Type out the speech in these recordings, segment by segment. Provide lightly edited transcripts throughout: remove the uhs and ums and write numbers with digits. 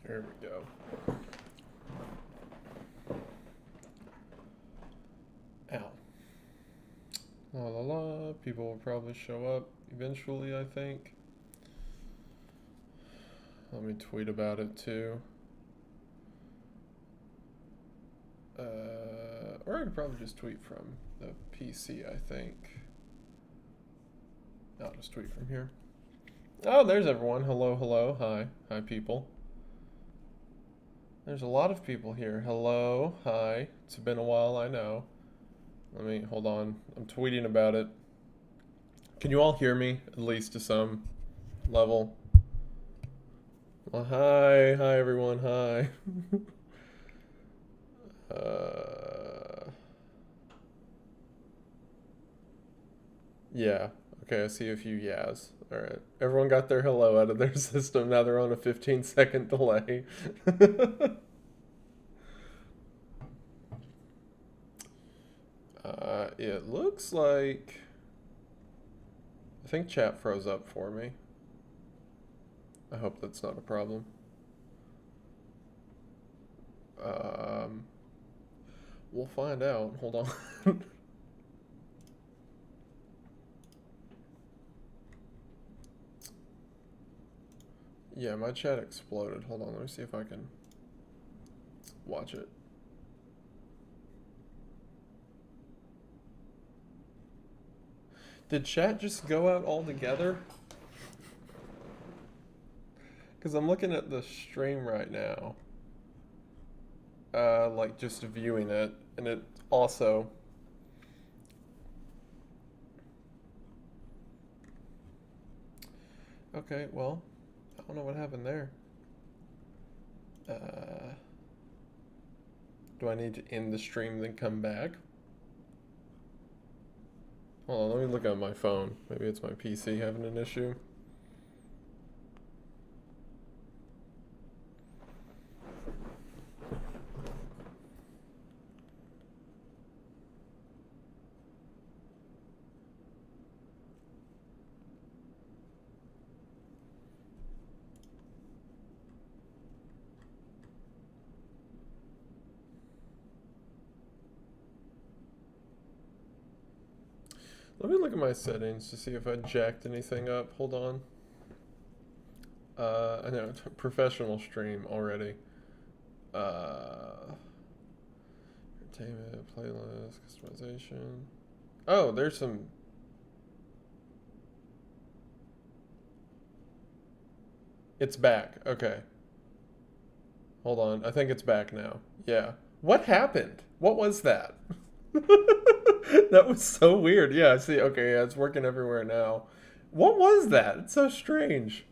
There we go. Ow. La la la. People will probably show up eventually, I think. Let me tweet about it too. Or I could probably just tweet from the PC, I think. I'll just tweet from here. Oh, there's everyone. Hello, hello. Hi. Hi, people. There's a lot of people here. Hello. Hi. It's been a while, I know. Let me, hold on. I'm tweeting about it. Can you all hear me, at least to some level? Well, hi. Hi, everyone. Hi. Yeah. Okay, I see a few yeahs. Alright. Everyone got their hello out of their system. Now they're on a 15-second delay. It looks like... I think chat froze up for me. I hope that's not a problem. We'll find out. Hold on. Yeah, my chat exploded. Hold on, let me see if I can watch it. Did chat just go out altogether? Because I'm looking at the stream right now. Like just viewing it, and it also... Okay, well, I don't know what happened there. Do I need to end the stream then come back? Hold on, let me look at my phone. Maybe it's my PC having an issue. Let me look at my settings to see if I jacked anything up. Hold on. I know, it's a professional stream already. Entertainment, playlist, customization. Oh, there's some... It's back. Okay. Hold on. I think it's back now. Yeah. What happened? What was that? That was so weird. Yeah, I see. Okay, yeah, it's working everywhere now. What was that? It's so strange.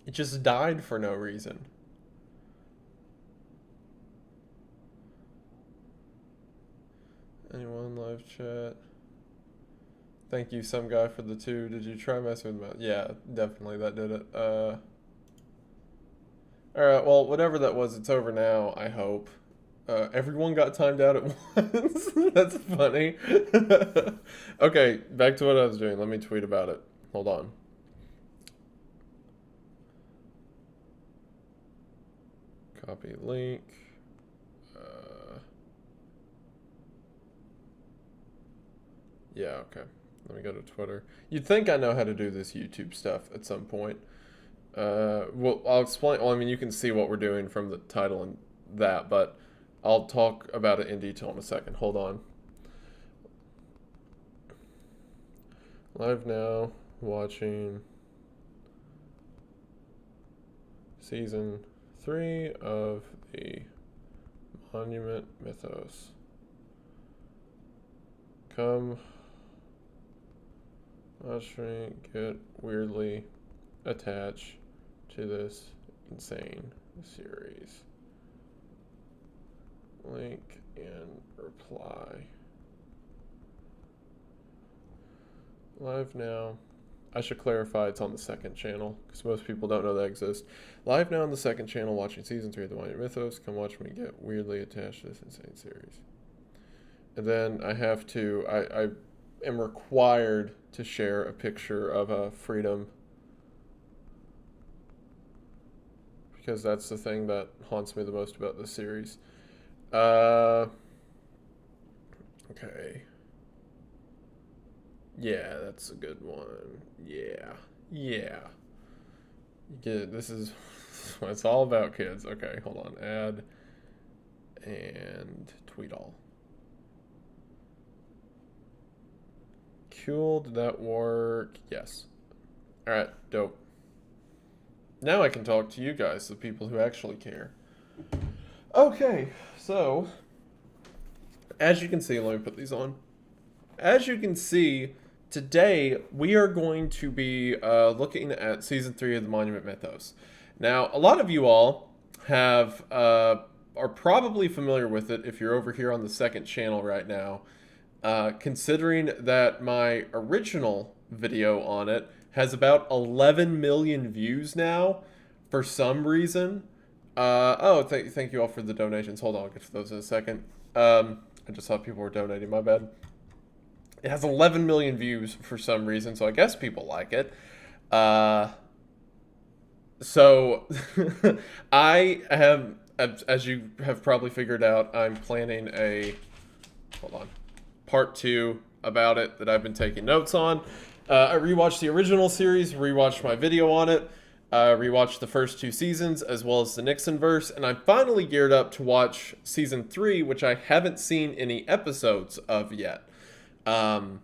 It just died for no reason. Anyone live chat? Thank you, some guy, for the 2. Did you try messing with me? Yeah, definitely that did it. Alright, well, whatever that was, it's over now, I hope. Everyone got timed out at once. That's funny. Okay, back to what I was doing. Let me tweet about it. Hold on. Copy link. Yeah, okay. Let me go to Twitter. You'd think I know how to do this YouTube stuff at some point. Well, I'll explain. Well, I mean, you can see what we're doing from the title and that, but I'll talk about it in detail in a second. Hold on. Live now, watching season 3 of the Monument Mythos. Come watching get weirdly attached to this insane series. Link in reply. Live now. I should clarify it's on the second channel because most people don't know that exists. Live now on the second channel, watching season 3 of the Monument Mythos. Come watch me get weirdly attached to this insane series. And then I have to, I am required to share a picture of a freedom because that's the thing that haunts me the most about this series. Okay. Yeah, that's a good one. Yeah. Yeah. This is what it's all about, kids. Okay, hold on. Add and tweet all. Cool. Did that work? Yes. All right. Dope. Now I can talk to you guys, the people who actually care. Okay, so as you can see, let me put these on. As you can see, today we are going to be looking at season 3 of the Monument Mythos. Now, a lot of you all have are probably familiar with it if you're over here on the second channel right now, considering that my original video on it has about 11 million views now for some reason. Thank you all for the donations. Hold on, I'll get to those in a second. I just saw people were donating, my bad. It has 11 million views for some reason, so I guess people like it. So I have, as you have probably figured out, I'm planning a, part 2 about it that I've been taking notes on. I rewatched the original series, rewatched my video on it, rewatched the first 2 seasons, as well as the Nixon verse, and I'm finally geared up to watch season 3, which I haven't seen any episodes of yet. And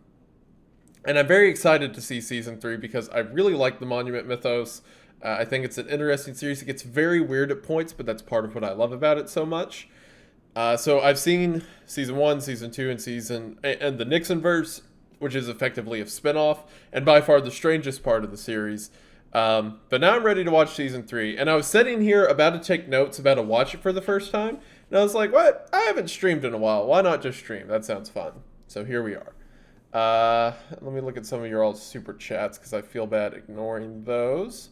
I'm very excited to see season 3 because I really like the Monument Mythos. I think it's an interesting series. It gets very weird at points, but that's part of what I love about it so much. So I've seen season 1, season 2, and the Nixon verse, which is effectively a spinoff, and by far the strangest part of the series. But now I'm ready to watch season 3, and I was sitting here about to take notes about to watch it for the first time, and I was like, what? I haven't streamed in a while. Why not just stream? That sounds fun. So here we are. Let me look at some of your all super chats, because I feel bad ignoring those.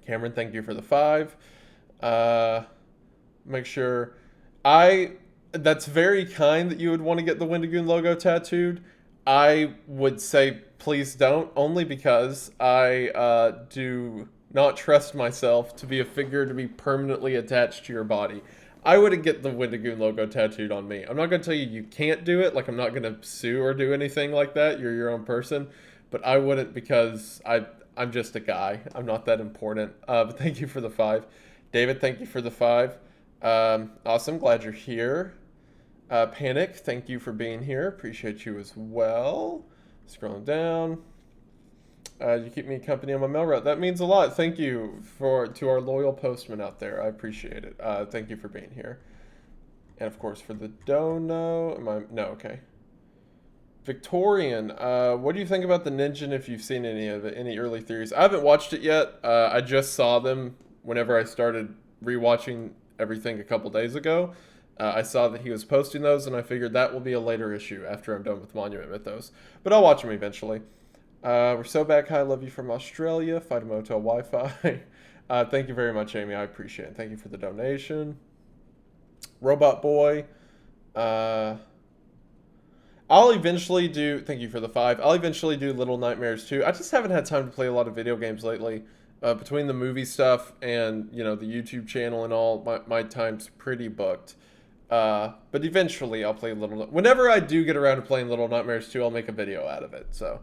Cameron, thank you for the 5. Make sure... That's very kind that you would want to get the Wendigoon logo tattooed. I would say please don't, only because I do not trust myself to be a figure to be permanently attached to your body. I wouldn't get the Wendigoon logo tattooed on me. I'm not going to tell you you can't do it, like I'm not going to sue or do anything like that. You're your own person. But I wouldn't because I'm just a guy. I'm not that important. But thank you for the 5. David, thank you for the 5. Awesome, glad you're here. Panic, thank you for being here. Appreciate you as well. Scrolling down. You keep me company on my mail route. That means a lot. Thank you to our loyal postman out there. I appreciate it. Thank you for being here. And of course for the dono. No, okay. Victorian, what do you think about the Ninja if you've seen any of it, any early theories? I haven't watched it yet. I just saw them whenever I started rewatching everything a couple days ago. I saw that he was posting those, and I figured that will be a later issue after I'm done with Monument Mythos. But I'll watch them eventually. We're so back. Hi, love you from Australia. Fight a motel Wi-Fi. Thank you very much, Amy. I appreciate it. Thank you for the donation. Robot Boy. I'll eventually do... Thank you for the 5. I'll eventually do Little Nightmares too. I just haven't had time to play a lot of video games lately. Between the movie stuff and, you know, the YouTube channel and all, my time's pretty booked. But eventually I'll play whenever I do get around to playing Little Nightmares 2, I'll make a video out of it. So,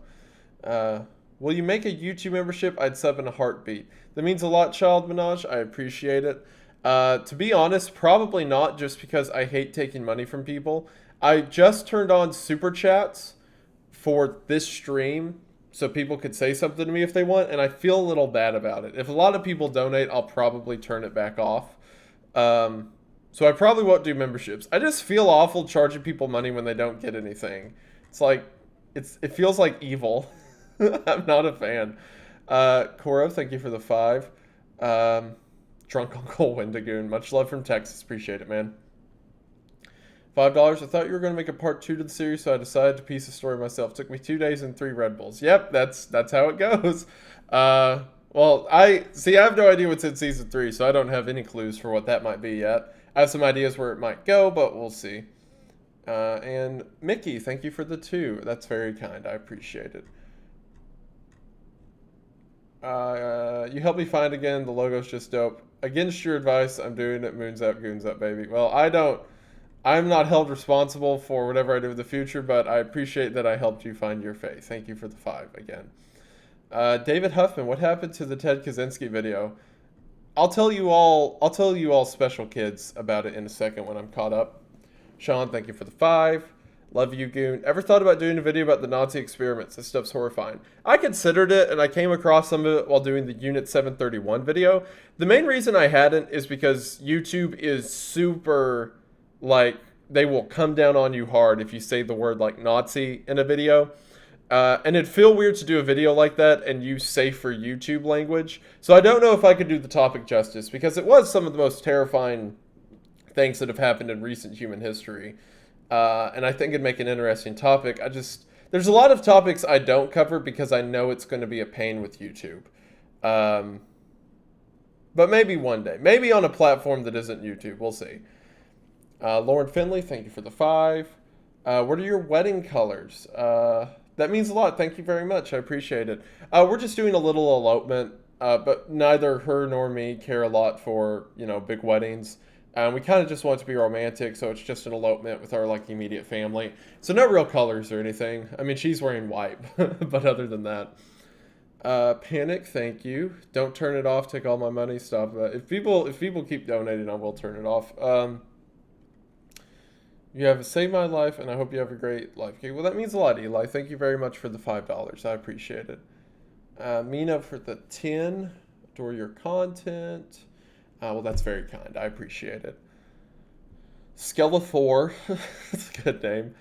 will you make a YouTube membership? I'd sub in a heartbeat. That means a lot, Child Minaj. I appreciate it. To be honest, probably not, just because I hate taking money from people. I just turned on super chats for this stream so people could say something to me if they want, and I feel a little bad about it. If a lot of people donate, I'll probably turn it back off. So I probably won't do memberships. I just feel awful charging people money when they don't get anything. It's like, it feels like evil. I'm not a fan. Coro, thank you for the 5. Drunk Uncle Wendigoon, much love from Texas. Appreciate it, man. $5. I thought you were going to make a part 2 to the series, so I decided to piece the story myself. Took me 2 days and 3 Red Bulls. Yep, that's how it goes. Well, I have no idea what's in season 3, so I don't have any clues for what that might be yet. I have some ideas where it might go, but we'll see. And Mickey, thank you for the 2. That's very kind. I appreciate it. You helped me find again. The logo's just dope. Against your advice, I'm doing it. Moons up, goons up, baby. Well, I'm not held responsible for whatever I do in the future, but I appreciate that I helped you find your faith. Thank you for the 5 again. David Huffman, what happened to the Ted Kaczynski video? I'll tell you all special kids about it in a second when I'm caught up. Sean, thank you for the 5. Love you, Goon. Ever thought about doing a video about the Nazi experiments? This stuff's horrifying. I considered it, and I came across some of it while doing the Unit 731 video. The main reason I hadn't is because YouTube is super, like, they will come down on you hard if you say the word, like, Nazi in a video. And it'd feel weird to do a video like that and use safe for YouTube language. So I don't know if I could do the topic justice, because it was some of the most terrifying things that have happened in recent human history. And I think it'd make an interesting topic. There's a lot of topics I don't cover because I know it's going to be a pain with YouTube. But maybe one day. Maybe on a platform that isn't YouTube. We'll see. Lauren Finley, thank you for the 5. What are your wedding colors? That means a lot. Thank you very much. I appreciate it. We're just doing a little elopement, but neither her nor me care a lot for, big weddings. We kind of just want it to be romantic, so it's just an elopement with our, like, immediate family. So no real colors or anything. I mean, she's wearing white, but other than that. Panic, thank you. Don't turn it off. Take all my money. Stop that. If people keep donating, I will turn it off. You have saved my life, and I hope you have a great life. Okay, well, that means a lot, Eli. Thank you very much for the $5. I appreciate it. Mina for the 10. Adore your content. Well, that's very kind. I appreciate it. Skella4. That's a good name.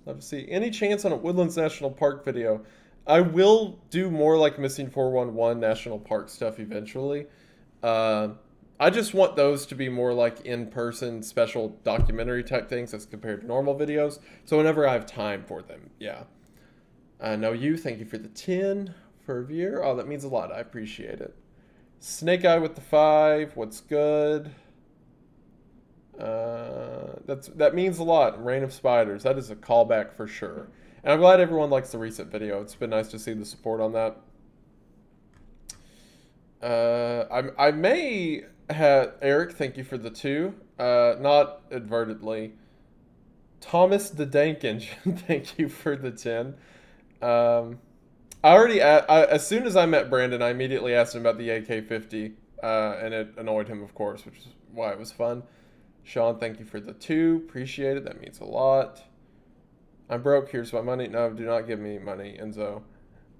Let's see. Any chance on a Woodlands National Park video? I will do more like Missing 411 National Park stuff eventually. I just want those to be more like in-person special documentary type things as compared to normal videos. So whenever I have time for them, yeah. No, you. Thank you for the 10 for a viewer. Oh, that means a lot. I appreciate it. Snake Eye with the 5. What's good? That means a lot. Reign of Spiders. That is a callback for sure. And I'm glad everyone likes the recent video. It's been nice to see the support on that. I may have Eric. Thank you for the 2. Not advertently. Thomas the Dank Engine. Thank you for the 10. As soon as I met Brandon, I immediately asked him about the AK-50, and it annoyed him, of course, which is why it was fun. Sean, thank you for the 2. Appreciate it. That means a lot. I'm broke. Here's my money. No, do not give me money, Enzo.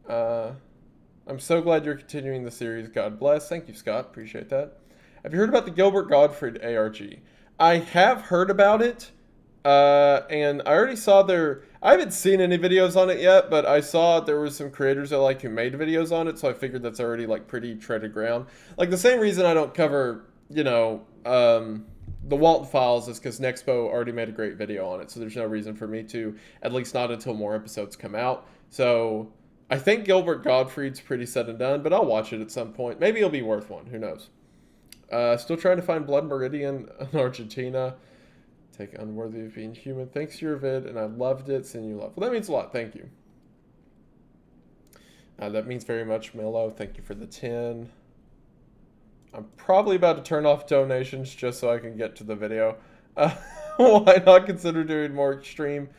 I'm so glad you're continuing the series. God bless. Thank you, Scott. Appreciate that. Have you heard about the Gilbert Gottfried ARG? I have heard about it, and I already saw I haven't seen any videos on it yet, but I saw there was some creators who made videos on it, so I figured that's already pretty treaded ground. Like the same reason I don't cover, the Walton Files is because Nexpo already made a great video on it, so there's no reason for me to, at least not until more episodes come out. So I think Gilbert Gottfried's pretty said and done, but I'll watch it at some point. Maybe it'll be worth one. Who knows? Still trying to find Blood Meridian in Argentina. Take Unworthy of Being Human. Thanks for your vid, and I loved it. Seeing you love. Well, that means a lot. Thank you. That means very much, Milo. Thank you for the 10. I'm probably about to turn off donations just so I can get to the video. Why not consider doing more extreme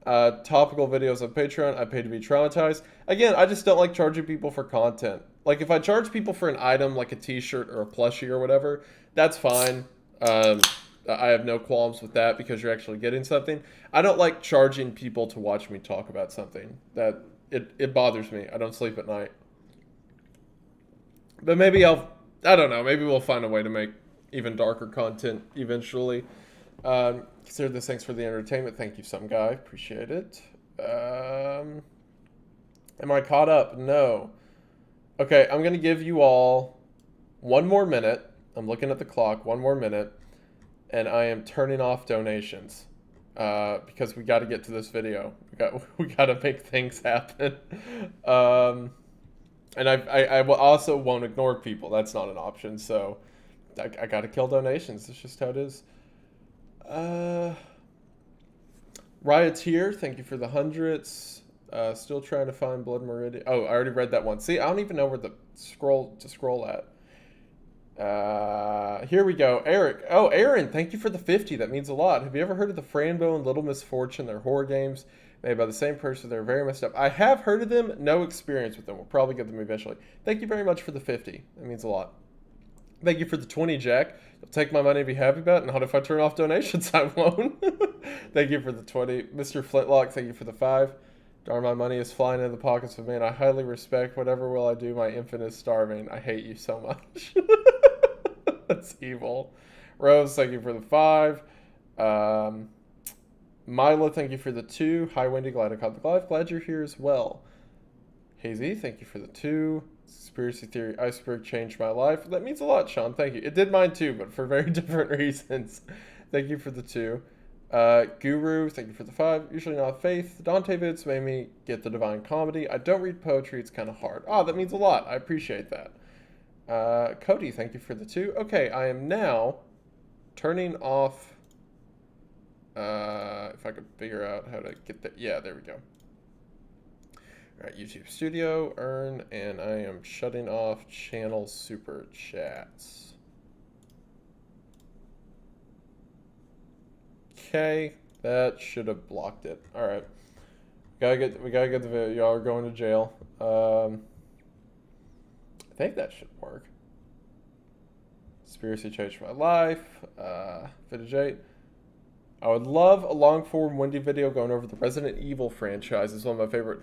topical videos on Patreon? I pay to be traumatized. Again, I just don't like charging people for content. Like, if I charge people for an item, like a t-shirt or a plushie or whatever, that's fine. I have no qualms with that because you're actually getting something. I don't like charging people to watch me talk about something. It bothers me. I don't sleep at night. But maybe I don't know, maybe we'll find a way to make even darker content eventually. Consider this. Thanks for the entertainment. Thank you, some guy. Appreciate it. Am I caught up? No. Okay, I'm going to give you all one more minute. I'm looking at the clock. One more minute. And I am turning off donations. Because we got to get to this video. We got to make things happen. And I will also won't ignore people. That's not an option. So I got to kill donations. That's just how it is. Rioteer, thank you for the 100s. Still trying to find Blood Meridian. Oh, I already read that one. See, I don't even know where to scroll at. Here we go. Eric. Oh, Aaron, thank you for the 50. That means a lot. Have you ever heard of the Franbo and Little Misfortune? They're horror games made by the same person. They're very messed up. I have heard of them. No experience with them. We'll probably get them eventually. Thank you very much for the 50. That means a lot. Thank you for the 20, Jack. You'll take my money and be happy about it. Not if I turn off donations, I won't. Thank you for the 20. Mr. Flintlock, thank you for the 5. Darn, my money is flying into the pockets of man I highly respect. Whatever will I do? My infant is starving. I hate you so much. That's evil. Rose, thank you for the 5. Mila, thank you for the 2. Hi, Wendy. Glad I caught the live. Glad you're here as well. Hazy, thank you for the 2. Conspiracy Theory Iceberg changed my life. That means a lot, Sean. Thank you. It did mine too, but for very different reasons. Thank you for the 2. Guru, thank you for the 5. Usually not faith. Dante vids made me get the Divine Comedy. I don't read poetry. It's kind of hard. Oh, that means a lot. I appreciate that. Cody, thank you for the 2. Okay, I am now turning off... if I could figure out how to get that. Yeah, there we go. All right, YouTube Studio, earn, and I am shutting off channel super chats. Okay, that should have blocked it. All right, we gotta get the video. Y'all are going to jail. I think that should work. Conspiracy changed my life. Vintage 8. I would love a long-form Wendy video going over the Resident Evil franchise. It's one of my favorite.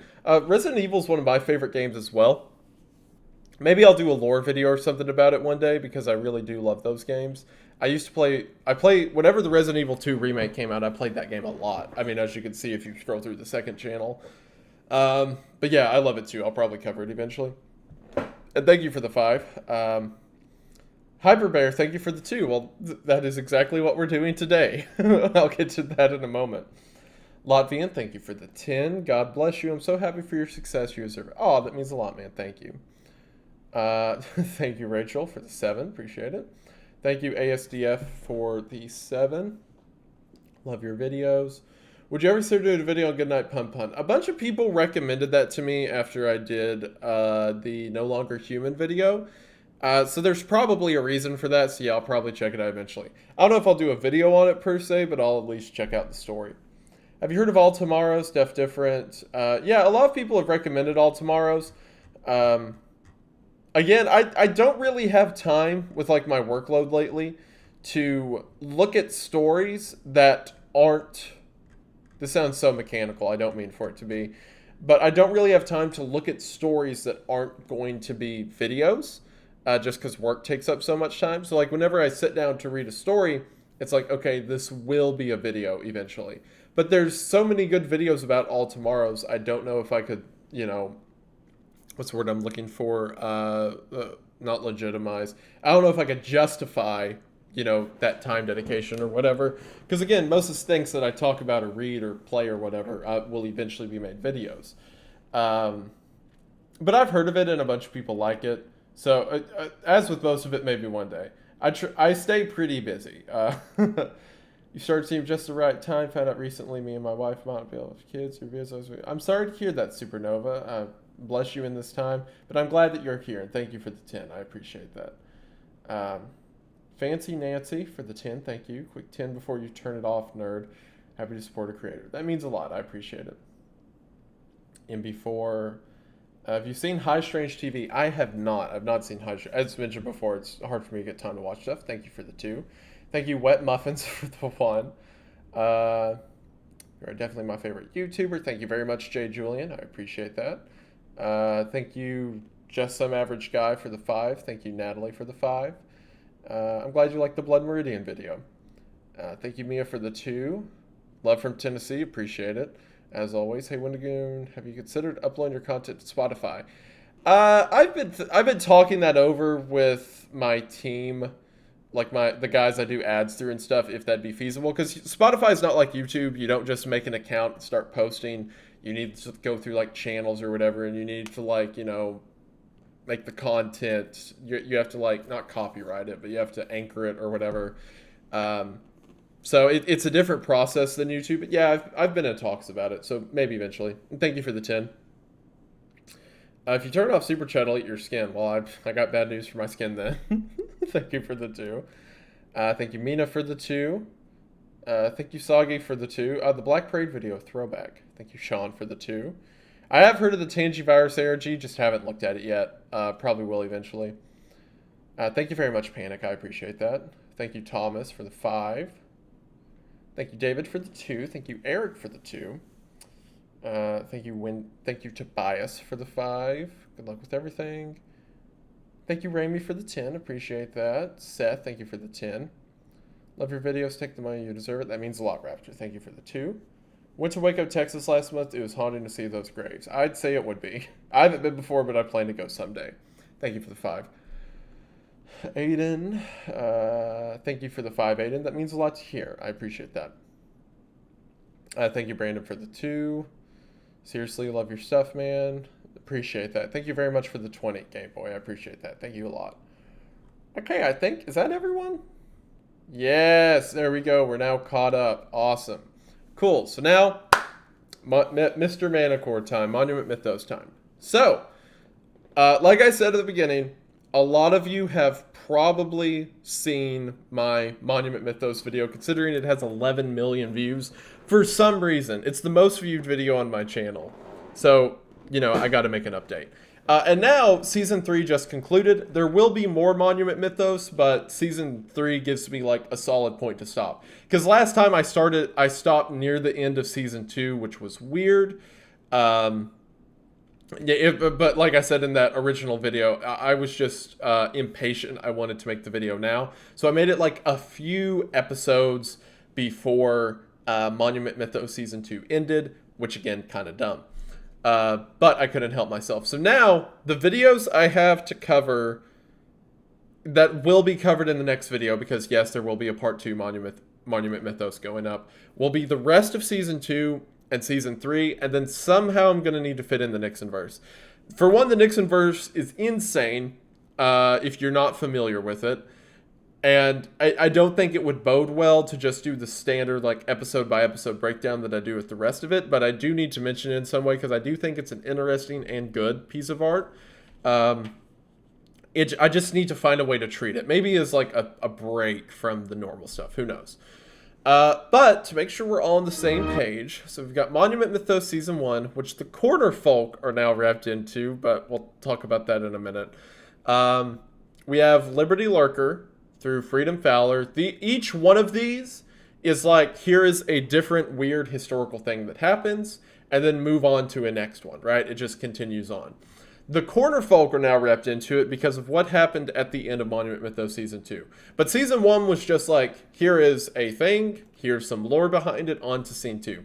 Resident Evil is one of my favorite games as well. Maybe I'll do a lore video or something about it one day because I really do love those games. I play whenever the Resident Evil 2 remake came out, I played that game a lot. I mean, as you can see if you scroll through the second channel. But yeah, I love it too. I'll probably cover it eventually. And thank you for the 5. Hyperbear, thank you for the 2. Well, that is exactly what we're doing today. I'll get to that in a moment. Latvian, thank you for the 10. God bless you. I'm so happy for your success. You deserve it. Oh, that means a lot, man. Thank you. Thank you, Rachel, for the 7. Appreciate it. Thank you, ASDF, for the 7. Love your videos. Would you ever consider doing a video on Goodnight Pun Pun? A bunch of people recommended that to me after I did the No Longer Human video. So there's probably a reason for that, so yeah, I'll probably check it out eventually. I don't know if I'll do a video on it per se, but I'll at least check out the story. Have you heard of All Tomorrows? Def Different. Yeah, a lot of people have recommended All Tomorrows. Again, I don't really have time with like my workload lately to look at stories that aren't... This sounds so mechanical, I don't mean for it to be. But I don't really have time to look at stories that aren't going to be videos. Just because work takes up so much time. So like whenever I sit down to read a story, it's like, okay, this will be a video eventually. But there's so many good videos about All Tomorrows. I don't know if I could, you know, what's the word I'm looking for? Not legitimize. I don't know if I could justify, you know, that time dedication or whatever. Because again, most of the things that I talk about or read or play or whatever will eventually be made videos. But I've heard of it and a bunch of people like it. So, as with most of it, maybe one day. I stay pretty busy. You started seeing just the right time. Found out recently me and my wife might be able to have kids. Your videos. I'm sorry to hear that, Supernova. Bless you in this time. But I'm glad that you're here, and thank you for the 10. I appreciate that. Fancy Nancy for the 10. Thank you. Quick 10 before you turn it off, nerd. Happy to support a creator. That means a lot. I appreciate it. And before... have you seen High Strange TV? I have not. I've not seen High Strange. As mentioned before, it's hard for me to get time to watch stuff. Thank you for the 2. Thank you, Wet Muffins, for the 1. You're definitely my favorite YouTuber. Thank you very much, Jay Julian. I appreciate that. Thank you, Just Some Average Guy, for the 5. Thank you, Natalie, for the 5. I'm glad you liked the Blood Meridian video. Thank you, Mia, for the 2. Love from Tennessee. Appreciate it. As always, hey Wendigoon, have you considered uploading your content to Spotify? I've been talking that over with my team, like the guys I do ads through and stuff, if that'd be feasible. Because Spotify is not like YouTube. You don't just make an account and start posting. You need to go through like channels or whatever, and you need to like, you know, make the content. You have to like not copyright it, but you have to anchor it or whatever. So it's a different process than YouTube. But yeah, I've been in talks about it, so maybe eventually. And thank you for the 10. If you turn off Super Chat, I'll eat your skin. Well, I got bad news for my skin then. Thank you for the 2. Thank you, Mina, for the 2. Thank you, Soggy, for the 2. The Black Parade video, throwback. Thank you, Sean, for the 2. I have heard of the Tangivirus ARG, just haven't looked at it yet. Probably will eventually. Thank you very much, Panic. I appreciate that. Thank you, Thomas, for the 5. Thank you, David, for the 2. Thank you, Eric, for the 2. Thank you, Tobias, for the 5. Good luck with everything. Thank you, Rami, for the 10. Appreciate that. Seth, thank you for the 10. Love your videos. Take the money. You deserve it. That means a lot, Raptor. Thank you for the 2. Went to Waco, Texas last month. It was haunting to see those graves. I'd say it would be. I haven't been before, but I plan to go someday. Thank you for the 5. Aiden, thank you for the 5, Aiden. That means a lot to hear. I appreciate that. Thank you, Brandon, for the 2. Seriously, love your stuff, man. Appreciate that. Thank you very much for the 20, Game Boy. I appreciate that. Thank you a lot. Okay, I think, is that everyone? Yes, there we go. We're now caught up. Awesome. Cool. So now, Mr. Manticore time, Monument Mythos time. So, like I said at the beginning, a lot of you have probably seen my Monument Mythos video, considering it has 11 million views. For some reason, it's the most viewed video on my channel. So, you know, I got to make an update. And now, Season 3 just concluded. There will be more Monument Mythos, but Season 3 gives me, like, a solid point to stop. Because last time I stopped near the end of Season 2, which was weird. But like I said in that original video, I was just impatient. I wanted to make the video now. So I made it, like, a few episodes before Monument Mythos Season 2 ended, which, again, kind of dumb. But I couldn't help myself. So now, the videos I have to cover that will be covered in the next video, because yes, there will be a part 2 Monument Mythos going up, will be the rest of Season 2 and Season 3, and then somehow I'm going to need to fit in the Nixon verse. For one, the Nixon verse is insane, if you're not familiar with it. And I don't think it would bode well to just do the standard, like, episode by episode breakdown that I do with the rest of it, but I do need to mention it in some way because I do think it's an interesting and good piece of art. I just need to find a way to treat it. Maybe as like a break from the normal stuff. Who knows? But to make sure we're all on the same page, so we've got Monument Mythos Season 1, which the Cornerfolk are now wrapped into, but we'll talk about that in a minute. We have Liberty Lurker through Freedom Fowler. Each one of these is like, here is a different weird historical thing that happens, and then move on to a next one, right? It just continues on. The Cornerfolk are now wrapped into it because of what happened at the end of Monument Mythos Season 2. But Season 1 was just like, here is a thing, here's some lore behind it, on to Scene 2.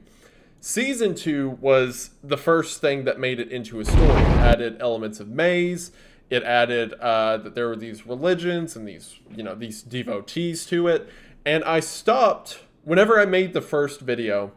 Season 2 was the first thing that made it into a story. It added elements of maze. It added that there were these religions and these, you know, these devotees to it. And I stopped, whenever I made the first video,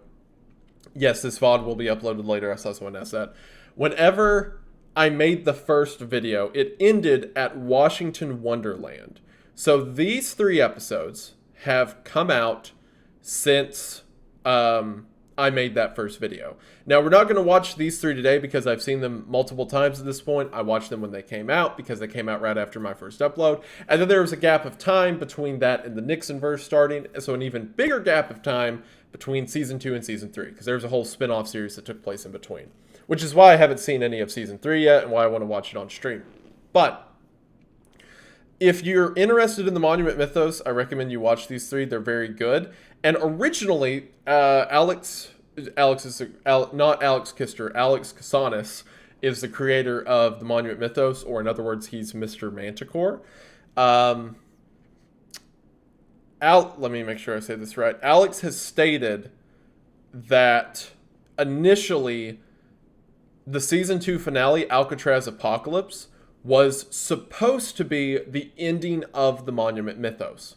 yes, this VOD will be uploaded later, I saw someone ask that. Whenever I made the first video, it ended at Washington Wonderland. So these 3 episodes have come out since I made that first video. Now, we're not going to watch these 3 today because I've seen them multiple times at this point. I watched them when they came out because they came out right after my first upload. And then there was a gap of time between that and the Nixon verse starting. So an even bigger gap of time between Season 2 and Season 3 because there's a whole spin-off series that took place in between. Which is why I haven't seen any of Season 3 yet and why I want to watch it on stream. But if you're interested in the Monument Mythos, I recommend you watch these 3. They're very good. And originally, not Alex Kister, Alex Kasanis is the creator of the Monument Mythos, or in other words, he's Mr. Manticore. Let me make sure I say this right. Alex has stated that initially the Season 2 finale, Alcatraz Apocalypse, was supposed to be the ending of the Monument Mythos.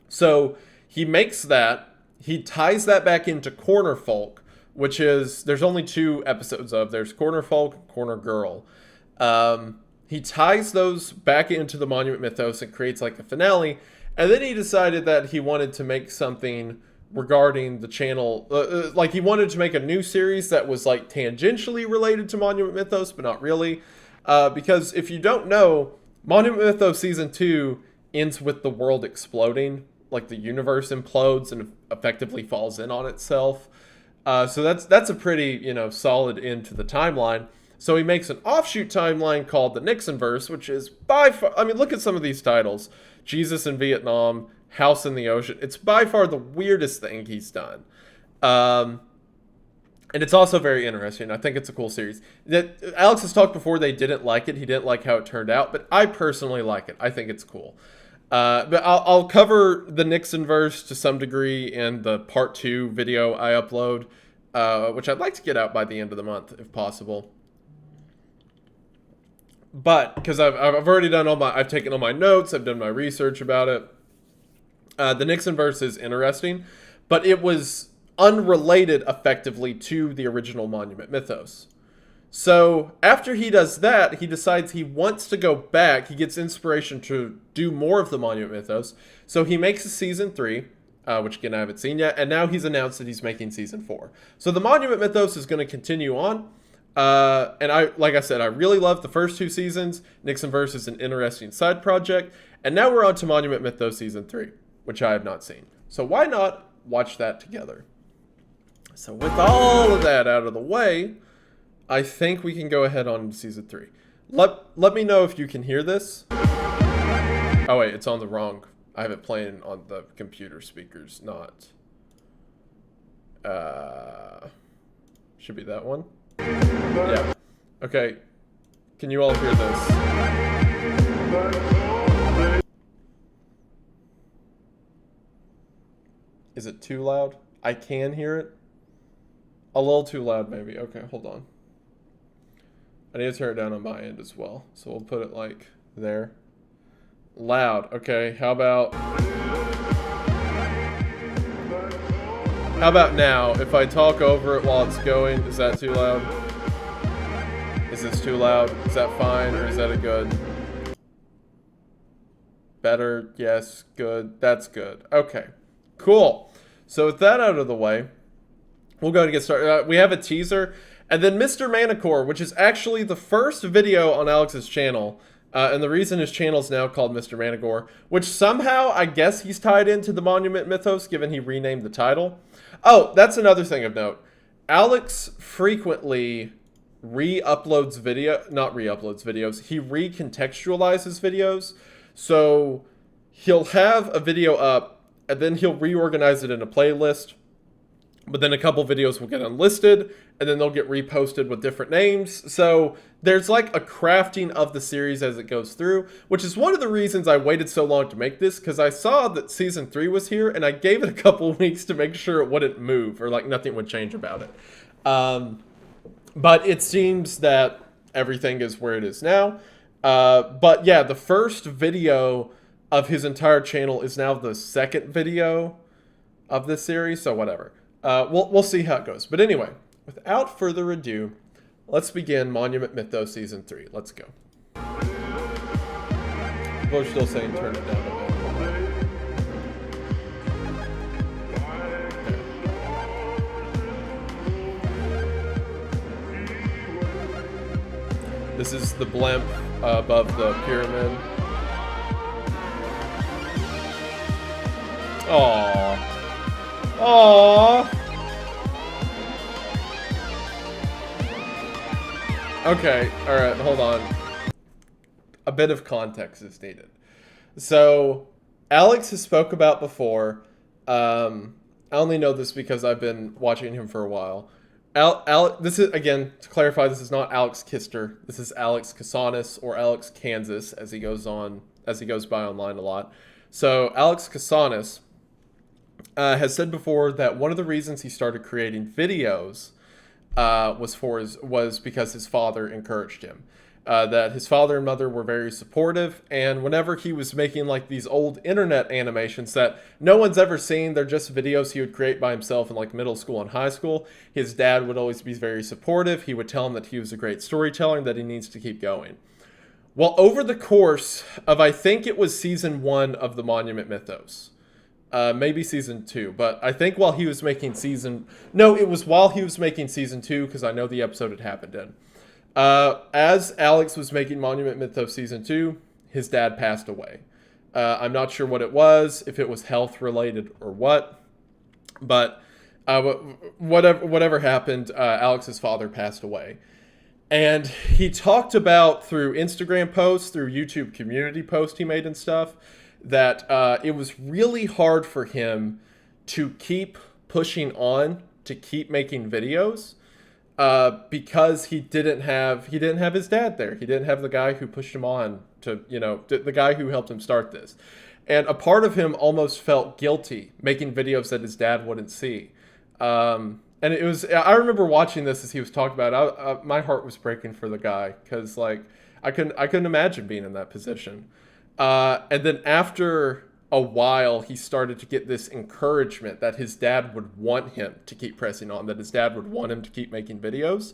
So he makes that, he ties that back into Cornerfolk, which is, there's only 2 episodes of, there's Cornerfolk and Corner Girl. He ties those back into the Monument Mythos and creates like a finale, and then he decided that he wanted to make something regarding the channel, like he wanted to make a new series that was like tangentially related to Monument Mythos, but not really. Because if you don't know, Monument Mythos Season 2 ends with the world exploding. Like, the universe implodes and effectively falls in on itself. So that's a pretty, solid end to the timeline. So he makes an offshoot timeline called the Nixonverse, which is by far, I mean, look at some of these titles. Jesus in Vietnam, House in the Ocean. It's by far the weirdest thing he's done. And it's also very interesting. I think it's a cool series. Alex has talked before they didn't like it. He didn't like how it turned out, but I personally like it. I think it's cool. But I'll cover the Nixonverse to some degree in the part 2 video I upload, which I'd like to get out by the end of the month if possible. But because I've already done I've taken all my notes, I've done my research about it. The Nixonverse is interesting, but it was unrelated effectively to the original Monument Mythos. So after he does that, he decides he wants to go back. He gets inspiration to do more of the Monument Mythos. So he makes a season 3, which again I haven't seen yet, and now he's announced that he's making season 4. So the Monument Mythos is going to continue on. And like I said, I really love the first 2 seasons. Nixonverse is an interesting side project. And now we're on to Monument Mythos season 3, which I have not seen. So why not watch that together? So with all of that out of the way, I think we can go ahead on to season 3. Let me know if you can hear this. Oh wait, it's on the wrong. I have it playing on the computer speakers, not. Should be that one. Yeah. Okay. Can you all hear this? Is it too loud? I can hear it. A little too loud, maybe. Okay, hold on. I need to turn it down on my end as well. So we'll put it like there. Loud. Okay, how about now? If I talk over it while it's going, is that too loud? Is this too loud? Is that fine, or is that a good? Better? Yes. Good. That's good. Okay. Cool. So with that out of the way, we'll go ahead and get started. We have a teaser, and then Mr. Manticore, which is actually the first video on Alex's channel. And the reason his channel is now called Mr. Manticore, which somehow I guess he's tied into the Monument Mythos, given he renamed the title. Oh, that's another thing of note. Alex frequently re-uploads videos. He re-contextualizes videos. So he'll have a video up, and then he'll reorganize it in a playlist. But then a couple videos will get unlisted, and then they'll get reposted with different names. So there's like a crafting of the series as it goes through, which is one of the reasons I waited so long to make this, because I saw that season 3 was here, and I gave it a couple weeks to make sure it wouldn't move, or like nothing would change about it. But it seems that everything is where it is now. But yeah, the first video of his entire channel is now the second video of this series, so whatever. We'll see how it goes. But anyway, without further ado, let's begin Monument Mythos Season 3. Let's go. People are still saying turn it down a bit. This is the blimp above the pyramid. Aww. Aww. Okay, alright, hold on. A bit of context is needed. So, Alex has spoke about before. I only know this because I've been watching him for a while. This is, again, to clarify, this is not Alex Kister. This is Alex Casanis, or Alex Kansas, as he goes by online a lot. So, Alex Casanis has said before that one of the reasons he started creating videos was because his father encouraged him. That his father and mother were very supportive, and whenever he was making like these old internet animations that no one's ever seen, they're just videos he would create by himself in like middle school and high school, his dad would always be very supportive. He would tell him that he was a great storyteller and that he needs to keep going. Well, over the course of, I think it was season 1 of the Monument Mythos, maybe season 2, but I think while he was making it was while he was making season 2, because I know the episode it happened in. As Alex was making Monument Mythos season 2, his dad passed away. I'm not sure what it was, if it was health related or what, but whatever happened, Alex's father passed away. And he talked about through Instagram posts, through YouTube community posts he made and stuff, that it was really hard for him to keep pushing on, to keep making videos, because he didn't have his dad there. He didn't have the guy who pushed him on to, the guy who helped him start this. And a part of him almost felt guilty making videos that his dad wouldn't see. And it was, I remember watching this as he was talking about it. My heart was breaking for the guy, because like I couldn't imagine being in that position. And then after a while, he started to get this encouragement that his dad would want him to keep pressing on, that his dad would want him to keep making videos.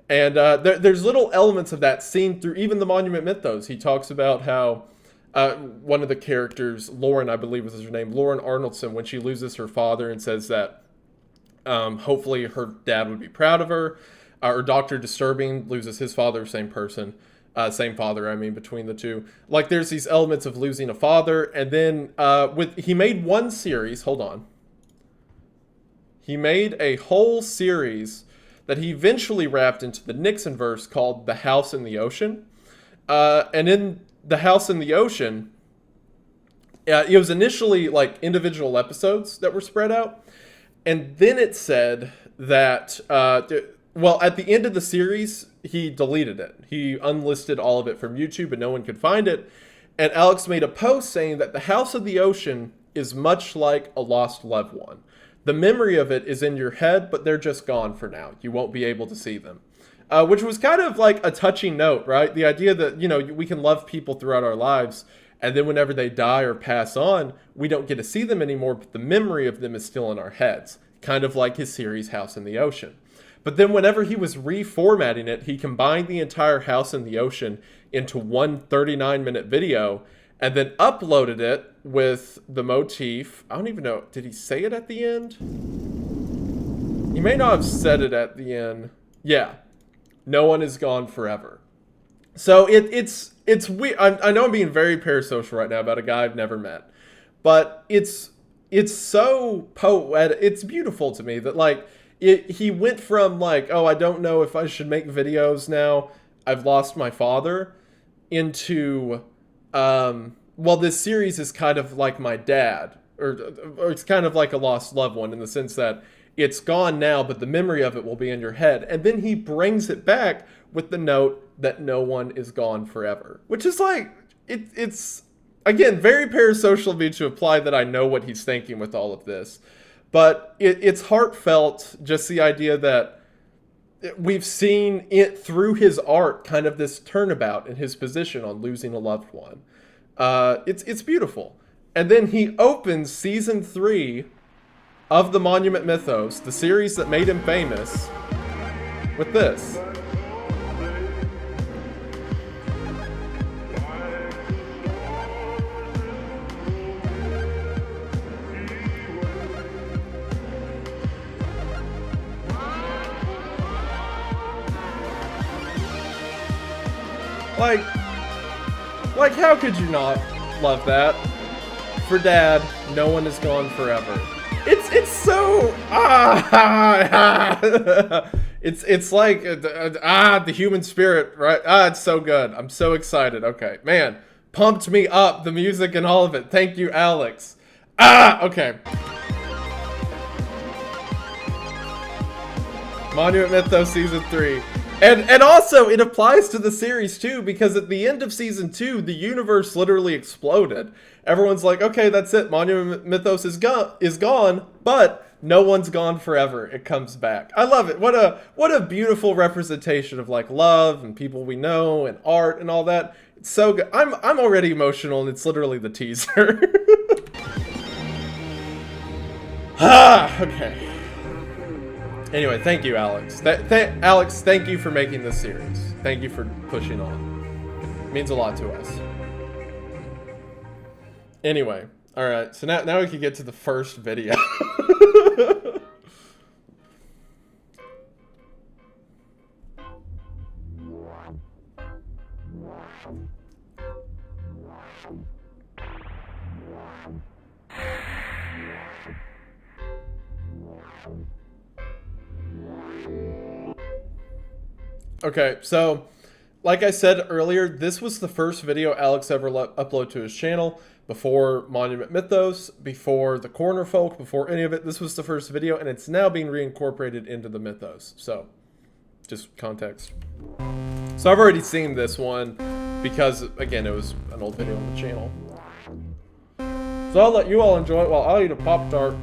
And there's little elements of that seen through even the Monument Mythos. He talks about how one of the characters, Lauren, I believe was her name, Lauren Arnoldson, when she loses her father and says that hopefully her dad would be proud of her, or Dr. Disturbing loses his father, same person. Same father, I mean, between the two. Like, there's these elements of losing a father, and then he made one series, hold on. He made a whole series that he eventually wrapped into the Nixon verse called The House in the Ocean. And in The House in the Ocean, it was initially like individual episodes that were spread out. And then it said that, well, at the end of the series, he deleted it. He unlisted all of it from YouTube and no one could find it. And Alex made a post saying that The House of the Ocean is much like a lost loved one. The memory of it is in your head, but they're just gone for now. You won't be able to see them. Which was kind of like a touching note, right? The idea that, we can love people throughout our lives, and then whenever they die or pass on, we don't get to see them anymore, but the memory of them is still in our heads. Kind of like his series House in the Ocean. But then whenever he was reformatting it, he combined the entire House in the Ocean into one 39-minute video and then uploaded it with the motif. I don't even know. Did he say it at the end? He may not have said it at the end. Yeah. No one is gone forever. So it's weird. I know I'm being very parasocial right now about a guy I've never met. But it's so poetic. It's beautiful to me that, like, he went from, like, oh, I don't know if I should make videos now, I've lost my father, into, well, this series is kind of like my dad, or it's kind of like a lost loved one in the sense that it's gone now, but the memory of it will be in your head. And then he brings it back with the note that no one is gone forever, which is like, it's again, very parasocial of me to imply that I know what he's thinking with all of this. But it's heartfelt, just the idea that we've seen it through his art, kind of this turnabout in his position on losing a loved one. It's beautiful. And then he opens season 3 of the Monument Mythos, the series that made him famous, with this. Like, how could you not love that? For Dad, no one is gone forever. It's so it's like the human spirit, right? It's so good. I'm so excited. Okay, man, pumped me up, the music and all of it. Thank you, Alex. Okay. Monument Mythos Season 3. And also, it applies to the series, too, because at the end of Season 2, the universe literally exploded. Everyone's like, okay, that's it. Monument Mythos is gone, but no one's gone forever. It comes back. I love it. What a beautiful representation of, like, love and people we know and art and all that. It's so good. I'm already emotional, and it's literally the teaser. Okay. Anyway, thank you, Alex. Alex, thank you for making this series. Thank you for pushing on. It means a lot to us. Anyway, alright, so now we can get to the first video. Okay, so like I said earlier, this was the first video Alex ever upload to his channel before Monument Mythos, before the Cornerfolk, before any of it. This was the first video, and it's now being reincorporated into the Mythos. So, just context. So I've already seen this one because, again, it was an old video on the channel. So I'll let you all enjoy it while I'll eat a Pop-Tart.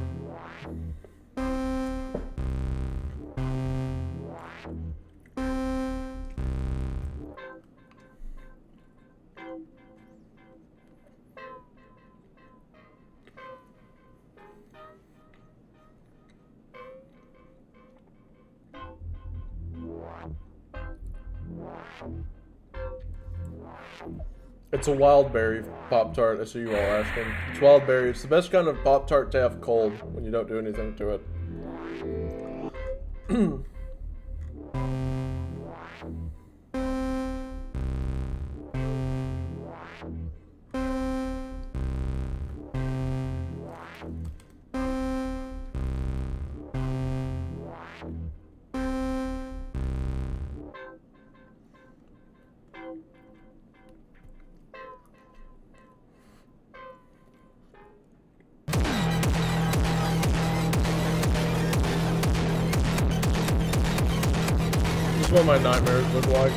It's a wild berry Pop-Tart, I see you all asking. It's wild berry. It's the best kind of Pop-Tart to have cold when you don't do anything to it. This is what my nightmares look like.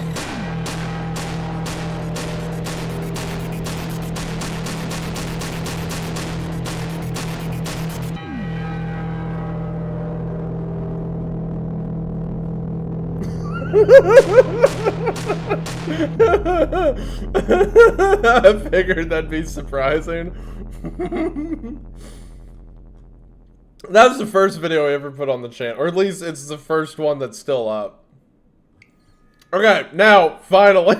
I figured that'd be surprising. That was the first video I ever put on the channel, or at least it's the first one that's still up. Okay, now, finally,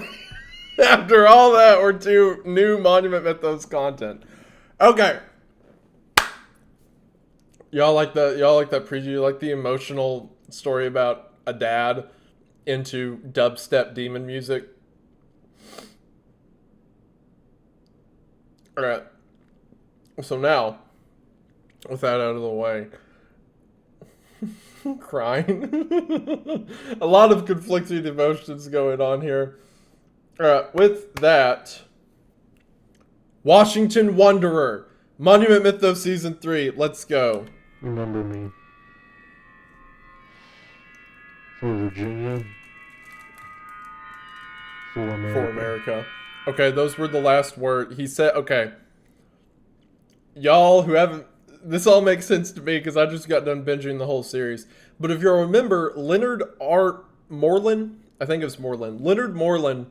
after all that, we're to new Monument Mythos content. Okay. Y'all like that preview? You like the emotional story about a dad into dubstep demon music? Alright. So now, with that out of the way, crying. A lot of conflicting emotions going on here. Alright, with that, Washington Wanderer, Monument Mythos Season 3, let's go. Remember me. For Virginia. For America. For America. Okay, those were the last words. He said, okay. Y'all who haven't, this all makes sense to me because I just got done binging the whole series. But if you'll remember, Leonard R. Moreland, I think it was Moreland. Leonard Moreland,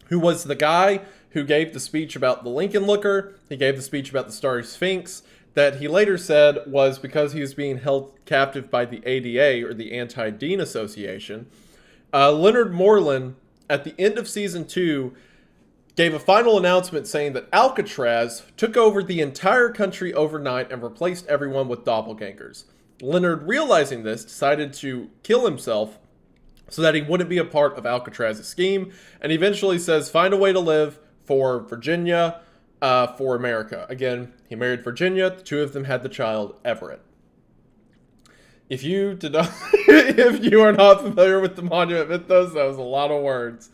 who was the guy who gave the speech about the Lincoln Looker, he gave the speech about the Starry Sphinx, that he later said was because he was being held captive by the ADA, or the Anti-Dean Association. Leonard Moreland, at the end of Season 2, gave a final announcement saying that Alcatraz took over the entire country overnight and replaced everyone with doppelgangers. Leonard, realizing this, decided to kill himself so that he wouldn't be a part of Alcatraz's scheme, and eventually says, find a way to live for Virginia, for America. Again, he married Virginia, the two of them had the child, Everett. If you did not, if you are not familiar with the Monument Mythos, that was a lot of words.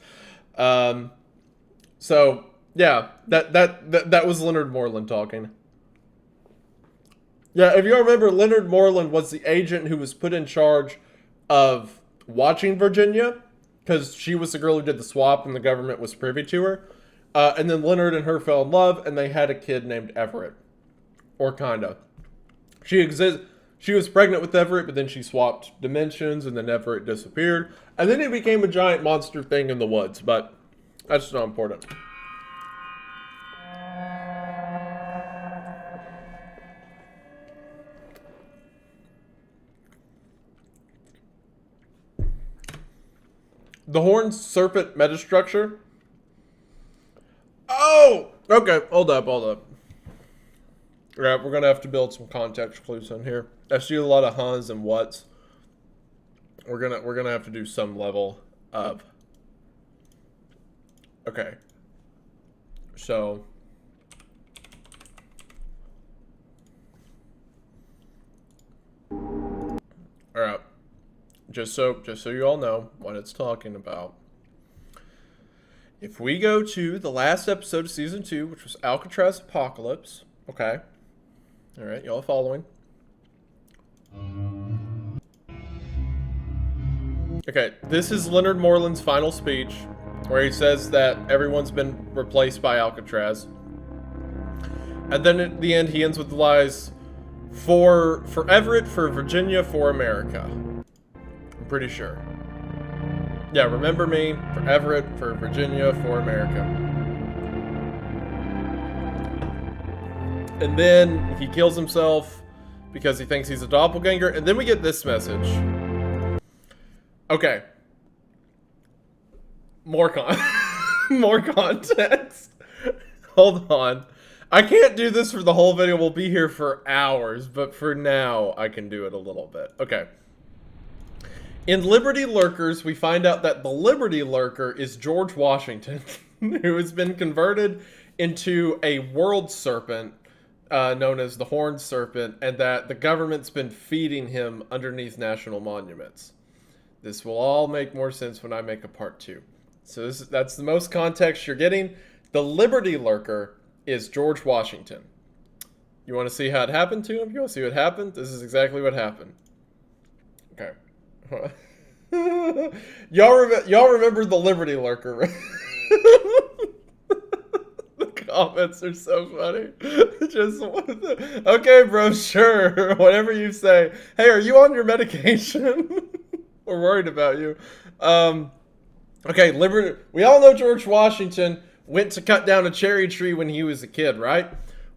So yeah, that was Leonard Moreland talking. Yeah, if you remember, Leonard Moreland was the agent who was put in charge of watching Virginia, because she was the girl who did the swap and the government was privy to her. And then Leonard and her fell in love, and they had a kid named Everett. Or kinda. She was pregnant with Everett, but then she swapped dimensions, and then Everett disappeared. And then he became a giant monster thing in the woods, but that's not important. The Horned Serpent metastructure. Oh! Okay, hold up. Alright, we're gonna have to build some context clues in here. I see a lot of huhs and whats. We're gonna have to do some level of. Okay. So just so you all know what it's talking about. If we go to the last episode of season 2, which was Alcatraz Apocalypse, okay? All right, y'all following? Okay, this is Leonard Moreland's final speech, where he says that everyone's been replaced by Alcatraz. And then at the end, he ends with the lies, for Everett, for Virginia, for America. I'm pretty sure. Yeah, remember me, for Everett, for Virginia, for America. And then he kills himself because he thinks he's a doppelganger. And then we get this message. Okay. More context. Hold on. I can't do this for the whole video. We'll be here for hours. But for now, I can do it a little bit. Okay. In Liberty Lurkers, we find out that the Liberty Lurker is George Washington, who has been converted into a world serpent known as the Horned Serpent, and that the government's been feeding him underneath national monuments. This will all make more sense when I make a part 2. So that's the most context you're getting. The Liberty Lurker is George Washington. You want to see how it happened to him? You want to see what happened? This is exactly what happened. Okay. Y'all remember the Liberty Lurker, right? The comments are so funny. Okay, bro, sure. Whatever you say. Hey, are you on your medication? We're worried about you. Okay, Liberty. We all know George Washington went to cut down a cherry tree when he was a kid, right?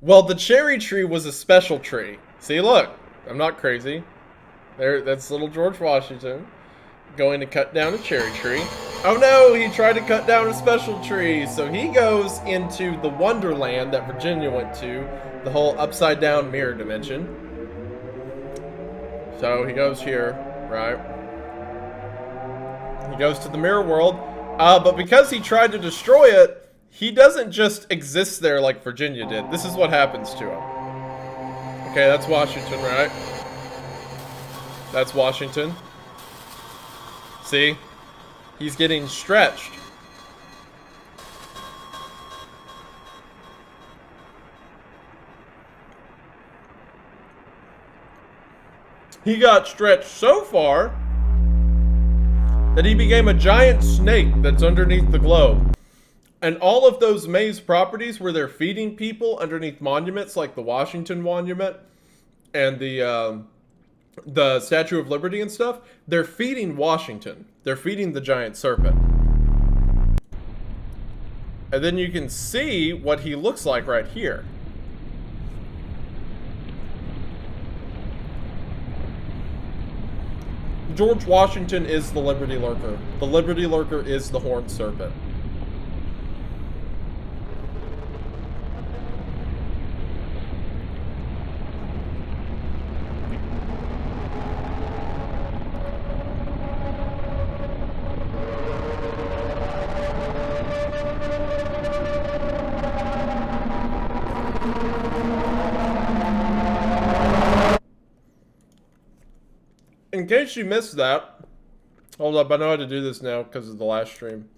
Well, the cherry tree was a special tree. See, look. I'm not crazy. There, that's little George Washington going to cut down a cherry tree. Oh no, he tried to cut down a special tree. So he goes into the Wonderland that Virginia went to, the whole upside down mirror dimension. So he goes here, right? He goes to the mirror world, but because he tried to destroy it, he doesn't just exist there like Virginia did. This is what happens to him. Okay, that's Washington, right? That's Washington. See? He's getting stretched. He got stretched so far that he became a giant snake that's underneath the globe. And all of those maze properties where they're feeding people underneath monuments like the Washington Monument and the Statue of Liberty and stuff, they're feeding Washington. They're feeding the giant serpent. And then you can see what he looks like right here. George Washington is the Liberty Lurker. The Liberty Lurker is the Horned Serpent. In case you missed that, hold up, I know how to do this now because of the last stream.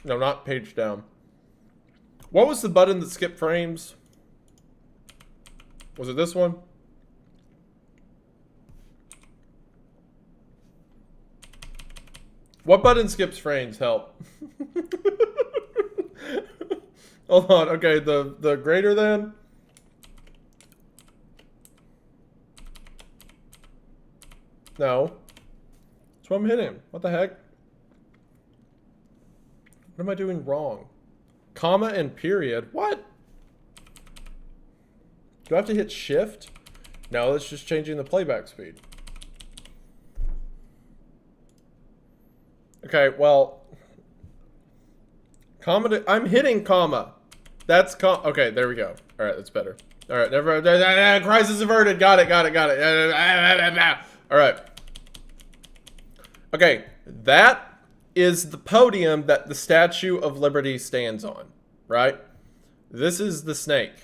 No, not page down. What was the button that skipped frames? Was it this one? What button skips frames? Help. Hold on, okay, the greater than? No. That's what I'm hitting. What the heck? What am I doing wrong? Comma and period. What? Do I have to hit shift? No, that's just changing the playback speed. Okay, well. Comma. I'm hitting comma. That's okay, there we go. Alright, that's better. Alright, never. Crisis averted. Got it. Alright. Okay, that is the podium that the Statue of Liberty stands on, right? This is the snake,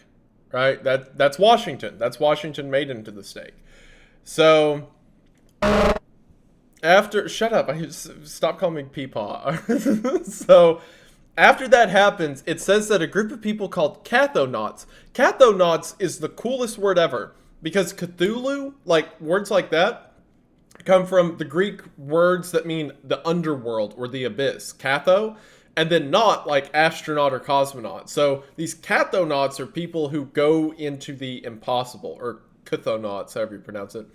right? That's Washington. That's Washington made into the snake. So, Shut up. Stop calling me Peepaw. So, after that happens, it says that a group of people called cathonauts. Cathonauts is the coolest word ever because Cthulhu, like words like that, come from the Greek words that mean the underworld or the abyss, catho, and then not like astronaut or cosmonaut. So these cathonauts are people who go into the impossible, or cathonauts, however you pronounce it.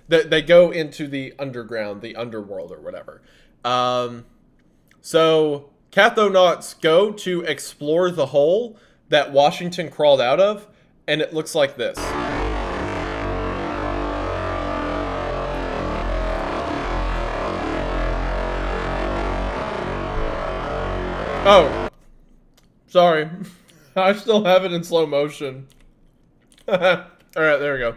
They go into the underground, the underworld, or whatever. So cathonauts go to explore the hole that Washington crawled out of, and it looks like this. Oh, sorry. I still have it in slow motion. Alright, there we go.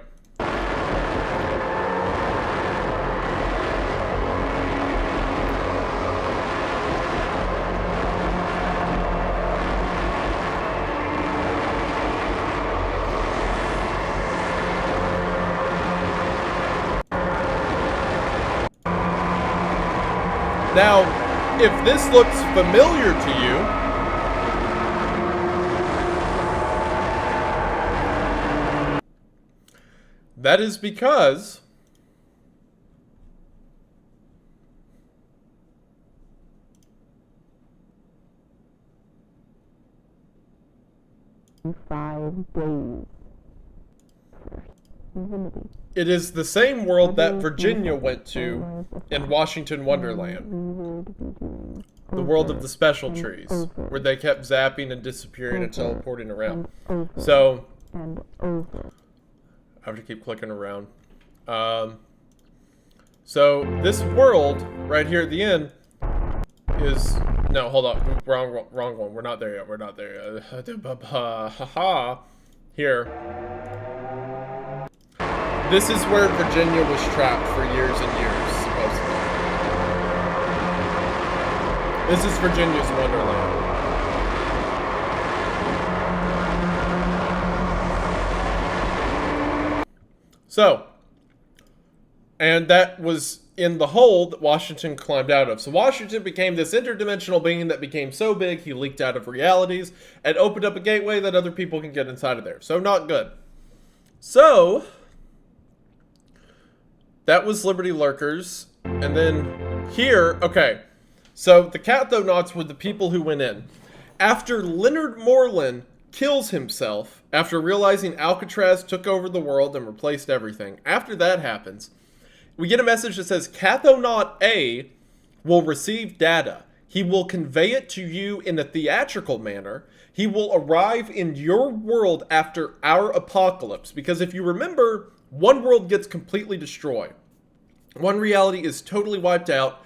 Now, if this looks familiar to you, that is because it is the same world that Virginia went to in Washington Wonderland. The world of the special trees, where they kept zapping and disappearing and teleporting around. So, I have to keep clicking around. So, this world, right here at the end, is... No, hold on. Wrong one. We're not there yet. We're not there yet. Haha. Here. This is where Virginia was trapped for years and years, supposedly. This is Virginia's Wonderland. So, and that was in the hole that Washington climbed out of. So Washington became this interdimensional being that became so big he leaked out of realities and opened up a gateway that other people can get inside of there. So not good. So... that was Liberty Lurkers. And then here, okay. So the cathonauts were the people who went in. After Leonard Moreland kills himself, after realizing Alcatraz took over the world and replaced everything, after that happens, we get a message that says Cathonaut A will receive data. He will convey it to you in a theatrical manner. He will arrive in your world after our apocalypse. Because if you remember, one world gets completely destroyed. One reality is totally wiped out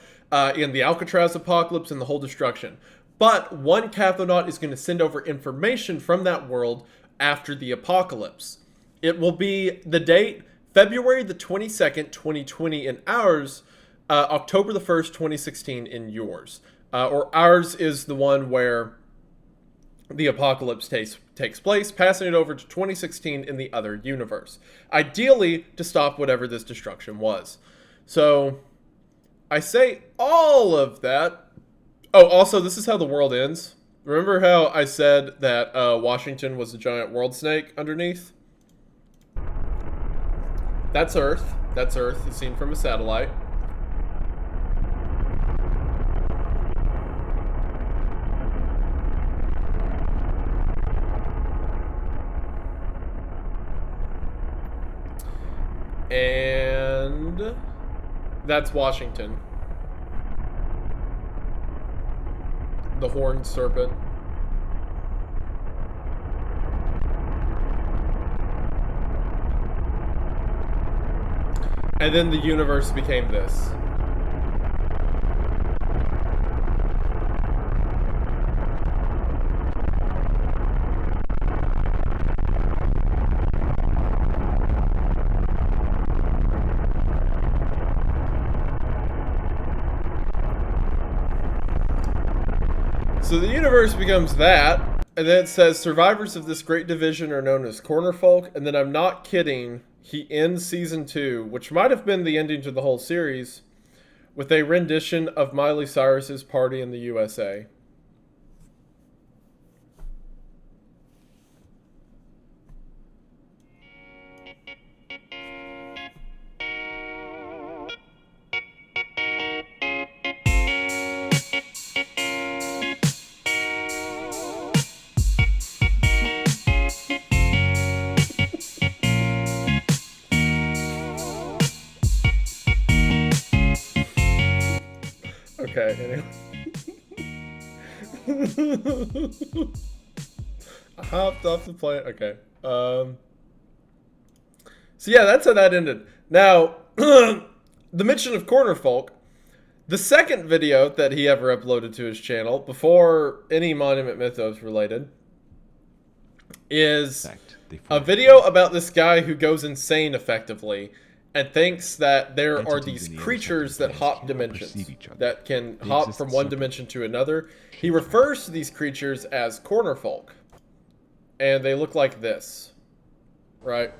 in the Alcatraz apocalypse and the whole destruction. But one cathonaut is going to send over information from that world after the apocalypse. It will be the date, February the 22nd, 2020 in ours, October the 1st, 2016 in yours. Or ours is the one where the apocalypse takes place, passing it over to 2016 in the other universe. Ideally, to stop whatever this destruction was. So, I say all of that. Oh, also, this is how the world ends. Remember how I said that Washington was a giant world snake underneath? That's Earth. That's Earth, it's seen from a satellite. And that's Washington. The Horned Serpent. And then the universe became this. So the universe becomes that, and then it says survivors of this great division are known as Cornerfolk, and then I'm not kidding, he ends season 2, which might have been the ending to the whole series, with a rendition of Miley Cyrus's Party in the USA. Okay, anyway. I hopped off the plane. Okay. So yeah, that's how that ended. Now, the mention of Cornerfolk, the second video that he ever uploaded to his channel, before any Monument Mythos related, is a video about this guy who goes insane effectively and thinks that there are these creatures that hop dimensions, that can hop from one dimension to another. He refers to these creatures as Cornerfolk, and they look like this, right?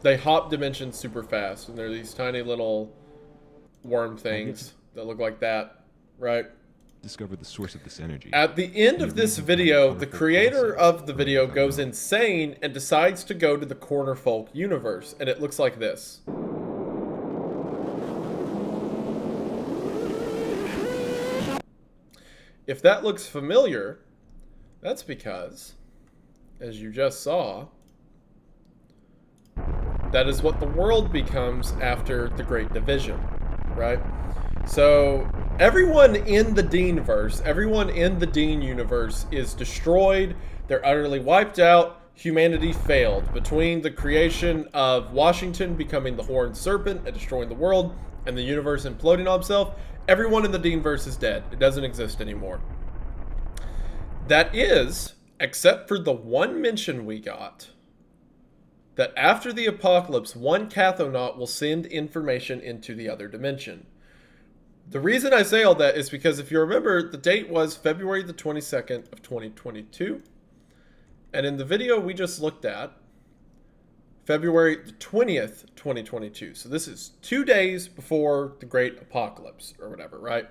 They hop dimensions super fast, and they're these tiny little worm things that look like that, right? Discover the source of this energy. At the end of this video, the creator of the video goes insane and decides to go to the Cornerfolk universe, and it looks like this. If that looks familiar, that's because, as you just saw, that is what the world becomes after the Great Division, right? So everyone in the Deanverse, everyone in the Dean universe is destroyed. They're utterly wiped out. Humanity failed. Between the creation of Washington becoming the Horned Serpent and destroying the world, and the universe imploding on itself, everyone in the Deanverse is dead. It doesn't exist anymore. That is, except for the one mention we got, that after the apocalypse, one cathanot will send information into the other dimension. The reason I say all that is because if you remember, the date was February the 22nd of 2022. And in the video we just looked at, February the 20th, 2022. So this is 2 days before the Great Apocalypse, or whatever, right?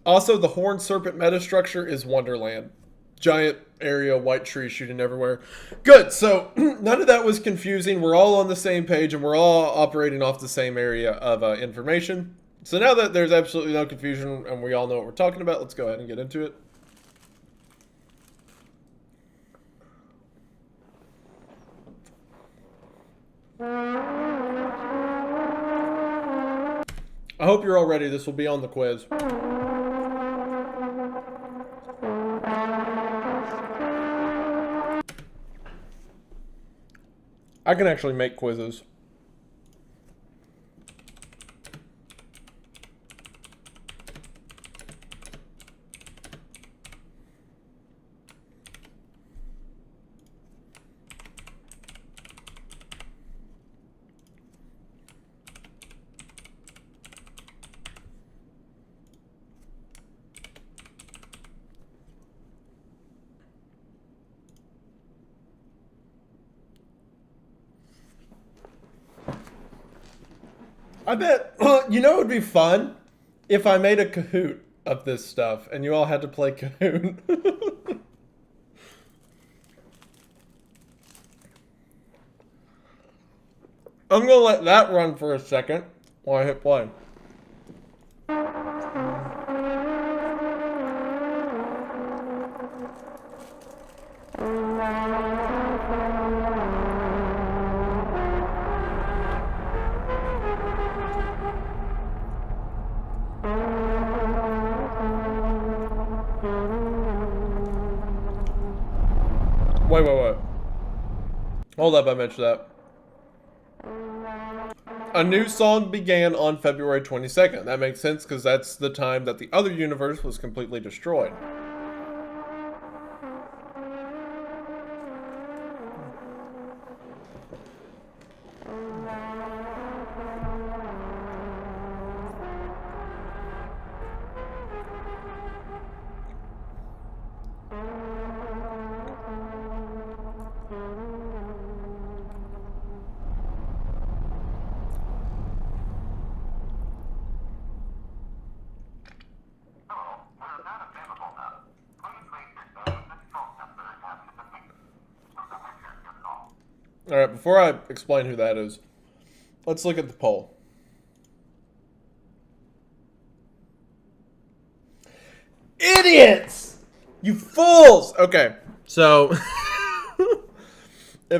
Also, the Horned Serpent metastructure is Wonderland. Giant area, white trees shooting everywhere. Good, so none of that was confusing. We're all on the same page, and we're all operating off the same area of information. So now that there's absolutely no confusion, and we all know what we're talking about, let's go ahead and get into it. I hope you're all ready. This will be on the quiz. I can actually make quizzes. I bet, you know, it would be fun if I made a Kahoot of this stuff and you all had to play Kahoot. I'm gonna let that run for a second while I hit play. Wait. Hold up, I mentioned that. A new song began on February 22nd. That makes sense because that's the time that the other universe was completely destroyed. All right, before I explain who that is, let's look at the poll. Idiots! You fools! Okay, so we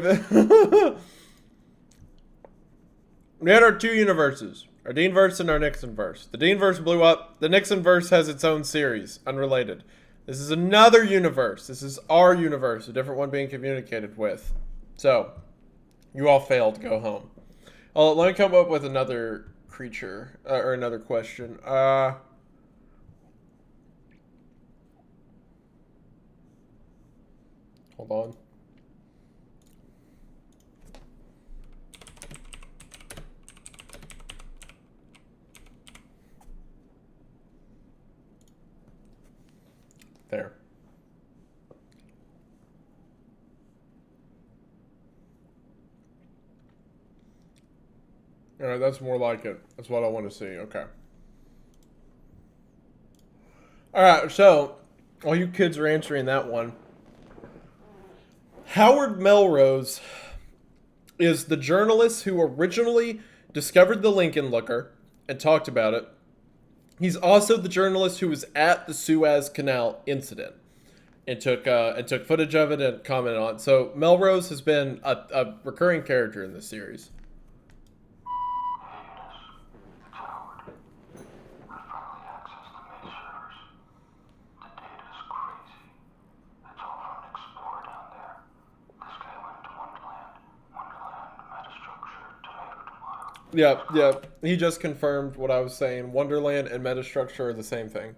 had our two universes, our Deanverse and our Nixonverse. The Deanverse blew up. The Nixonverse has its own series, unrelated. This is another universe. This is our universe, a different one being communicated with. So, you all failed. Go home. Oh, let me come up with another creature, or another question. Hold on. There. All right, that's more like it. That's what I want to see. Okay. All right, so all you kids are answering that one. Howard Melrose is the journalist who originally discovered the Lincoln Looker and talked about it. He's also the journalist who was at the Suez Canal incident and took footage of it and commented on it. So Melrose has been a recurring character in this series. Yeah, yeah. He just confirmed what I was saying. Wonderland and metastructure are the same thing.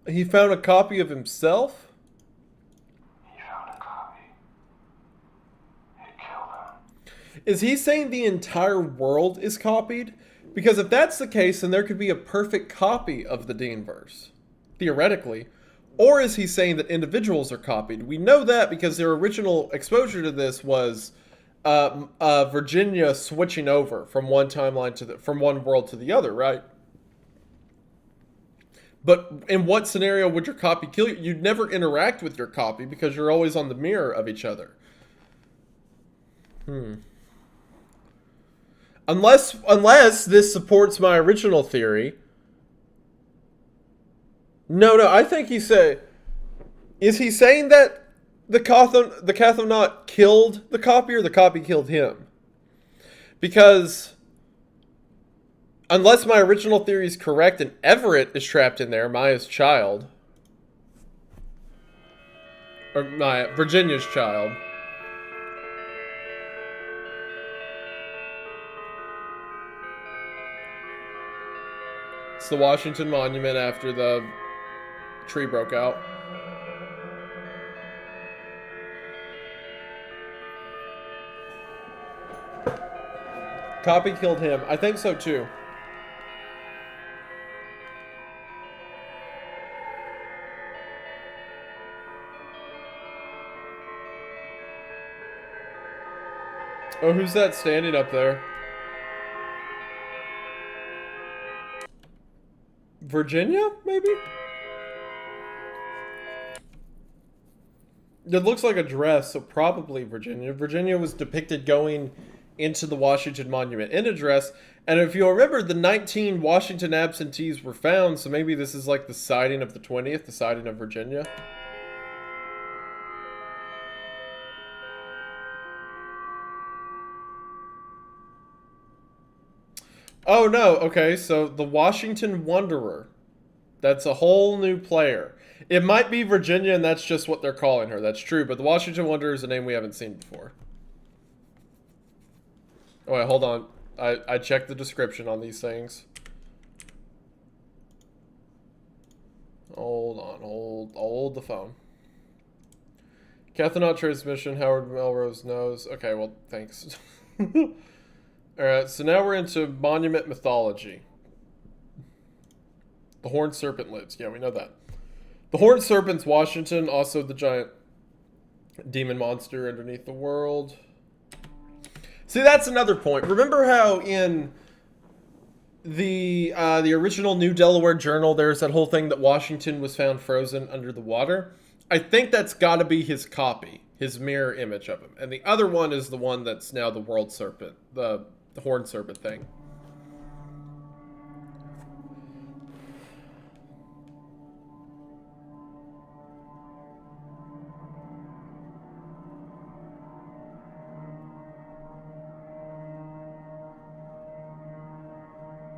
He found a copy of himself? He found a copy. It killed him. Is he saying the entire world is copied? Because if that's the case, then there could be a perfect copy of the Deanverse, theoretically. Or is he saying that individuals are copied? We know that because their original exposure to this was Virginia switching over from one timeline from one world to the other, right? But in what scenario would your copy kill you? You'd never interact with your copy because you're always on the mirror of each other. Unless this supports my original theory. No, I think he said... Is he saying that the cathanot killed the copy or the copy killed him? Because... Unless my original theory is correct and Everett is trapped in there, Maya's child. Or Virginia's child. It's the Washington Monument after the tree broke out. Copy killed him. I think so too. Oh, who's that standing up there? Virginia, maybe? It looks like a dress, so probably Virginia. Virginia was depicted going into the Washington Monument in a dress. And if you'll remember, the 19 Washington absentees were found, so maybe this is like the sighting of the 20th, the sighting of Virginia. Oh, no. Okay, so the Washington Wanderer. That's a whole new player. It might be Virginia, and that's just what they're calling her. That's true, but the Washington Wanderer is a name we haven't seen before. Oh, wait, hold on. I checked the description on these things. Hold on. Hold the phone. Cathanot transmission, Howard Melrose knows. Okay, well, thanks. Alright, so now we're into monument mythology. The Horned Serpent lives. Yeah, we know that. The Horned Serpent's Washington, also the giant demon monster underneath the world. See, that's another point. Remember how in the original New Delaware Journal, there's that whole thing that Washington was found frozen under the water? I think that's got to be his copy, his mirror image of him. And the other one is the one that's now the World Serpent, the Horned Serpent thing.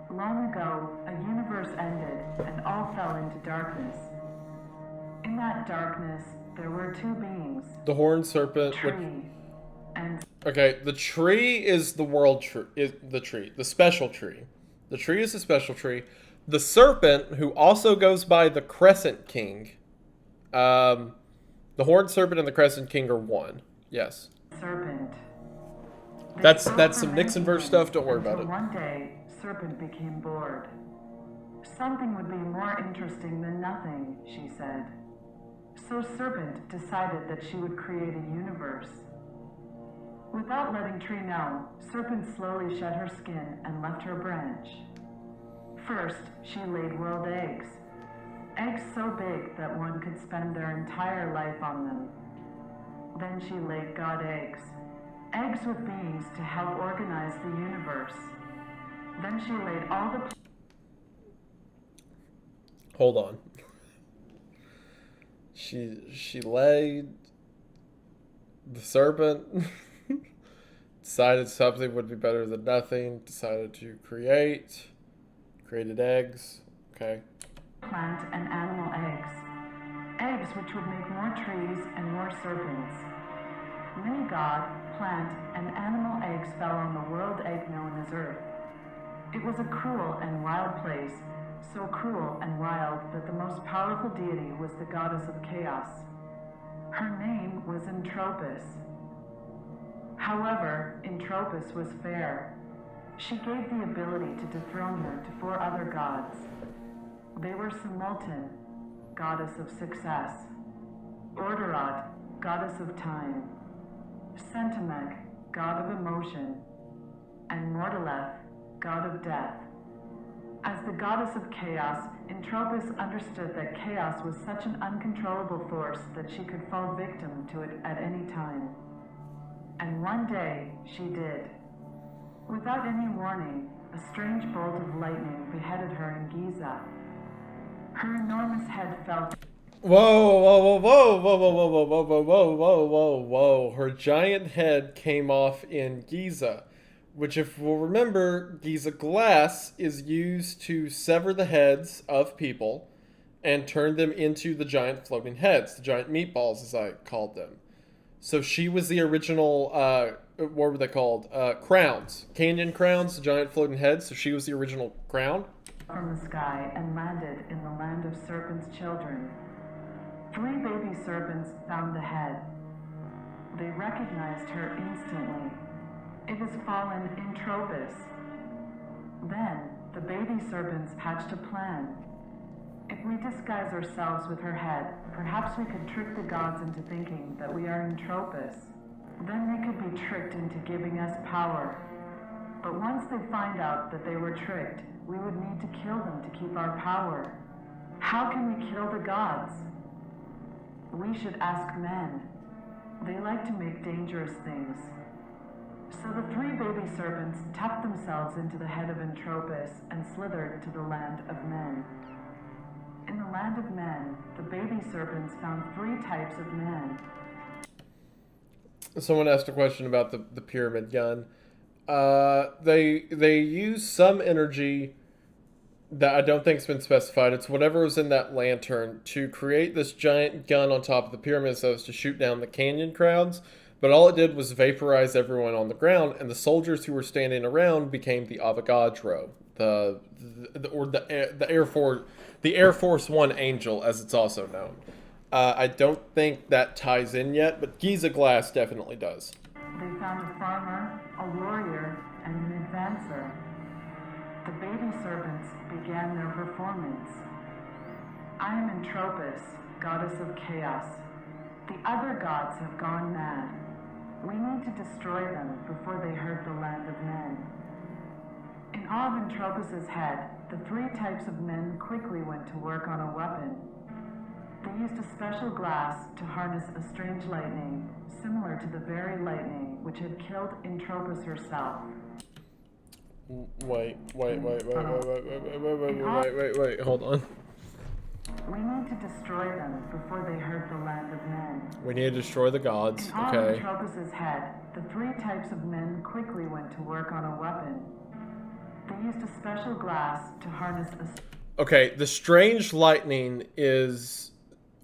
Long ago, a universe ended and all fell into darkness. In that darkness, there were two beings. The Horned Serpent. Tree and Okay, the tree is the world tree. The special tree. The tree is the special tree. The serpent, who also goes by the Crescent King. The Horned Serpent and the Crescent King are one. Yes. serpent. That's some Nixon verse stuff. Don't worry about it. One day, Serpent became bored. Something would be more interesting than nothing, she said. So Serpent decided that she would create a universe. Without letting Tree know, Serpent slowly shed her skin and left her branch. First, she laid world eggs. Eggs so big that one could spend their entire life on them. Then she laid God eggs. Eggs with beings to help organize the universe. Then she laid all the... Hold on. She laid the serpent, decided something would be better than nothing, decided to created eggs. Okay. Plant and animal eggs. Eggs which would make more trees and more serpents. Many God, plant, and animal eggs fell on the world egg known as Earth. It was a cruel and wild place, so cruel and wild that the most powerful deity was the goddess of chaos. Her name was Entropis. However, Entropis was fair. She gave the ability to dethrone her to 4 other gods. They were Simultan, goddess of success, Orderat, goddess of time, Centimek, god of emotion, and Mordeleth, god of death. As the goddess of chaos, Entropis understood that chaos was such an uncontrollable force that she could fall victim to it at any time. And one day, she did. Without any warning, a strange bolt of lightning beheaded her in Giza. Her enormous head fell... Whoa, whoa, whoa, whoa, whoa, whoa, whoa, whoa, whoa, whoa, whoa, whoa, whoa. Her giant head came off in Giza, which, if we'll remember, Giza glass is used to sever the heads of people and turn them into the giant floating heads, the giant meatballs, as I called them. So she was the original, what were they called? Crowns. Canyon crowns, the giant floating heads. So she was the original crown. From the sky and landed in the land of serpents' children. 3 baby serpents found the head. They recognized her instantly. It was fallen Entropis. Then, the baby serpents hatched a plan. If we disguise ourselves with her head, perhaps we could trick the gods into thinking that we are Entropis. Then they could be tricked into giving us power. But once they find out that they were tricked, we would need to kill them to keep our power. How can we kill the gods? We should ask men. They like to make dangerous things. So the 3 baby serpents tucked themselves into the head of Entropis and slithered to the land of men. In the land of men, the baby serpents found 3 types of men. Someone asked a question about the pyramid gun. They use some energy That I don't think it's been specified. It's whatever was in that lantern to create this giant gun on top of the pyramid so as to shoot down the canyon crowds. But all it did was vaporize everyone on the ground, and the soldiers who were standing around became the Avogadro, the Air Force One Angel, as it's also known. I don't think that ties in yet, but Giza Glass definitely does. They found a farmer, a warrior, and an advancer. The baby serpents began their performance. I am Entropis, goddess of chaos. The other gods have gone mad. We need to destroy them before they hurt the land of men. In awe of Entropis's head, the three types of men quickly went to work on a weapon. They used a special glass to harness a strange lightning, similar to the very lightning which had killed Entropis herself. Wait, hold on. We need to destroy them before they hurt the land of men. We need to destroy the gods, In awe of okay. Entropis's head, the three types of men quickly went to work on a weapon. They used a special glass to harness a... Okay, the strange lightning is...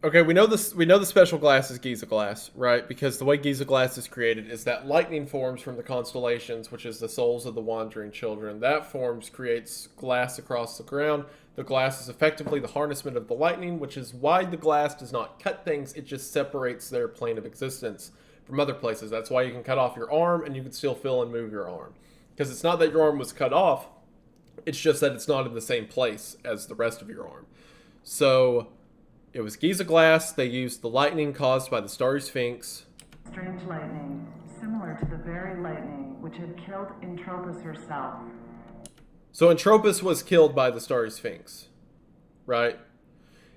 Okay, we know this. We know the special glass is Giza Glass, right? Because the way Giza Glass is created is that lightning forms from the constellations, which is the souls of the wandering children. That forms creates glass across the ground. The glass is effectively the harnessment of the lightning, which is why the glass does not cut things. It just separates their plane of existence from other places. That's why you can cut off your arm and you can still feel and move your arm. Because it's not that your arm was cut off. It's just that it's not in the same place as the rest of your arm. So... it was Giza Glass. They used the lightning caused by the Starry Sphinx. Strange lightning, similar to the very lightning which had killed Entropis herself. So Entropis was killed by the Starry Sphinx, right?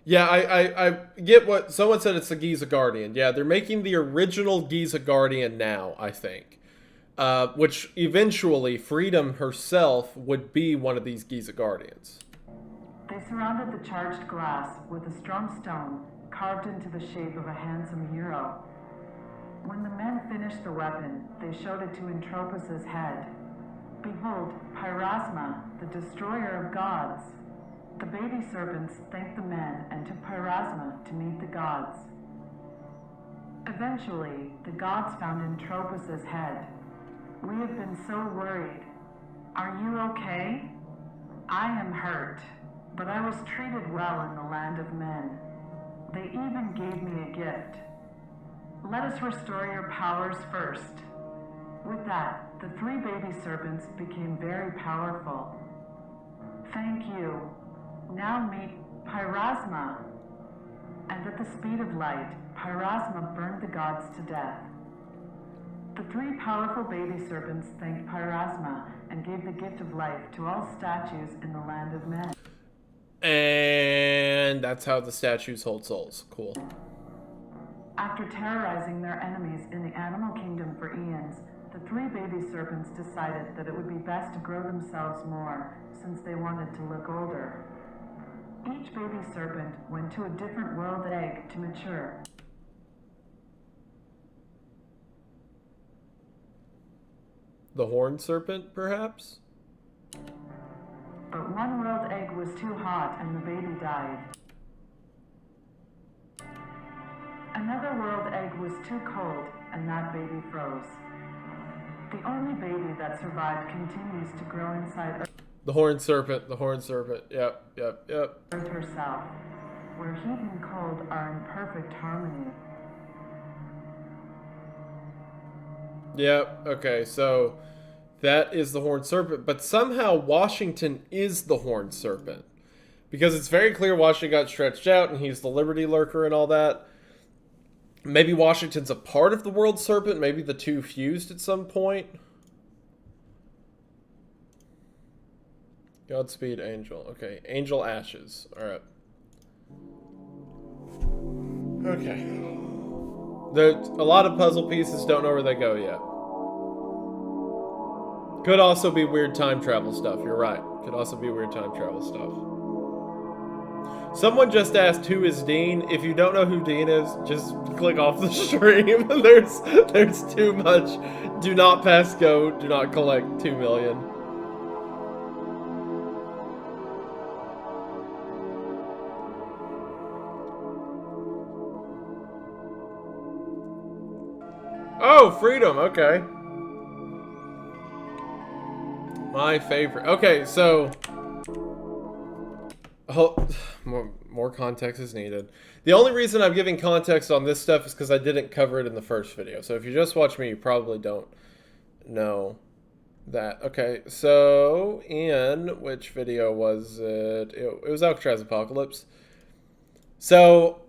Yeah, I get what someone said. It's the Giza Guardian. Yeah, they're making the original Giza Guardian now, I think. Which eventually Freedom herself would be one of these Giza Guardians. They surrounded the charged glass with a strong stone carved into the shape of a handsome hero. When the men finished the weapon, they showed it to Entropis's head. Behold, Pyrasma, the destroyer of gods. The baby serpents thanked the men and took Pyrasma to meet the gods. Eventually, the gods found Entropis's head. We have been so worried. Are you okay? I am hurt. But I was treated well in the land of men. They even gave me a gift. Let us restore your powers first. With that, the three baby serpents became very powerful. Thank you. Now meet Pyrasma. And at the speed of light, Pyrasma burned the gods to death. The three powerful baby serpents thanked Pyrasma and gave the gift of life to all statues in the land of men. And that's how the statues hold souls. Cool. After terrorizing their enemies in the animal kingdom for eons, the three baby serpents decided that it would be best to grow themselves more, since they wanted to look older. Each baby serpent went to a different world egg to mature. The Horned Serpent, perhaps? But one world egg was too hot and the baby died. Another world egg was too cold and that baby froze. The only baby that survived continues to grow inside The Horned Serpent, the Horned Serpent. Yep. Earth herself, where heat and cold are in perfect harmony. Yep, okay, so that is the Horned Serpent, but somehow Washington is the Horned Serpent. Because it's very clear Washington got stretched out and he's the Liberty Lurker and all that. Maybe Washington's a part of the World Serpent, maybe the two fused at some point. Godspeed, Angel. Okay, Angel Ashes. Alright. Okay. There's a lot of puzzle pieces, don't know where they go yet. Could also be weird time travel stuff, you're right. Could also be weird time travel stuff. Someone just asked, who is Dean? If you don't know who Dean is, just click off the stream. There's too much. Do not pass go. Do not collect 2 million. Oh, freedom. Okay. My favorite. Okay, so more context is needed. The only reason I'm giving context on this stuff is because I didn't cover it in the first video. So if you just watch me, you probably don't know that. Okay, so in which video was it? It was Alcatraz Apocalypse. So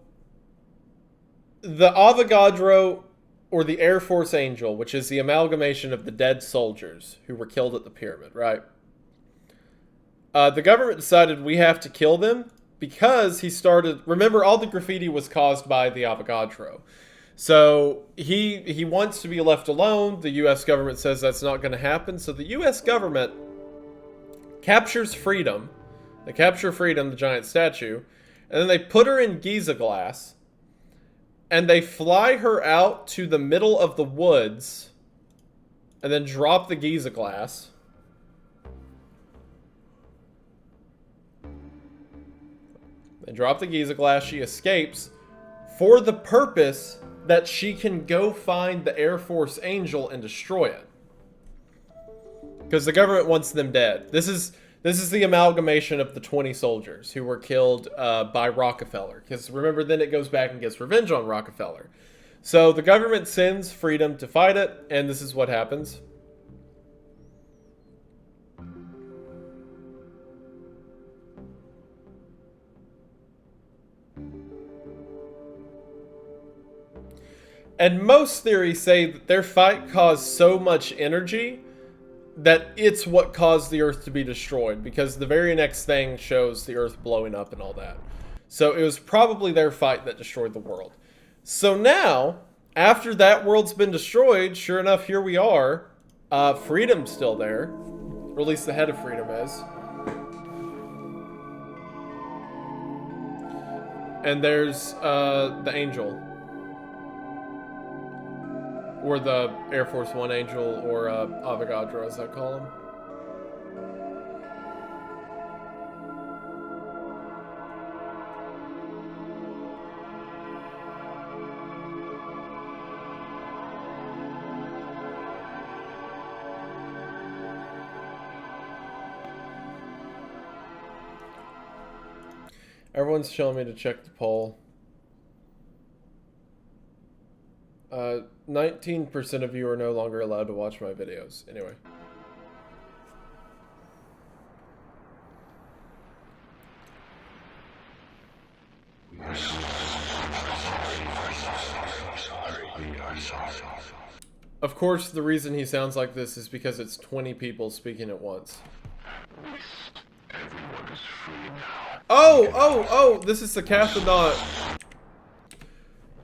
the Avogadro, or the Air Force Angel, which is the amalgamation of the dead soldiers who were killed at the pyramid, right? The government decided we have to kill them because he started... Remember, all the graffiti was caused by the Avogadro. So he wants to be left alone. The U.S. government says that's not going to happen. So the U.S. government captures Freedom. They capture Freedom, the giant statue, and then they put her in Giza glass, and they fly her out to the middle of the woods, and then drop the Giza glass. They drop the Giza glass. She escapes for the purpose that she can go find the Air Force Angel and destroy it. Because the government wants them dead. This is the amalgamation of the 20 soldiers who were killed by Rockefeller. Because remember, then it goes back and gets revenge on Rockefeller. So the government sends Freedom to fight it, and this is what happens. And most theories say that their fight caused so much energy that it's what caused the Earth to be destroyed, because the very next thing shows the Earth blowing up and all that. So it was probably their fight that destroyed the world. So now, after that world's been destroyed, sure enough, here we are. Freedom's still there. Or at least the head of Freedom is. And there's the Angel. Or the Air Force One Angel, or Avogadro, as I call him. Everyone's telling me to check the poll. 19% of you are no longer allowed to watch my videos. Anyway. Of course, the reason he sounds like this is because it's 20 people speaking at once. Oh, this is the cathanot.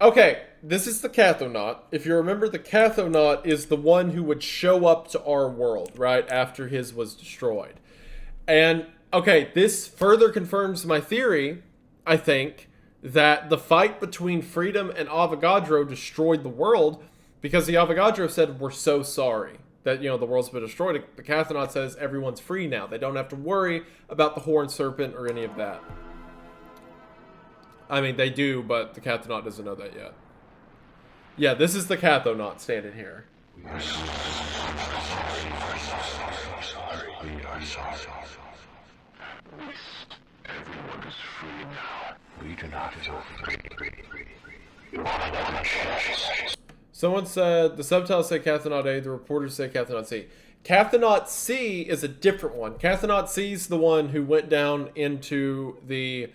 Okay, this is the cathanot. If you remember, the cathanot is the one who would show up to our world, right, after his was destroyed. And, okay, this further confirms my theory, I think, that the fight between Freedom and Avogadro destroyed the world, because the Avogadro said, we're so sorry that, you know, the world's been destroyed. The cathanot says everyone's free now. They don't have to worry about the Horned Serpent or any of that. I mean, they do, but the cathanot doesn't know that yet. Yeah, this is the cathanot standing here. Everyone is free now. We do not feel free. Someone said, the subtitles say Cathanot A, the reporters say Cathanot C. Cathanot C is a different one. Cathanot C is the one who went down into the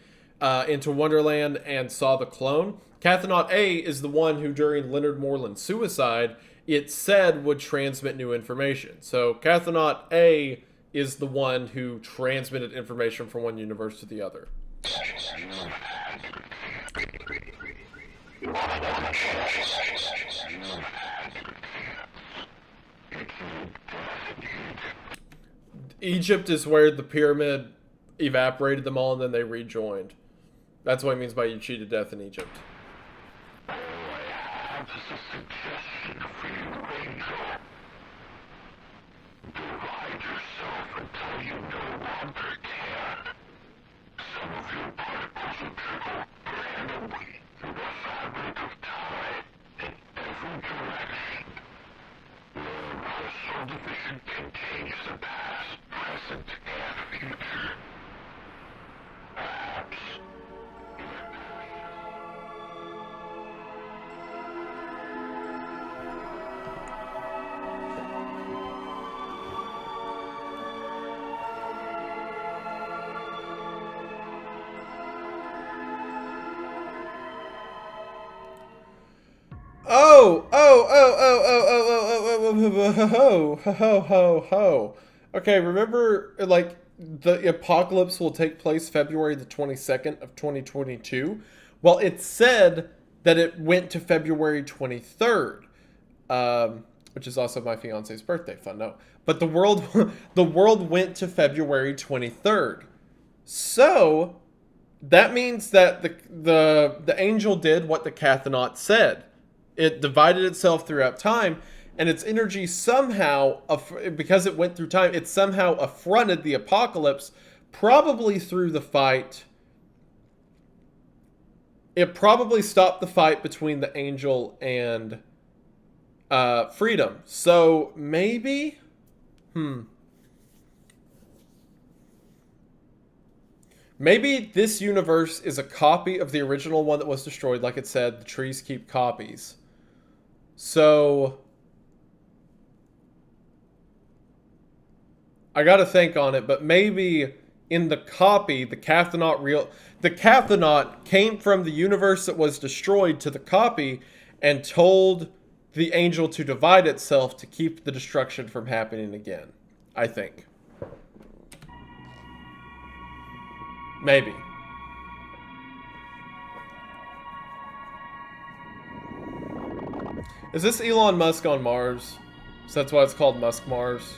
into Wonderland and saw the clone. Cathanot A is the one who, during Leonard Moreland's suicide, it said would transmit new information. So Cathanot A is the one who transmitted information from one universe to the other. Egypt is where the pyramid evaporated them all and then they rejoined. That's what it means by you cheated death in Egypt. All I have is a suggestion for you, Angel. Divide yourself until you no longer can. Some of your particles will trickle randomly through the fabric of time in every direction. world division contains the past, present, and future. Perhaps Ho. Okay, remember, like, the apocalypse will take place February the 22nd of 2022? Well, it said that it went to February 23rd, which is also my fiance's birthday. Fun note. But the world, the world went to February 23rd. So that means that the angel did what the cathanot said. It divided itself throughout time, and its energy somehow, because it went through time, it somehow affronted the apocalypse, probably through the fight. It probably stopped the fight between the angel and freedom. So maybe, maybe this universe is a copy of the original one that was destroyed. Like it said, the trees keep copies. So I gotta think on it, but maybe in the copy, the cathanot came from the universe that was destroyed to the copy and told the angel to divide itself to keep the destruction from happening again. I think. Maybe. Is this Elon Musk on Mars? So that's why it's called Musk Mars.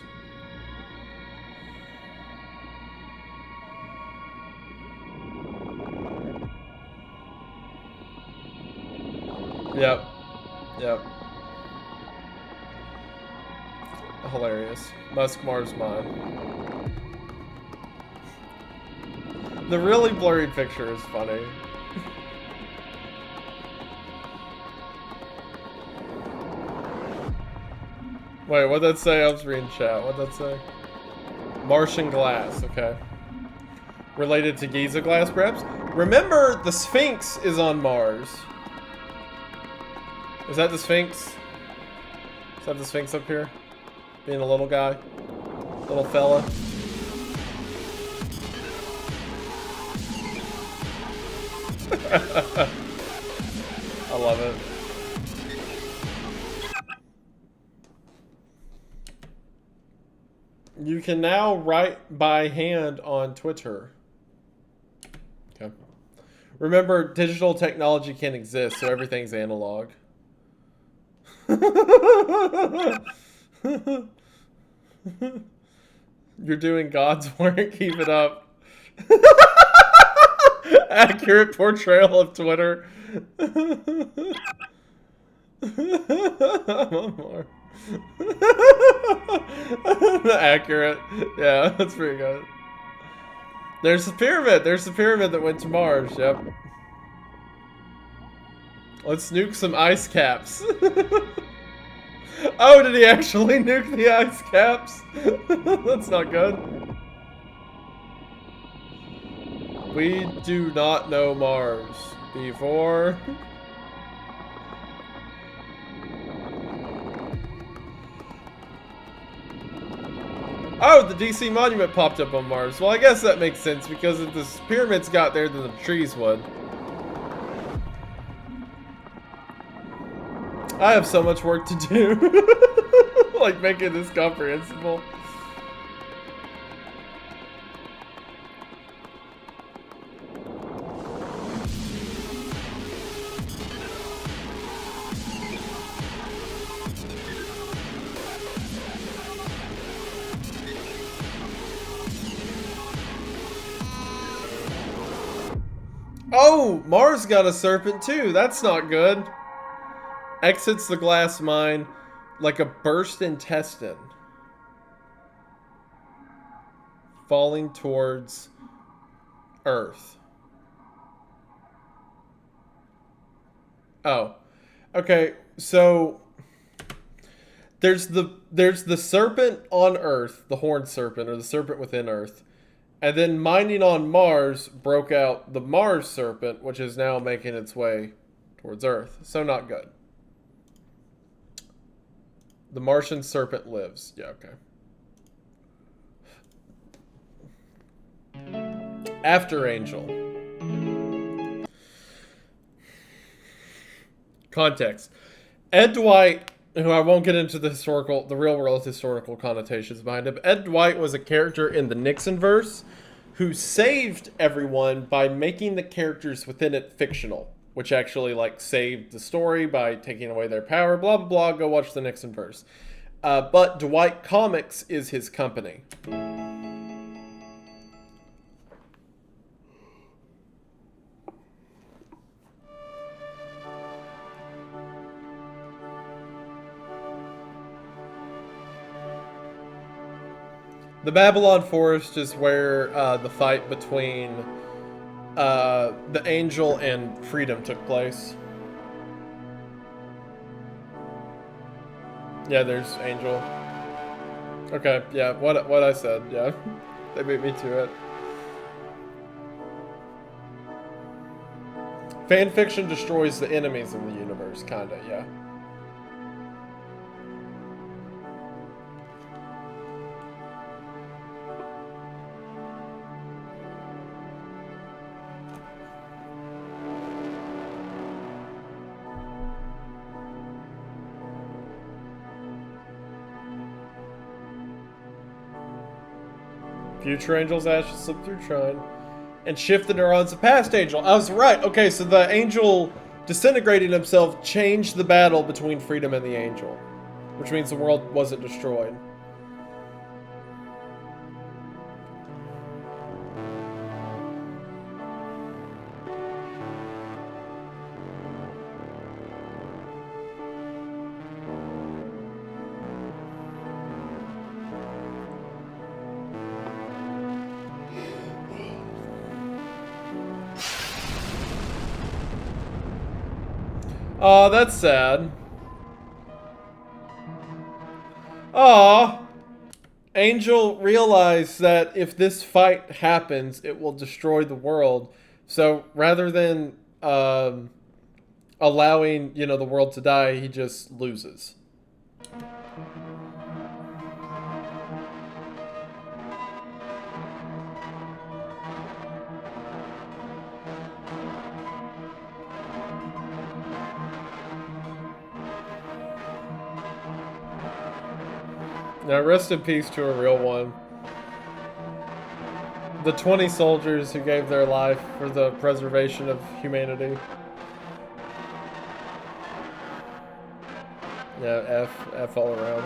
Yep. Yep. Hilarious. Musk Mars mine. The really blurry picture is funny. Wait, what'd that say? I was reading chat. What'd that say? Martian glass, okay. Related to Giza glass, perhaps? Remember, the Sphinx is on Mars. Is that the Sphinx? Is that the Sphinx up here? Being a little guy? Little fella? I love it. You can now write by hand on Twitter. Okay. Remember, digital technology can't exist, so everything's analog. You're doing God's work. Keep it up. Accurate portrayal of Twitter. Accurate. Yeah, that's pretty good. There's the pyramid. There's the pyramid that went to Mars. Yep. Let's nuke some ice caps. Oh, did he actually nuke the ice caps? That's not good. We do not know Mars before. Oh, the DC monument popped up on Mars. Well, I guess that makes sense because if the pyramids got there, then the trees would. I have so much work to do. Like making this comprehensible. Oh, Mars got a serpent too. That's not good. Exits the glass mine like a burst intestine. Falling towards Earth. Oh. Okay, so there's the serpent on Earth, the Horned Serpent, or the serpent within Earth. And then mining on Mars broke out the Mars Serpent, which is now making its way towards Earth. So not good. The Martian Serpent lives. Yeah, okay. After Angel. Context. Ed Dwight, who I won't get into the real world historical connotations behind him. Ed Dwight was a character in the Nixon verse who saved everyone by making the characters within it fictional, which actually like saved the story by taking away their power. Blah blah blah. Go watch the Nixon verse. But Dwight Comics is his company. The Babylon Forest is where the fight between the Angel and Freedom took place. Yeah, there's Angel. Okay, yeah, what I said, yeah. They beat me to it. Fanfiction destroys the enemies in the universe, kinda, yeah. Future Angel's ashes slip through Shrine and shift the neurons of past Angel. I was right. Okay, so the Angel disintegrating himself changed the battle between Freedom and the Angel, which means the world wasn't destroyed. Oh, that's sad. Aw. Angel realized that if this fight happens, it will destroy the world. So rather than allowing, the world to die, he just loses. Now, rest in peace to a real one. The 20 soldiers who gave their life for the preservation of humanity. Yeah, F all around.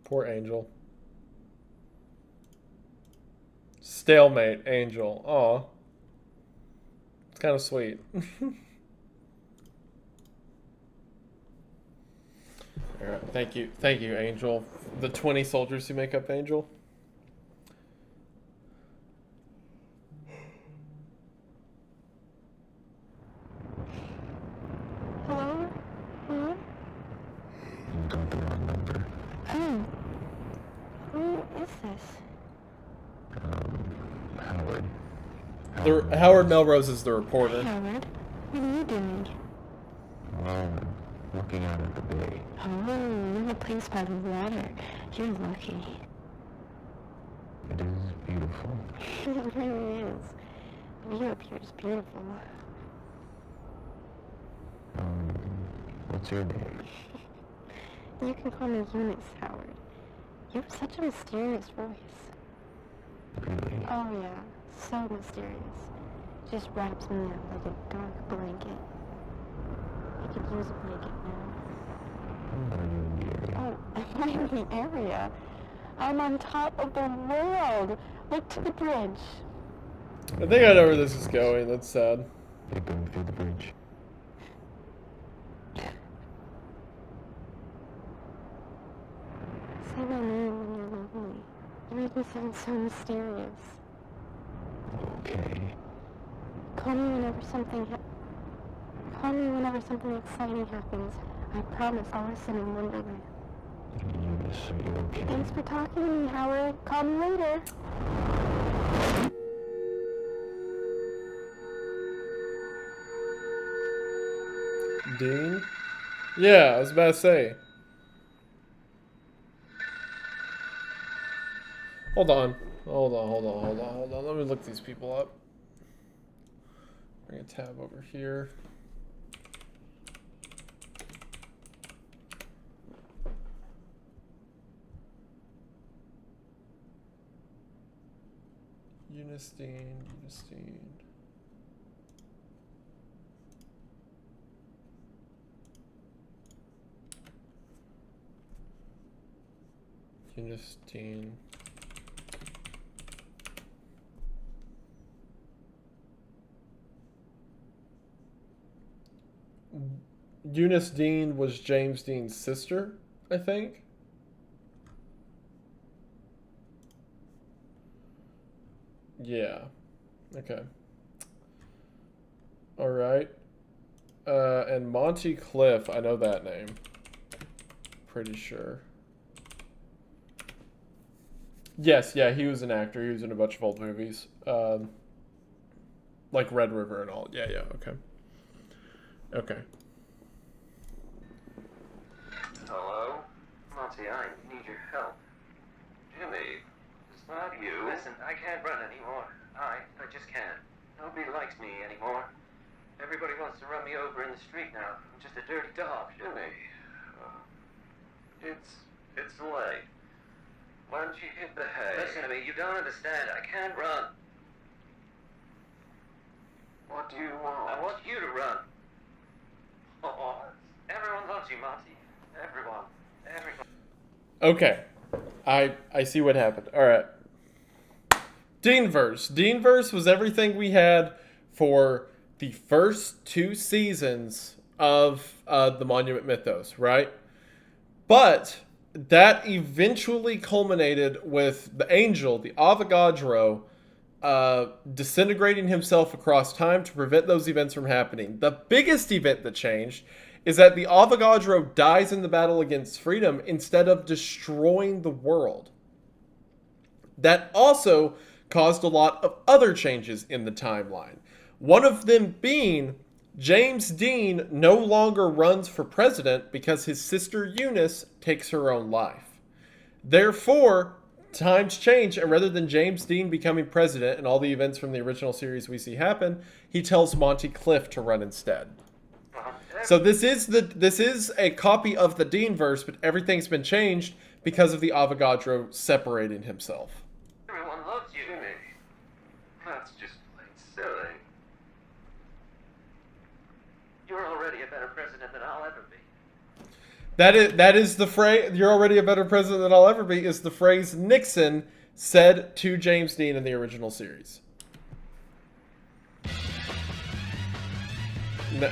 Poor Angel. Stalemate, Angel. Aw. It's kind of sweet. Alright, thank you, Angel. The 20 soldiers who make up Angel. Hello? Hello? You got the wrong number. Oh. Who is this? Howard. Howard Melrose is the reporter. Howard? What are you doing? Well, looking out at the bay. Oh, you're in a place by the water. You're lucky. It is beautiful. It really is. The view up here is beautiful. What's your name? You can call me Eunice, Howard. You have such a mysterious voice. Really? Oh yeah, so mysterious. Just wraps me up like a dark blanket. I could use a blanket now. Are you in the area? Oh, I'm not in the area. I'm on top of the world. Look to the bridge. I think I know where this is going. That's sad. You're going through the bridge. Say my name when you're lonely. You make me sound so mysterious. Okay. Call me whenever something Call me whenever something exciting happens. I promise I'll listen in Wonderland. Eunice, are you okay? Thanks for talking to me, Howard. Call me later. Dean? Yeah, I was about to say. Hold on. Hold on. Let me look these people up. Bring a tab over here. Eunice Dean. Eunice Dean was James Dean's sister, I think. Yeah. Okay. All right. And Monty Cliff, I know that name. Pretty sure. Yes, yeah, he was an actor. He was in a bunch of old movies. Like Red River and all. Yeah, okay. Okay. Hello? Monty, I need your help. Jimmy, is that you? Listen, I can't run anymore. I just can't. Nobody likes me anymore. Everybody wants to run me over in the street now. I'm just a dirty dog. Jimmy, it's late. Why don't you hit the hay? Listen to me, you don't understand. I can't run. What do you want? I want you to run. Oh, everyone loves you, Monty. Everyone. Okay. I see what happened. All right. Deanverse. Deanverse was everything we had for the first 2 seasons of the Monument Mythos, right? But that eventually culminated with the angel, the Avogadro, disintegrating himself across time to prevent those events from happening. The biggest event that changed is that the Avogadro dies in the battle against freedom instead of destroying the world. That also caused a lot of other changes in the timeline. One of them being James Dean no longer runs for president because his sister Eunice takes her own life. Therefore, times change, and rather than James Dean becoming president and all the events from the original series we see happen, he tells Monty Clift to run instead. So this is a copy of the Deanverse, but everything's been changed because of the Avogadro separating himself. Everyone loves you. Jimmy, that's just plain silly. You're already a better president than I'll ever be. That is the phrase, "You're already a better president than I'll ever be," is the phrase Nixon said to James Dean in the original series.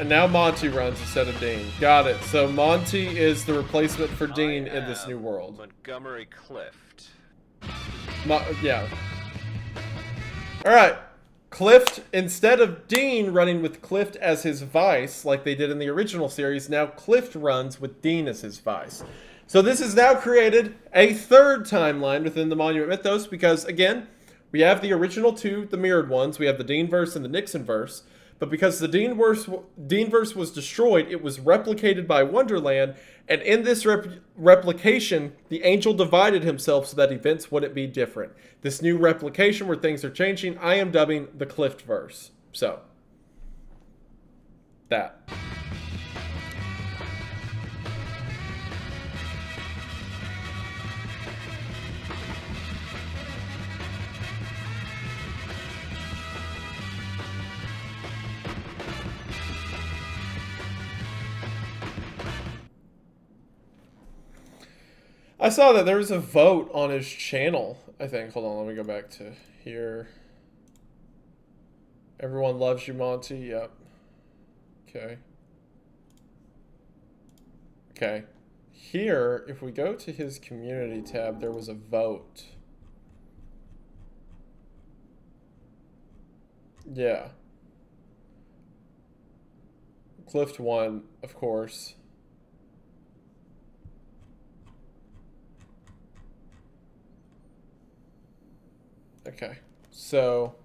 Now Monty runs instead of Dean. Got it. So Monty is the replacement for Dean in this new world. Montgomery Clift. Yeah. Alright. Clift, instead of Dean running with Clift as his vice, like they did in the original series, now Clift runs with Dean as his vice. So this has now created a third timeline within the Monument Mythos because, again, we have the original 2, the mirrored ones. We have the Deanverse and the Nixonverse. But because the Deanverse was destroyed, it was replicated by Wonderland, and in this replication, the angel divided himself so that events wouldn't be different. This new replication where things are changing, I am dubbing the Cliftverse. So, that. I saw that there was a vote on his channel, I think. Hold on, let me go back to here. Everyone loves you, Monty. Yep. Okay. Okay. here, if we go to his community tab, there was a vote. Yeah. Clift won, of course. Okay, so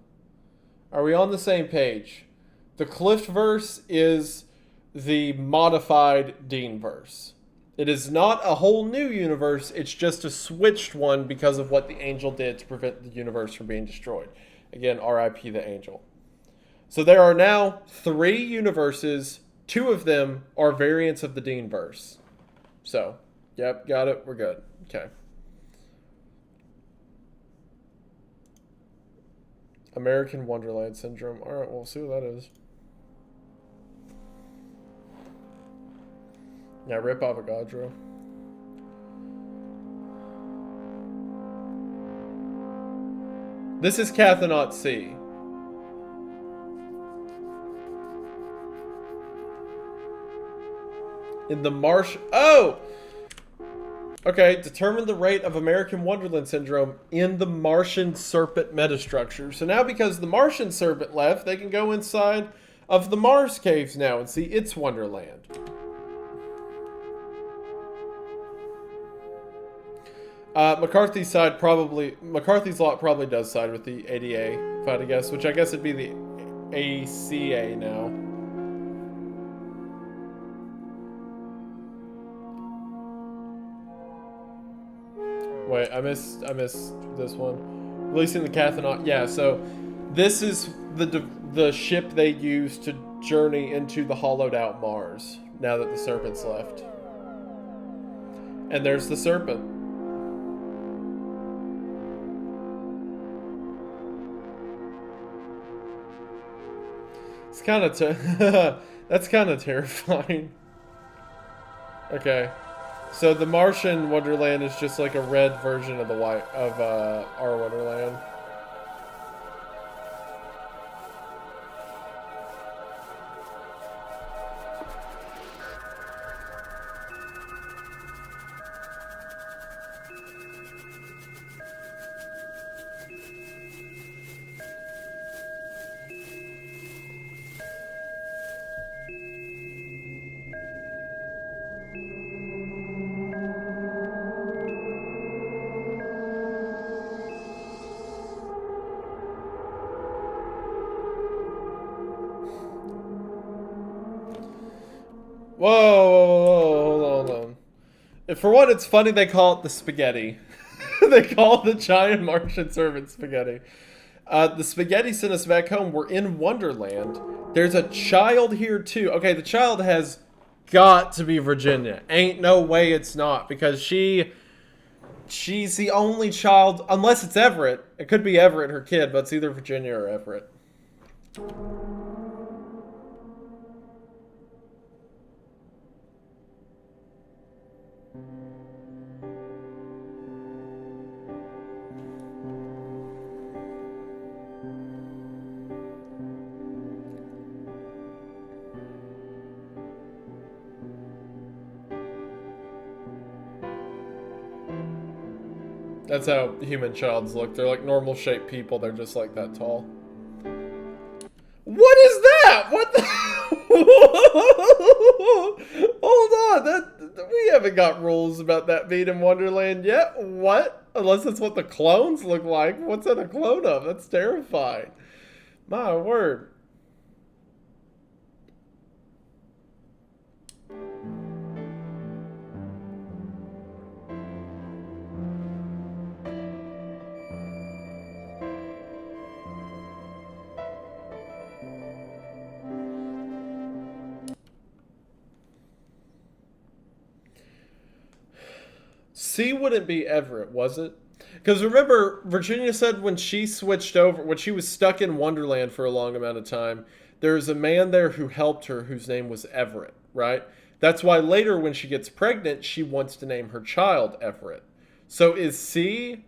are we on the same page? The Clift verse is the modified Dean verse. It is not a whole new universe, it's just a switched one because of what the angel did to prevent the universe from being destroyed. Again, RIP the angel. So there are now 3 universes. 2 of them are variants of the Dean verse. So, yep, got it. We're good. Okay. American Wonderland Syndrome. Alright, we'll see what that is. Yeah, rip Avogadro. This is Cathanot C. In the Martian... Oh! Okay, determine the rate of American Wonderland Syndrome in the Martian Serpent metastructure. So now because the Martian Serpent left, they can go inside of the Mars caves now and see its Wonderland. McCarthy's lot probably does side with the ADA, if I had to guess, which I guess would be the ACA now. Wait, I missed this one. Releasing the cathanot. Yeah, so this is the ship they use to journey into the hollowed out Mars now that the serpent's left. And there's the serpent. It's kind of that's kind of terrifying. Okay. So the Martian Wonderland is just like a red version of the white of our Wonderland. Whoa, hold on. For one, it's funny they call it the spaghetti. They call it the giant Martian servant spaghetti. The spaghetti sent us back home. We're in Wonderland. There's a child here too. Okay, the child has got to be Virginia. Ain't no way it's not, because she's the only child, unless it's Everett. It could be Everett, her kid, but it's either Virginia or Everett. That's how human childs look. They're like normal shaped people. They're just like that tall. What is that? What the? Hold on. We haven't got rules about that being in Wonderland yet. What? Unless that's what the clones look like. What's that a clone of? That's terrifying. My word. C wouldn't be Everett, was it? Because remember, Virginia said when she switched over, when she was stuck in Wonderland for a long amount of time, there's a man there who helped her whose name was Everett, right? That's why later when she gets pregnant, she wants to name her child Everett. So is C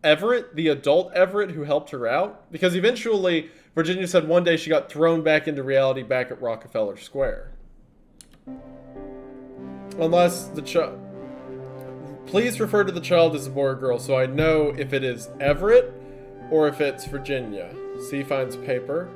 Everett, the adult Everett who helped her out? Because eventually, Virginia said one day she got thrown back into reality back at Rockefeller Square. Unless the child... Please refer to the child as a boy or girl so I know if it is Everett or if it's Virginia. C finds paper.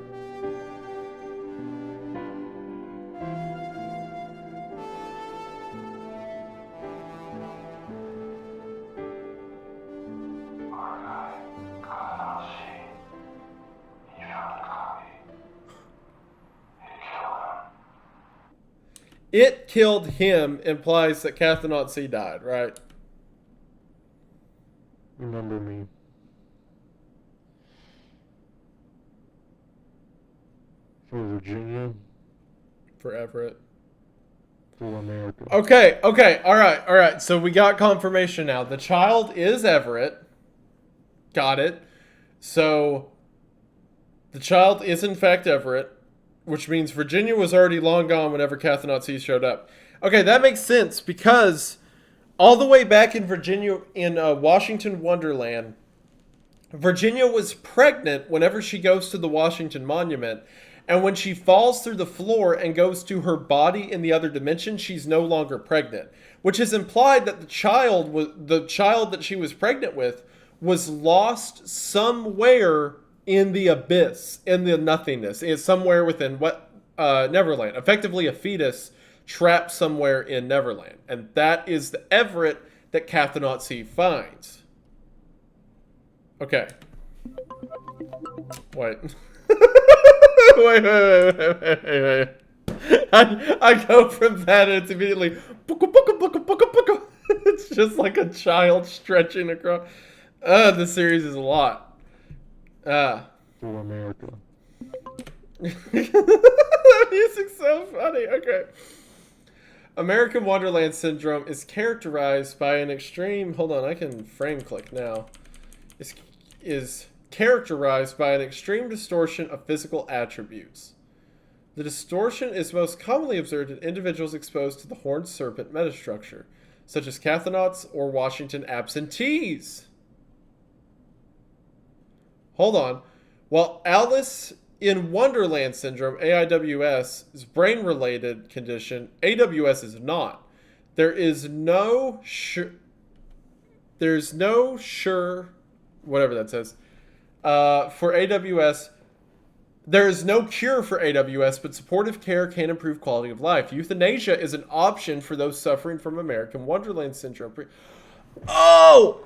It killed him implies that Cathanot C died, right? Remember me. For Virginia. For Everett. For America. Okay, alright. So we got confirmation now. The child is Everett. Got it. So the child is in fact Everett, which means Virginia was already long gone whenever Cathanot C showed up. Okay, that makes sense because all the way back in Virginia, in Washington Wonderland, Virginia was pregnant whenever she goes to the Washington Monument. And when she falls through the floor and goes to her body in the other dimension, she's no longer pregnant. Which is implied that the child that she was pregnant with was lost somewhere in the abyss, in the nothingness. It's somewhere within Neverland. Effectively a fetus trapped somewhere in Neverland. And that is the Everett that Cathanot C finds. Okay. Wait. wait. I go from that and it's immediately it's just like a child stretching across. The series is a lot. For America. That music's so funny. Okay. American Wonderland Syndrome is characterized by an extreme... Hold on, I can frame click now. Is characterized by an extreme distortion of physical attributes. The distortion is most commonly observed in individuals exposed to the Horned Serpent metastructure, such as cathanots or Washington absentees. Hold on. While Alice in Wonderland Syndrome, AIWS, is brain-related condition, AWS is not. There's no sure, whatever that says, for AWS. There is no cure for AWS, but supportive care can improve quality of life. Euthanasia is an option for those suffering from American Wonderland Syndrome. Hold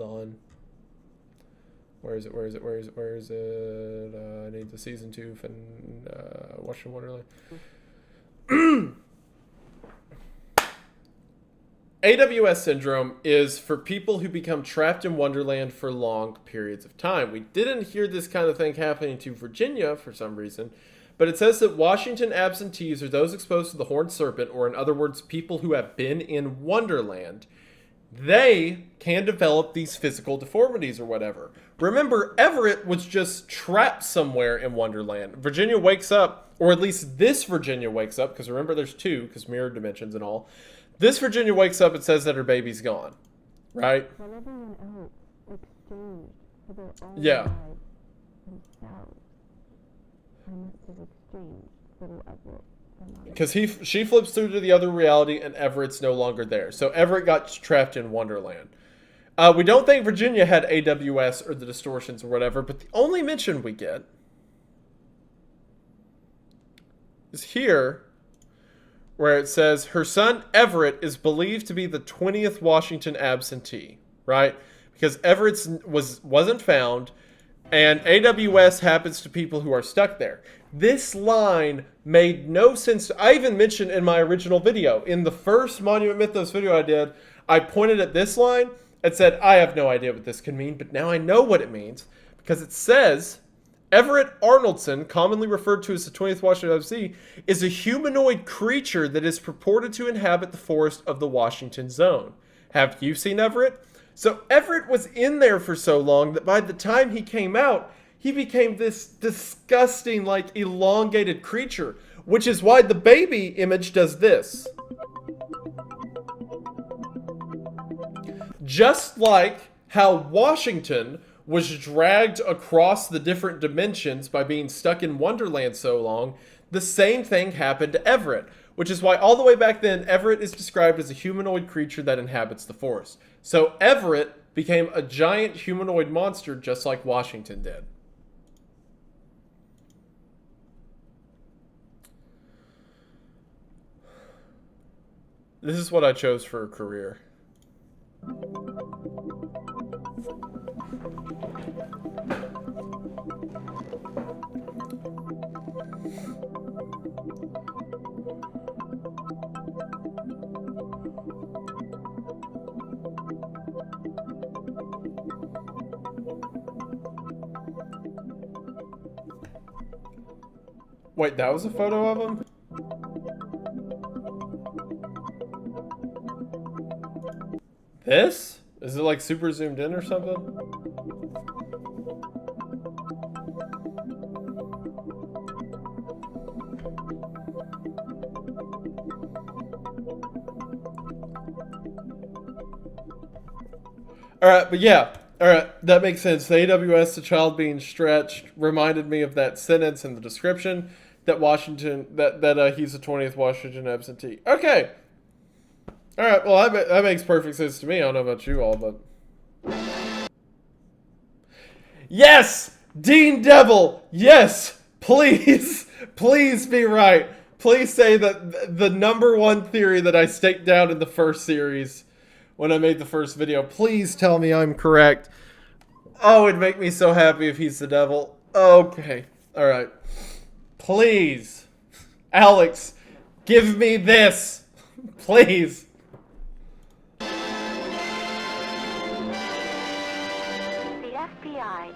on. Where is it? I need the season 2 and Washington Wonderland. AWS syndrome is for people who become trapped in Wonderland for long periods of time. We didn't hear this kind of thing happening to Virginia for some reason, but it says that Washington absentees are those exposed to the Horned Serpent, or in other words, people who have been in Wonderland. They can develop these physical deformities or whatever. Remember, Everett was just trapped somewhere in Wonderland. Virginia wakes up, or at least this Virginia wakes up, because remember there's two, because mirror dimensions and all. This Virginia wakes up and says that her baby's gone. Right? But everyone else exchanged for their own Yeah. lives themselves. I must have exchanged little Everett. Because she flips through to the other reality and Everett's no longer there. So Everett got trapped in Wonderland. We don't think Virginia had AWS or the distortions or whatever, but the only mention we get is here, where it says her son Everett is believed to be the 20th Washington absentee, right? Because Everett's wasn't found, and AWS happens to people who are stuck there. This line made no sense. I even mentioned in my original video, in the first Monument Mythos video I did, I pointed at this line and said, I have no idea what this can mean, but now I know what it means, because it says, Everett Arnoldson, commonly referred to as the 20th Washington absentee, is a humanoid creature that is purported to inhabit the forest of the Washington Zone. Have you seen Everett? So Everett was in there for so long that by the time he came out, he became this disgusting, like, elongated creature, which is why the baby image does this. Just like how Washington was dragged across the different dimensions by being stuck in Wonderland so long, the same thing happened to Everett, which is why all the way back then, Everett is described as a humanoid creature that inhabits the forest. So Everett became a giant humanoid monster just like Washington did. This is what I chose for a career. Wait, that was a photo of him? This? Is it like super zoomed in or something? Alright, but yeah. Alright, that makes sense. The AWS, the child being stretched, reminded me of that sentence in the description that Washington, that he's the 20th Washington absentee. Okay. Alright, well, that makes perfect sense to me. I don't know about you all, but... Yes! Dean Devil! Yes! Please! Please be right. Please say that the number one theory that I staked down in the first series when I made the first video. Please tell me I'm correct. Oh, it'd make me so happy if he's the devil. Okay. Alright. Please. Alex, give me this. Please.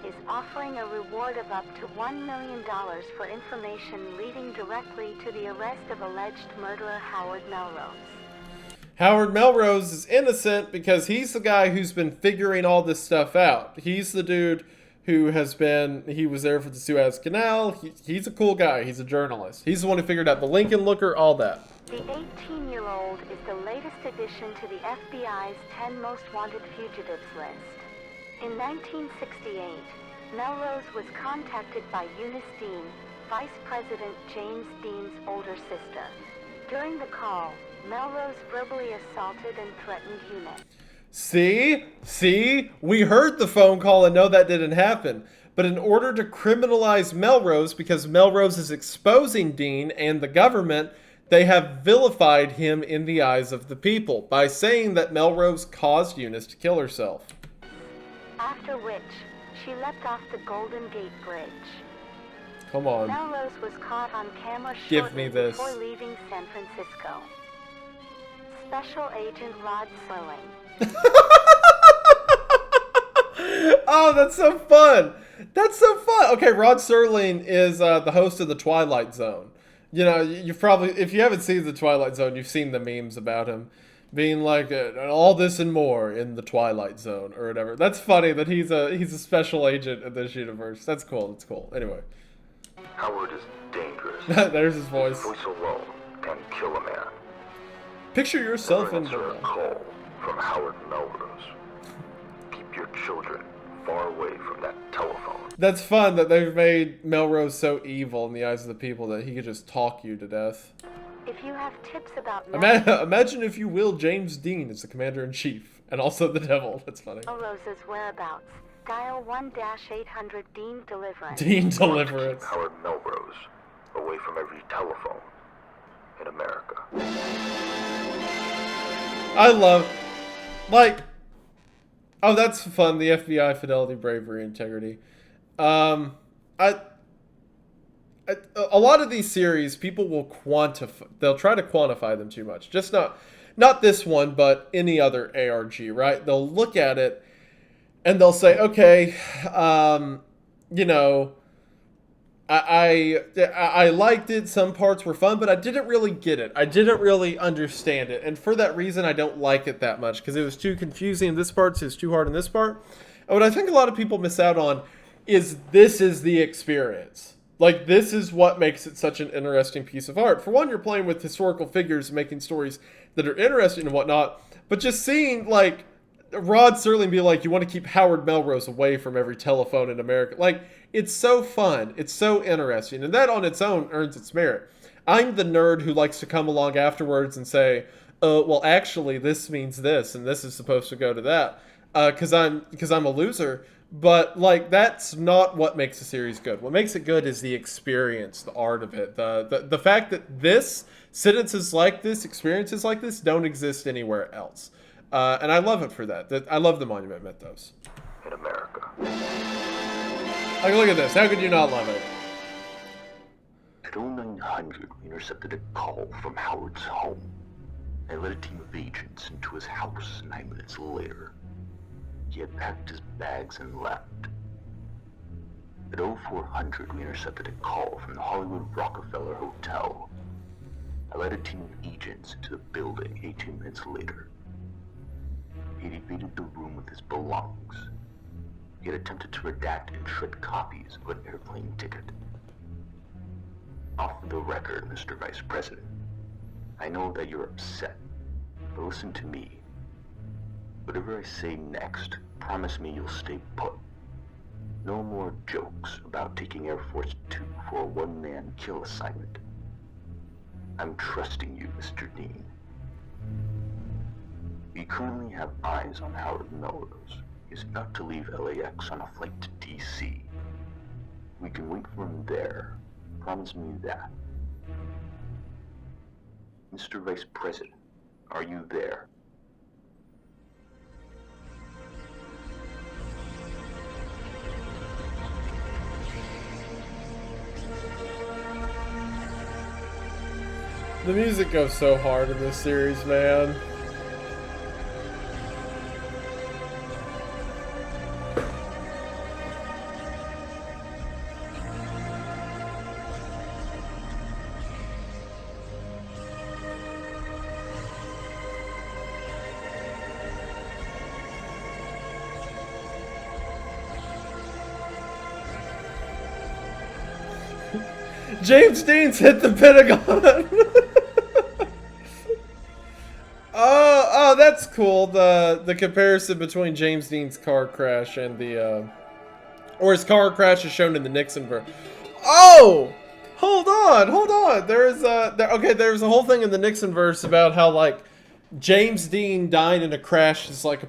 Is offering a reward of up to $1 million for information leading directly to the arrest of alleged murderer Howard Melrose. Howard Melrose is innocent because he's the guy who's been figuring all this stuff out. He's the dude who he was there for the Suez Canal. He's a cool guy. He's a journalist. He's the one who figured out the Lincoln Looker, all that. The 18-year-old is the latest addition to the FBI's 10 most wanted fugitives list. In 1968, Melrose was contacted by Eunice Dean, Vice President James Dean's older sister. During the call, Melrose verbally assaulted and threatened Eunice. See? We heard the phone call and know that didn't happen. But in order to criminalize Melrose, because Melrose is exposing Dean and the government, they have vilified him in the eyes of the people by saying that Melrose caused Eunice to kill herself. After which, she leapt off the Golden Gate Bridge. Come on. Melrose was caught on camera Give me this. before leaving San Francisco. Special Agent Rod Serling. Oh, that's so fun. That's so fun. Okay, Rod Serling is the host of The Twilight Zone. You know, you've probably, if you haven't seen The Twilight Zone, you've seen the memes about him being like all this and more in The Twilight Zone or whatever. That's funny that he's a special agent in this universe. That's cool. That's cool. Anyway. Howard is dangerous. There's his voice. His voice alone can kill a man. Picture yourself in Answer a call from Howard Melrose. Keep your children far away from that telephone. That's fun that they've made Melrose so evil in the eyes of the people that he could just talk you to death. If you have tips about Imagine, if you will, James Dean as the commander-in-chief and also the devil. That's funny. Melrose's whereabouts, dial 1-800 Dean Deliverance. Dean Deliverance. Howard Melrose away from every telephone in America. I love, like, oh, that's fun. The FBI, fidelity, bravery, integrity. A lot of these series, people will quantify. They'll try to quantify them too much. Just not this one, but any other ARG, right? They'll look at it and they'll say, okay, you know, I liked it. Some parts were fun, but I didn't really get it. I didn't really understand it. And for that reason, I don't like it that much because it was too confusing in this part, so it's too hard in this part. And what I think a lot of people miss out on is this is the experience. Like, this is what makes it such an interesting piece of art. For one, you're playing with historical figures and making stories that are interesting and whatnot. But just seeing, like, Rod Serling be like, you want to keep Howard Melrose away from every telephone in America. Like, it's so fun. It's so interesting. And that on its own earns its merit. I'm the nerd who likes to come along afterwards and say, well, actually, this means this, and this is supposed to go to that. Because I'm a loser. But, like, that's not what makes a series good. What makes it good is the experience, the art of it. The fact that sentences like this, experiences like this, don't exist anywhere else. And I love it for that. I love the Monument Mythos. In America. Like, look at this. How could you not love it? At 0900, we intercepted a call from Howard's home. I led a team of agents into his house 9 minutes later. He had packed his bags and left. At 0400, we intercepted a call from the Hollywood Rockefeller Hotel. I led a team of agents into the building 18 minutes later. He had evaded the room with his belongings. He had attempted to redact and shred copies of an airplane ticket. Off the record, Mr. Vice President. I know that you're upset, but listen to me. Whatever I say next, promise me you'll stay put. No more jokes about taking Air Force 2 for a one-man kill assignment. I'm trusting you, Mr. Dean. We currently have eyes on Howard Melrose. He's about to leave LAX on a flight to DC. We can wait for him there. Promise me that. Mr. Vice President, are you there? The music goes so hard in this series, man. James Dean's hit the Pentagon. Oh, that's cool. The comparison between James Dean's car crash and or his car crash is shown in the Nixon verse. Oh, hold on. There's a whole thing in the Nixon verse about how like James Dean dying in a crash is like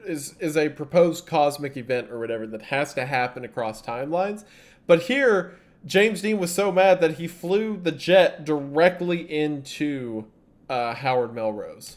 is a proposed cosmic event or whatever that has to happen across timelines. But here, James Dean was so mad that he flew the jet directly into Howard Melrose.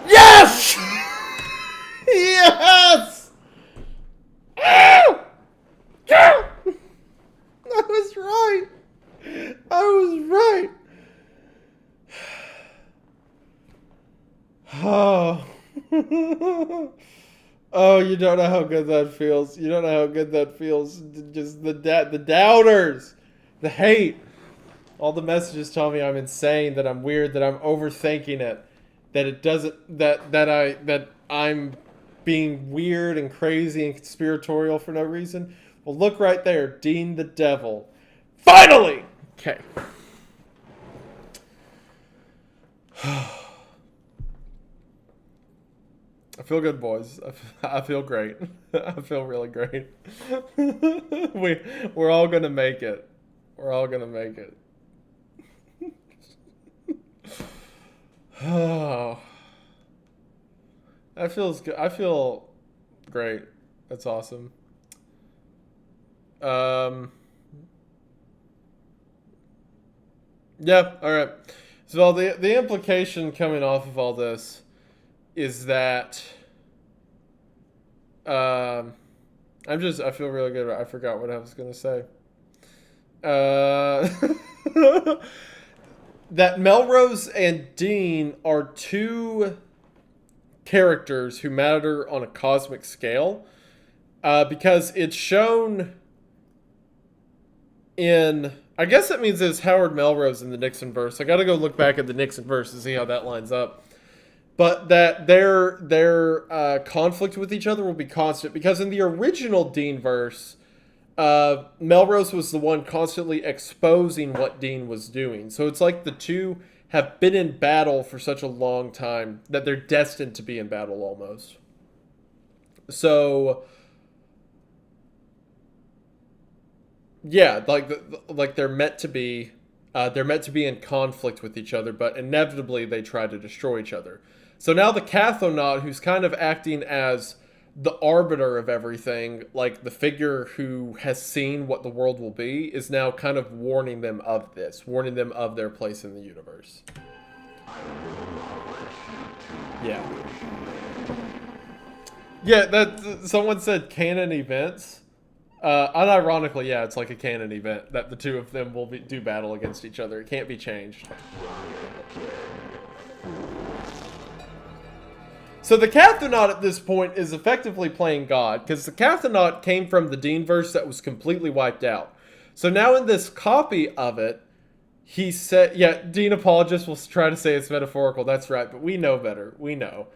Yes! Yes! Ow! Ow! I was right. Oh. Oh, you don't know how good that feels. Just the doubters, the hate. All the messages tell me I'm insane, that I'm weird, that I'm overthinking it, that it doesn't, that I'm being weird and crazy and conspiratorial for no reason. Well, look right there, Dean the Devil. Finally! Okay. I feel good, boys. I feel great. I feel really great. We're all gonna make it. Oh, that feels good. I feel great. That's awesome. Yeah. All right. So the implication coming off of all this is that I feel really good. I forgot what I was gonna say. That Melrose and Dean are two characters who matter on a cosmic scale. because it's shown in... I guess that means it's Howard Melrose in the Nixon verse. I got to go look back at the Nixon verse to see how that lines up. But that their conflict with each other will be constant, because in the original Dean verse, Melrose was the one constantly exposing what Dean was doing. So it's like the two have been in battle for such a long time that they're destined to be in battle almost. So... yeah, like they're meant to be in conflict with each other, but inevitably they try to destroy each other. So now the cathanot, who's kind of acting as the arbiter of everything, like the figure who has seen what the world will be, is now kind of warning them of this, warning them of their place in the universe. Yeah. Yeah, that someone said canon events. Unironically, yeah, it's like a canon event that the two of them will do battle against each other. It can't be changed. So the cathanot at this point is effectively playing God, because the cathanot came from the Dean verse that was completely wiped out. So now in this copy of it, he said, yeah, Dean apologists will try to say it's metaphorical. That's right, but we know better. We know.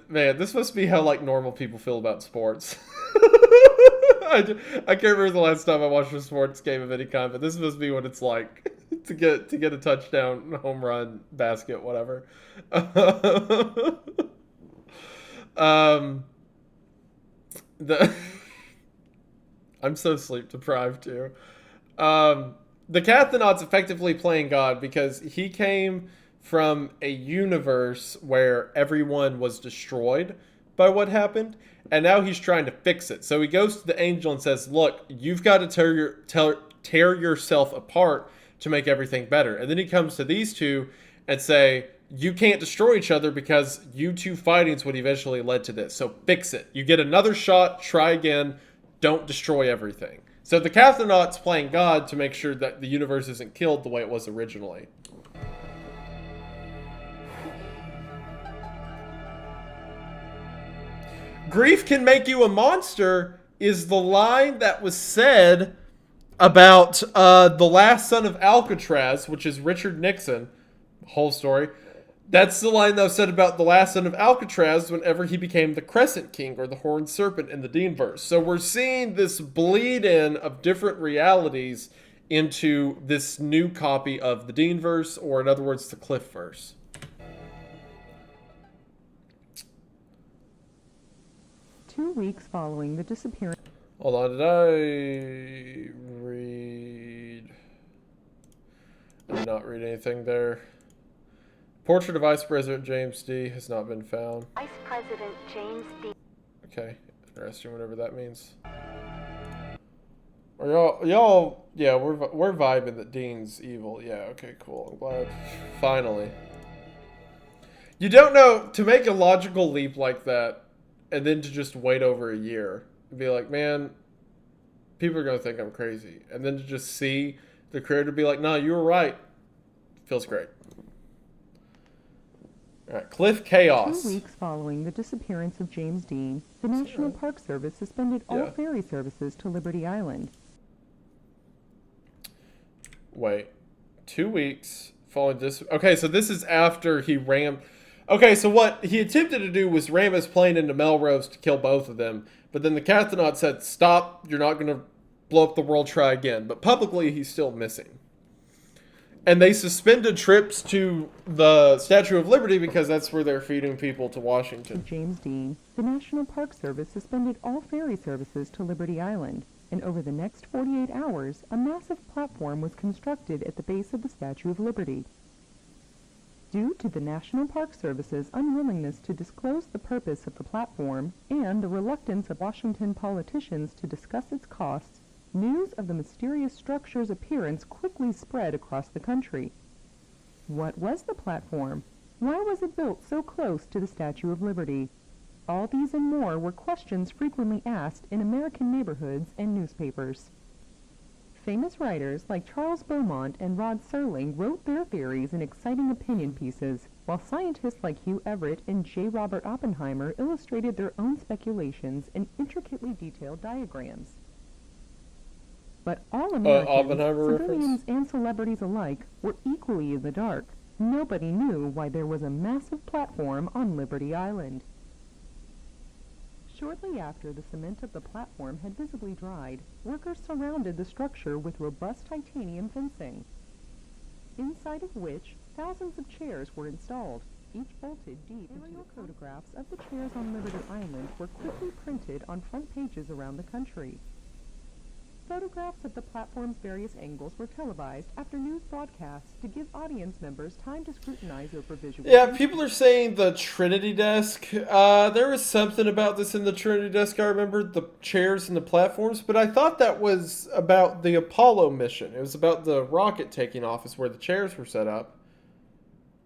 Man, this must be how like normal people feel about sports. I can't remember the last time I watched a sports game of any kind, but this must be what it's like to get a touchdown, home run, basket, whatever. I'm so sleep deprived too. The cathanot's effectively playing God because he came from a universe where everyone was destroyed by what happened, and now he's trying to fix it. So he goes to the angel and says, look, you've got to tear yourself apart to make everything better. And then he comes to these two and say, you can't destroy each other because you two fighting is what eventually led to this. So fix it. You get another shot, try again, don't destroy everything. So the cathanot's playing God to make sure that the universe isn't killed the way it was originally. Grief can make you a monster is the line that was said about the last son of Alcatraz, which is Richard Nixon. Whole story. That's the line that was said about the last son of Alcatraz whenever he became the Crescent King or the Horned Serpent in the Dean verse. So we're seeing this bleed in of different realities into this new copy of the Dean verse, or in other words, the Clift verse. Two weeks following the disappearance. Hold on, did I read? I did not read anything there. Portrait of Vice President James D. has not been found. Vice President James D. Okay, interesting, whatever that means. Are y'all, yeah, we're vibing that Dean's evil. Yeah, okay, cool. I'm glad. Finally. You don't know, to make a logical leap like that, and then to just wait over a year and be like, man, people are going to think I'm crazy. And then to just see the creator be like, no, you were right. Feels great. All right, Cliff Chaos. 2 weeks following the disappearance of James Dean, the National Park Service suspended all ferry services to Liberty Island. Wait, 2 weeks following this. Okay, so this is after he rammed. Okay, so what he attempted to do was ram his plane into Melrose to kill both of them. But then the cathanot said, stop, you're not going to blow up the world, try again. But publicly, he's still missing. And they suspended trips to the Statue of Liberty because that's where they're feeding people to Washington. James Dean, the National Park Service suspended all ferry services to Liberty Island. And over the next 48 hours, a massive platform was constructed at the base of the Statue of Liberty. Due to the National Park Service's unwillingness to disclose the purpose of the platform and the reluctance of Washington politicians to discuss its costs, news of the mysterious structure's appearance quickly spread across the country. What was the platform? Why was it built so close to the Statue of Liberty? All these and more were questions frequently asked in American neighborhoods and newspapers. Famous writers like Charles Beaumont and Rod Serling wrote their theories in exciting opinion pieces, while scientists like Hugh Everett and J. Robert Oppenheimer illustrated their own speculations in intricately detailed diagrams. But all Americans, Oppenheimer civilians reference? and celebrities alike, were equally in the dark. Nobody knew why there was a massive platform on Liberty Island. Shortly after the cement of the platform had visibly dried, workers surrounded the structure with robust titanium fencing, inside of which thousands of chairs were installed, each bolted deep into the photographs of the chairs on Liberty Island were quickly printed on front pages around the country. Photographs of the platform's various angles were televised after news broadcasts to give audience members time to scrutinize over visual. Yeah, people are saying the Trinity desk. There was something about this in the Trinity desk. I remember the chairs and the platforms, but I thought that was about the Apollo mission. It was about the rocket taking off, is where the chairs were set up.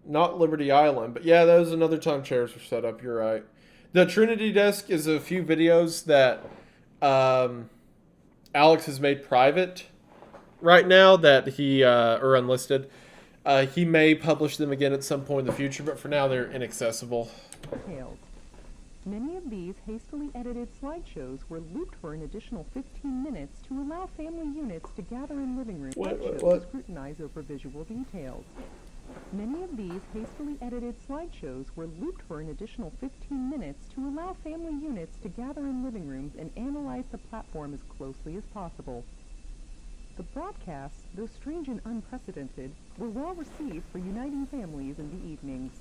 Not Liberty Island, but yeah, that was another time chairs were set up. You're right. The Trinity desk is a few videos that Alex has made private right now that he, or unlisted. He may publish them again at some point in the future, but for now they're inaccessible. Details. Many of these hastily edited slideshows were looped for an additional 15 minutes to allow family units to gather in living rooms to scrutinize over visual details. Many of these hastily edited slideshows were looped for an additional 15 minutes to allow family units to gather in living rooms and analyze the platform as closely as possible. The broadcasts, though strange and unprecedented, were well received for uniting families in the evenings.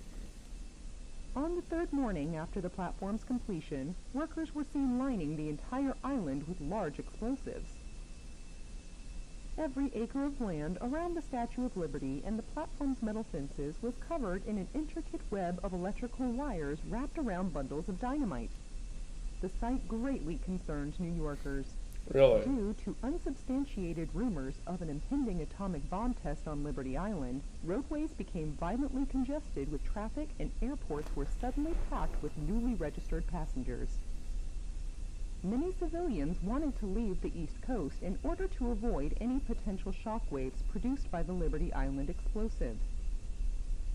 On the third morning after the platform's completion, workers were seen lining the entire island with large explosives. Every acre of land around the Statue of Liberty and the platform's metal fences was covered in an intricate web of electrical wires wrapped around bundles of dynamite. The sight greatly concerned New Yorkers. Really? Due to unsubstantiated rumors of an impending atomic bomb test on Liberty Island, roadways became violently congested with traffic and airports were suddenly packed with newly registered passengers. Many civilians wanted to leave the East Coast in order to avoid any potential shockwaves produced by the Liberty Island explosive.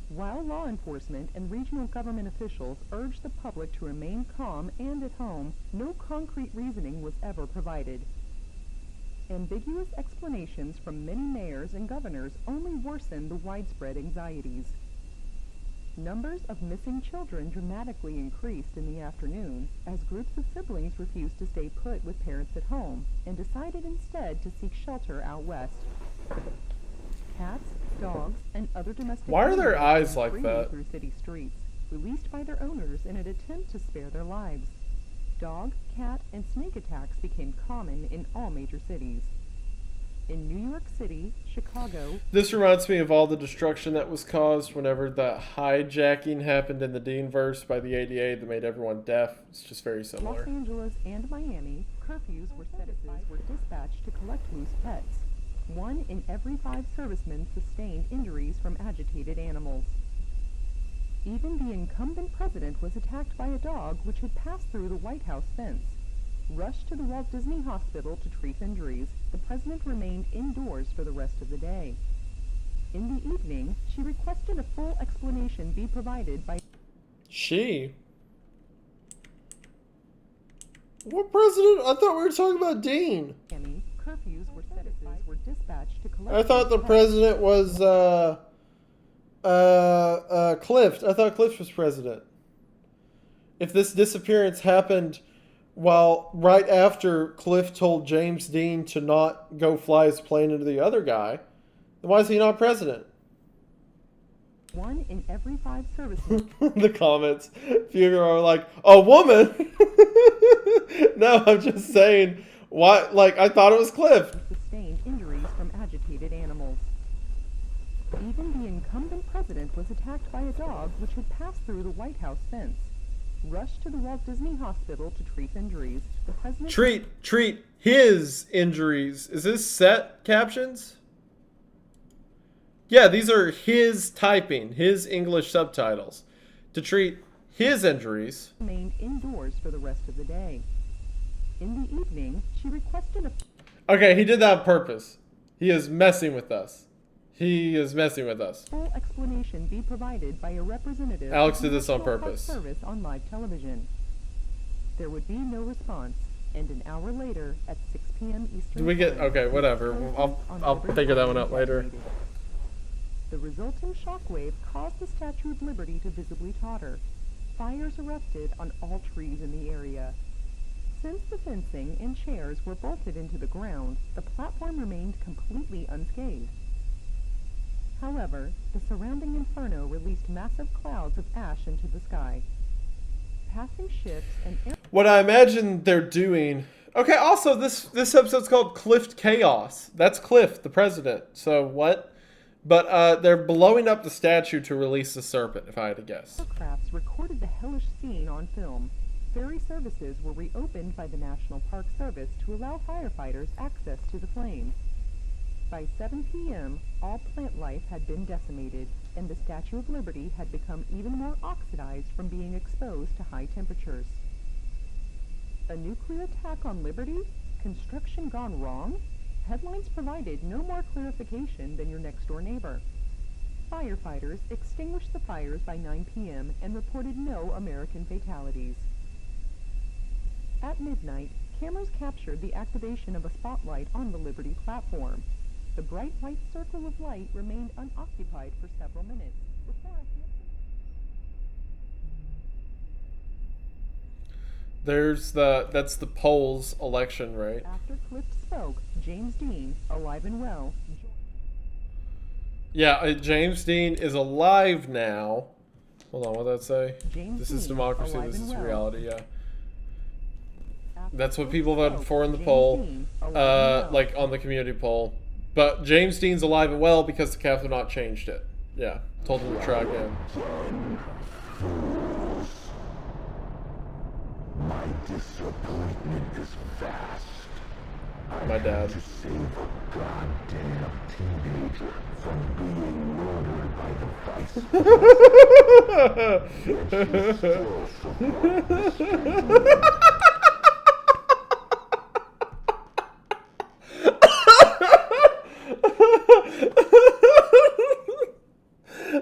While law enforcement and regional government officials urged the public to remain calm and at home, no concrete reasoning was ever provided. Ambiguous explanations from many mayors and governors only worsened the widespread anxieties. Numbers of missing children dramatically increased in the afternoon as groups of siblings refused to stay put with parents at home and decided instead to seek shelter out west. Cats, dogs, and other domestic Why are their animals eyes ran like freely that? through city streets, released by their owners in an attempt to spare their lives. Dog, cat, and snake attacks became common in all major cities. In New York City, Chicago... This reminds me of all the destruction that was caused whenever the hijacking happened in the Deanverse by the ADA that made everyone deaf. It's just very similar. Los Angeles and Miami, curfews were dispatched to collect loose pets. 1 in every 5 servicemen sustained injuries from agitated animals. Even the incumbent president was attacked by a dog which had passed through the White House fence. Rushed to the Walt Disney Hospital to treat injuries, the president remained indoors for the rest of the day. In the evening, she requested a full explanation be provided by... She? What president? I thought we were talking about Dean. Curfews were dispatched to collect... I thought the president was, Clift. I thought Clift was president. If this disappearance happened right after Clift told James Dean to not go fly his plane into the other guy, then why is he not president? 1 in every 5 servicemen. The comments. Few are like, a woman? No, I'm just saying, why? Like, I thought it was Clift. Sustained injuries from agitated animals. Even the incumbent president was attacked by a dog which had passed through the White House fence. Rushed to the Walt Disney Hospital to treat injuries. The president... Treat his injuries. Is this set captions? Yeah, these are his typing, his English subtitles. To treat his injuries. Remained indoors for the rest of the day. In the evening, she requested a... Okay, he did that on purpose. He is messing with us. He is messing with us. Full explanation be provided by a representative. Alex of did this on National Park purpose. Service on live television. There would be no response, and an hour later, at 6 p.m. Eastern Did we get... Time, Okay, whatever. I'll figure that one out later. The resulting shockwave caused the Statue of Liberty to visibly totter. Fires erupted on all trees in the area. Since the fencing and chairs were bolted into the ground, the platform remained completely unscathed. However, the surrounding inferno released massive clouds of ash into the sky. Passing ships and What I imagine they're doing... Okay, also, this episode's called Clift Chaos. That's Clift, the president. So, what? But they're blowing up the statue to release the serpent, if I had to guess. aircrafts recorded the hellish scene on film. Ferry services were reopened by the National Park Service to allow firefighters access to the flames. By 7 p.m., all plant life had been decimated, and the Statue of Liberty had become even more oxidized from being exposed to high temperatures. A nuclear attack on Liberty? Construction gone wrong? Headlines provided no more clarification than your next-door neighbor. Firefighters extinguished the fires by 9 p.m. and reported no American fatalities. At midnight, cameras captured the activation of a spotlight on the Liberty platform. The bright white circle of light remained unoccupied for several minutes before That's the polls election, right? After Clift spoke, James Dean, alive and well, Yeah, James Dean is alive now. Hold on, what did that say? James This is Dean, democracy, alive this and is well. reality, yeah. After That's what Clift people voted spoke, for in the James poll. Dean, alive and well. Like on the community poll. But James Dean's alive and well because the cathanot changed it. Yeah, told him to try again. My disappointment is vast. My dad. To save a goddamn teenager from being murdered by the vice president. Yet she still supports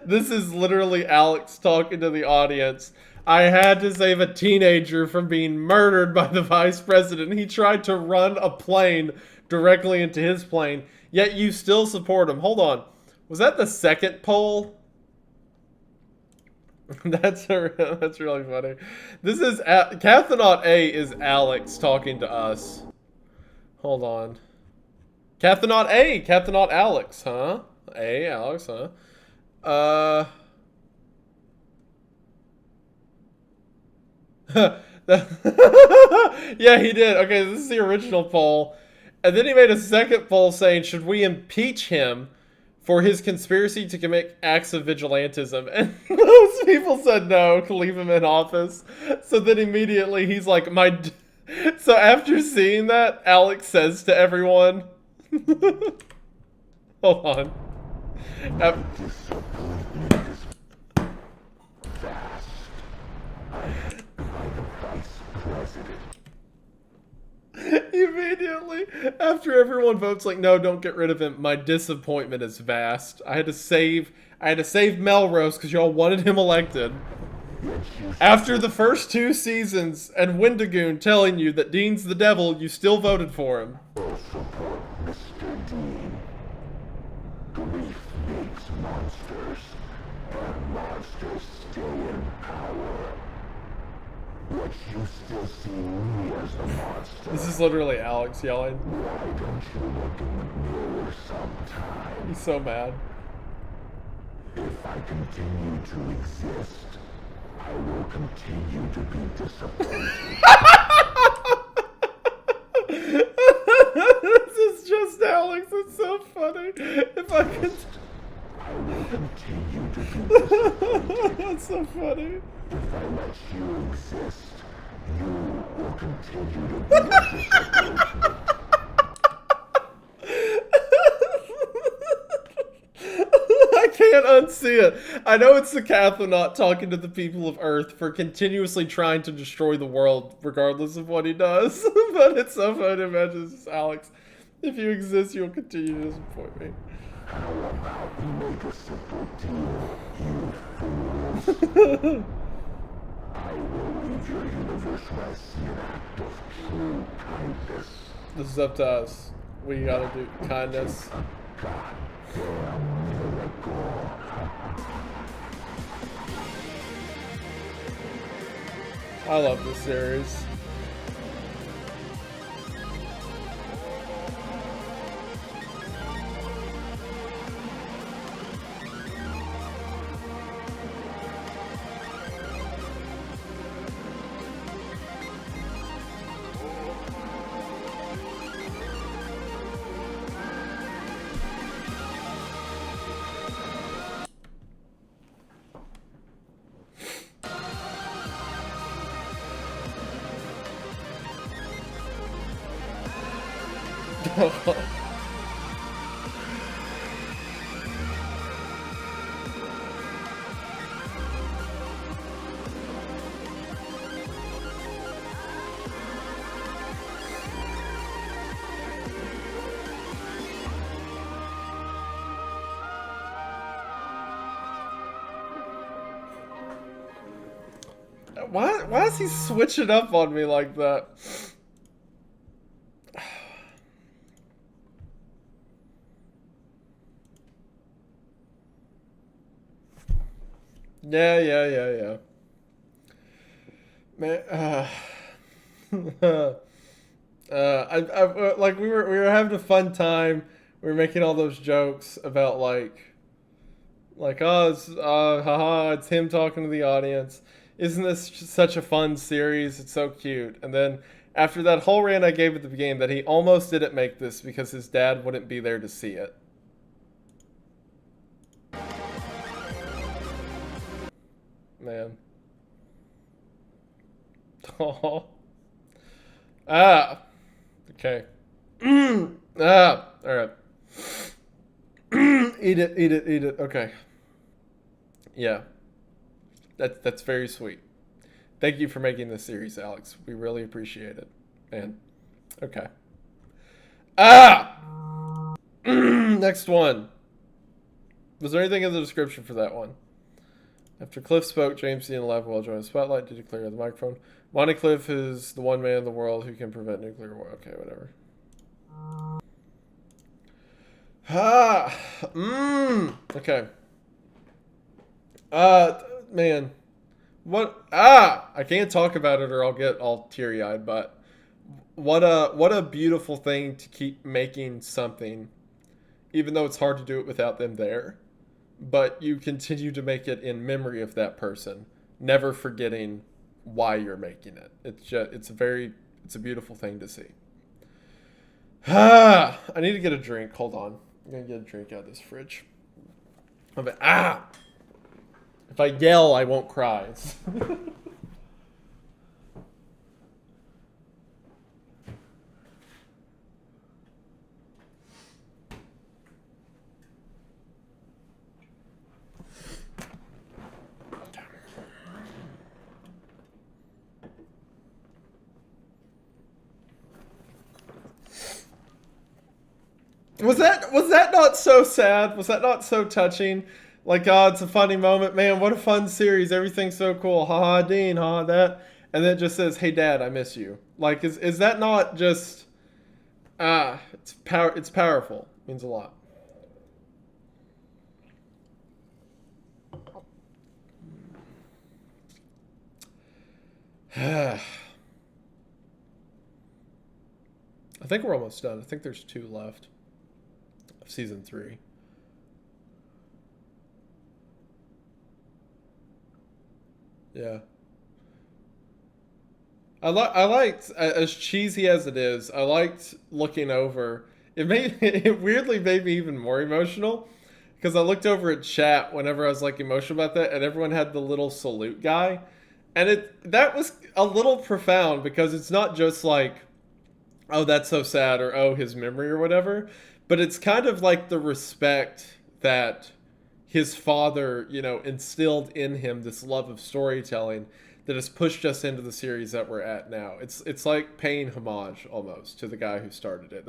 This is literally Alex talking to the audience. I had to save a teenager from being murdered by the vice president. He tried to run a plane directly into his plane, yet you still support him. Hold on. Was that the second poll? That's really funny. This is cathanot A is Alex talking to us. Hold on. Cathanot A, cathanot Alex, huh? A, Alex, huh? Yeah, he did. Okay, this is the original poll. And then he made a second poll saying, should we impeach him for his conspiracy to commit acts of vigilantism? And most people said no, to leave him in office. So then immediately he's like, So after seeing that, Alex says to everyone, hold on. Immediately, after everyone votes like, no, don't get rid of him, my disappointment is vast. I had to save Melrose because y'all wanted him elected. After the first 2 seasons and Wendigoon telling you that Dean's the devil, you still voted for him. support Mr. Dean. Grief makes monsters, and monsters stay in power. But you still see me as a monster. This is literally Alex yelling. Why don't you look in the mirror sometime? He's so mad. If I continue to exist, I will continue to be disappointed. This is just Alex. It's so funny. If I can... I will continue to be disappointed. That's so funny. If I let you exist, you will continue to be a disappointment. I can't unsee it. I know it's the cathanot talking to the people of Earth for continuously trying to destroy the world, regardless of what he does. But it's so funny to imagine this is Alex. If you exist, you'll continue to disappoint me. How about we make a simple deal, you fools? I will leave your universe where I see an act of true kindness. This is up to us. We gotta do kindness. Goddamn miracle. I love this series. Why is he switching up on me like that? Yeah. Man, I like we were having a fun time. We were making all those jokes about like oh, it's haha, it's him talking to the audience. Isn't this such a fun series? It's so cute. And then after that whole rant I gave at the beginning that he almost didn't make this because his dad wouldn't be there to see it. Man. Oh. Ah. Okay. Ah. All right. Eat it. Okay. Yeah. That's very sweet. Thank you for making this series, Alex. We really appreciate it. Man. Okay. Ah! Next one. Was there anything in the description for that one? After Clift spoke, James C. and Lavwell joined the spotlight to declare the microphone. Monty Clift is the one man in the world who can prevent nuclear war. Okay, whatever. Ah! Okay. Man. What? I can't talk about it or I'll get all teary-eyed, but what a beautiful thing to keep making something, even though it's hard to do it without them there. But you continue to make it in memory of that person, never forgetting why you're making it. It's a beautiful thing to see. I need to get a drink. Hold on. I'm going to get a drink out of this fridge. If I yell, I won't cry. Was that not so sad? Was that not so touching? Like, oh, it's a funny moment. Man, what a fun series. Everything's so cool. Ha Dean, that. And then it just says, hey, Dad, I miss you. Like, is that not just... it's powerful. It means a lot. I think we're almost done. I think there's 2 left of season 3. Yeah. I liked, as cheesy as it is, I liked looking over. It weirdly made me even more emotional because I looked over at chat whenever I was like emotional about that, and everyone had the little salute guy. And that was a little profound because it's not just like, oh, that's so sad, or oh, his memory or whatever, but it's kind of like the respect that his father, instilled in him, this love of storytelling that has pushed us into the series that we're at now. It's like paying homage almost to the guy who started it.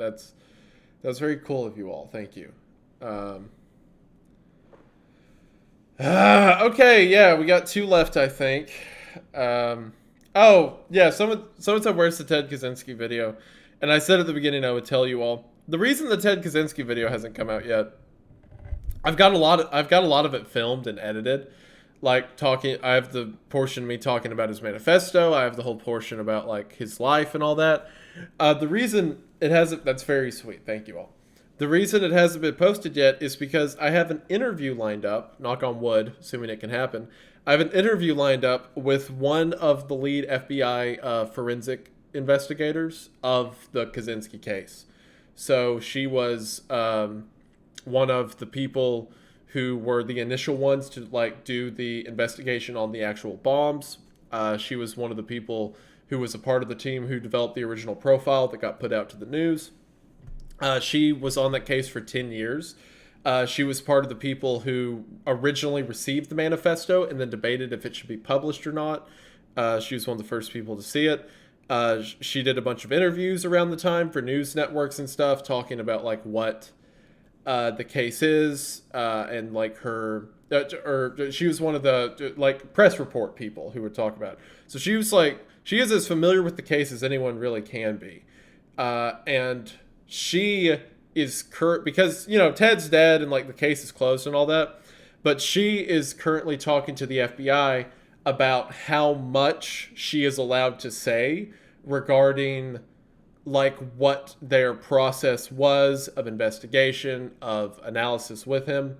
That was very cool of you all. Thank you. Okay, yeah, we got 2 left, I think. Oh, yeah, someone said, where's the Ted Kaczynski video? And I said at the beginning I would tell you all. The reason the Ted Kaczynski video hasn't come out yet, I've got a lot of it filmed and edited. Like, I have the portion of me talking about his manifesto. I have the whole portion about, like, his life and all that. The reason it hasn't, that's very sweet. Thank you all. The reason it hasn't been posted yet is because I have an interview lined up, knock on wood, assuming it can happen. I have an interview lined up with one of the lead FBI forensic investigators of the Kaczynski case. So she was one of the people who were the initial ones to like do the investigation on the actual bombs. She was one of the people who was a part of the team who developed the original profile that got put out to the news. She was on that case for 10 years. She was part of the people who originally received the manifesto and then debated if it should be published or not. She was one of the first people to see it. She did a bunch of interviews around the time for news networks and stuff, talking about like what the case is, and like her, or she was one of the like press report people who would talk about it. So she was like, she is as familiar with the case as anyone really can be, and she is because you know Ted's dead and like the case is closed and all that, but she is currently talking to the FBI about how much she is allowed to say regarding like what their process was of investigation, of analysis with him.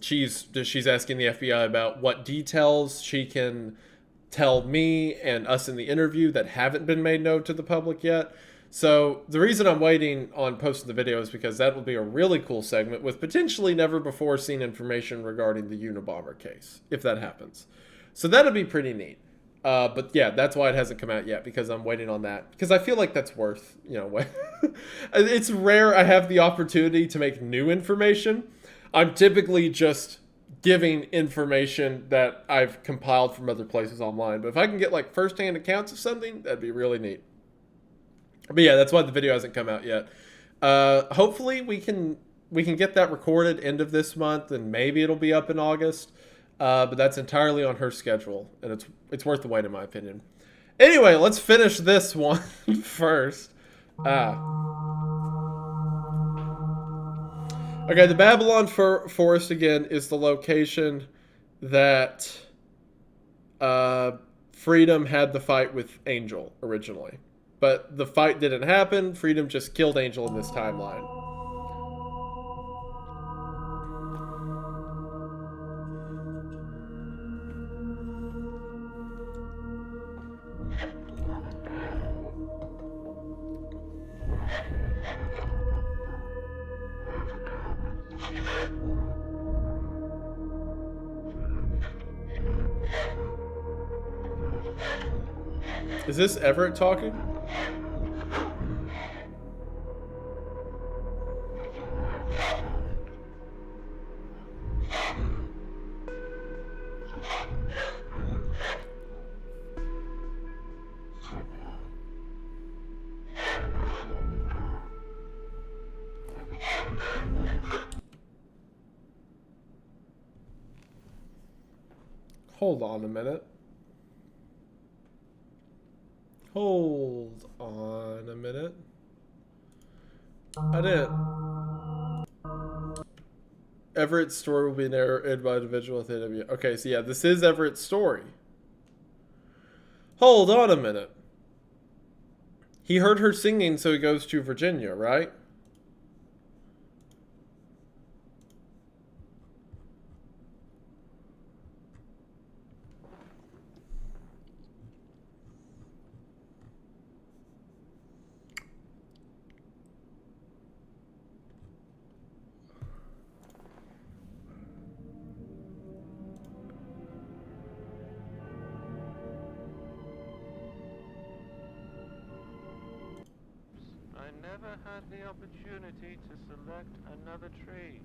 She's asking the FBI about what details she can tell me and us in the interview that haven't been made known to the public yet. So the reason I'm waiting on posting the video is because that will be a really cool segment with potentially never before seen information regarding the Unabomber case, if that happens. So that'll be pretty neat. But yeah, that's why it hasn't come out yet, because I'm waiting on that. Because I feel like that's worth, you know, it's rare I have the opportunity to make new information. I'm typically just giving information that I've compiled from other places online. But if I can get like firsthand accounts of something, that'd be really neat. But yeah, that's why the video hasn't come out yet. Hopefully we can get that recorded end of this month, and maybe it'll be up in August. But that's entirely on her schedule, and it's worth the wait in my opinion. Anyway, let's finish this one first. Okay, the Babylon Forest again is the location that Freedom had the fight with Angel originally. But the fight didn't happen. Freedom just killed Angel in this timeline. Is this Everett talking? Hold on a minute. Hold on a minute. I didn't. Everett's story will be narrated by an individual with AW. Okay, so yeah, this is Everett's story. Hold on a minute. He heard her singing, so he goes to Virginia, right? Had the opportunity to select another tree.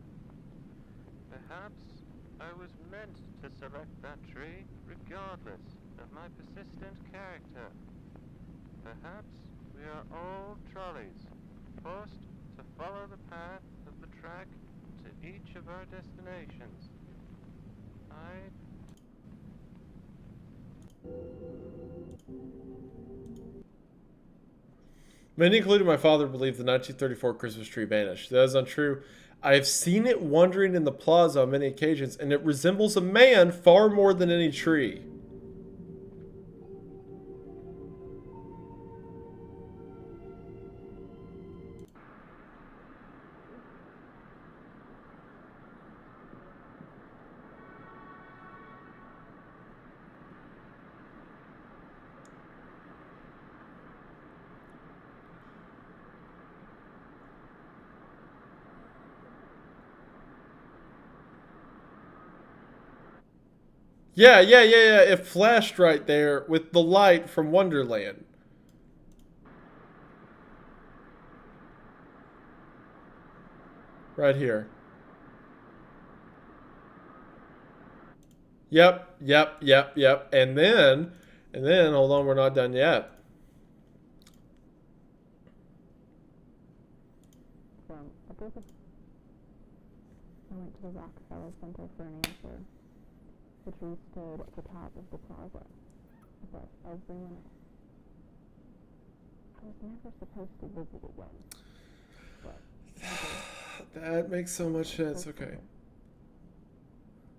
Perhaps I was meant to select that tree regardless of my persistent character. Perhaps We are all trolleys, forced to follow the path of the track to each of our destinations. Many, including my father, believe the 1934 Christmas tree vanished. That is untrue. I have seen it wandering in the plaza on many occasions, and it resembles a man far more than any tree. Yeah. It flashed right there with the light from Wonderland. Right here. Yep. And then, hold on, we're not done yet. I went to the Rockefeller Center for an answer. The tree stood at the top of the plaza, above every minute. I was never supposed to visit again, but that makes so much sense. Okay.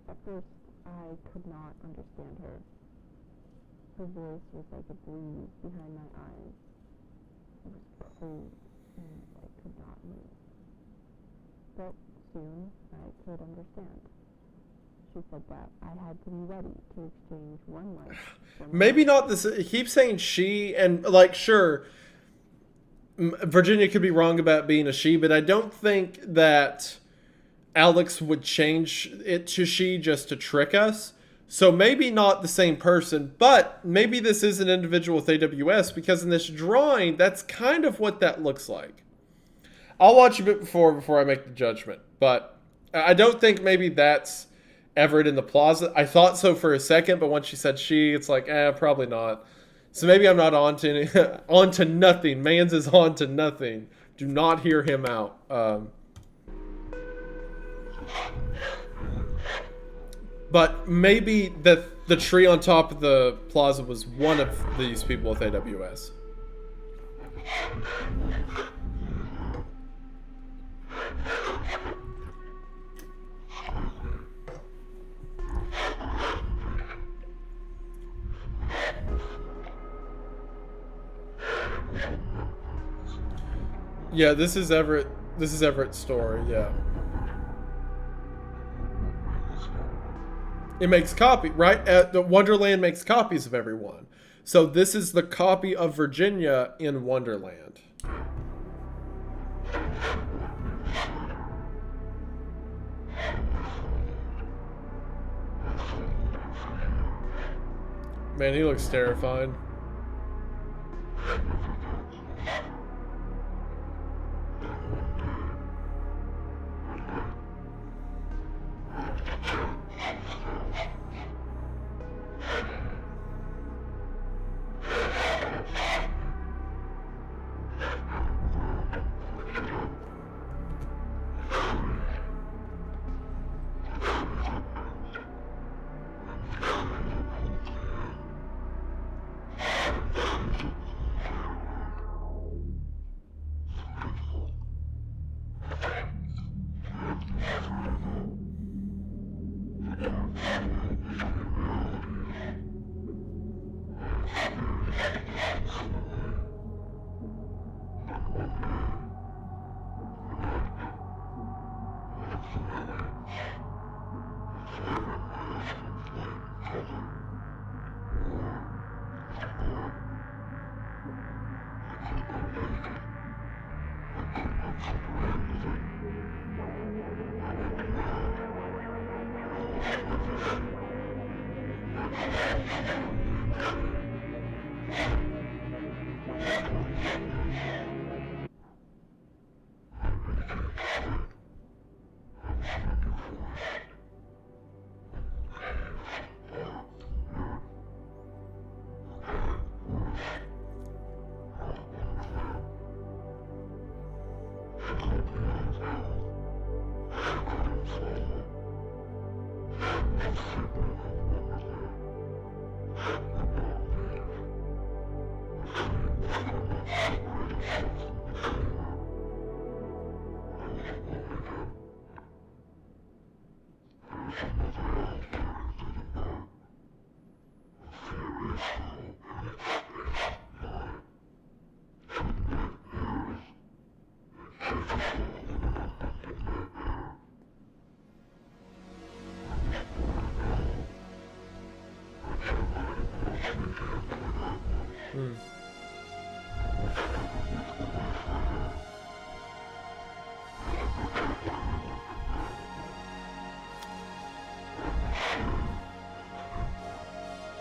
At first, I could not understand her. Her voice was like a breeze behind my eyes. It was cold, and I could not move. But soon, I could understand. She said that I had to be ready to exchange one life. Maybe not this. He keeps saying she, and like, sure, Virginia could be wrong about being a she, but I don't think that Alex would change it to she just to trick us. So maybe not the same person, but maybe this is an individual with AWS, because in this drawing, that's kind of what that looks like. I'll watch a bit before I make the judgment, but I don't think maybe that's Everett in the plaza. I thought so for a second, but once she said she, it's like, probably not. So maybe I'm not on to nothing. Mans is on to nothing. Do not hear him out. But maybe the tree on top of the plaza was one of these people with AWS. Yeah, this is Everett. This is Everett's story. Yeah. It makes copy, right? The Wonderland makes copies of everyone. So this is the copy of Virginia in Wonderland. Man, he looks terrified.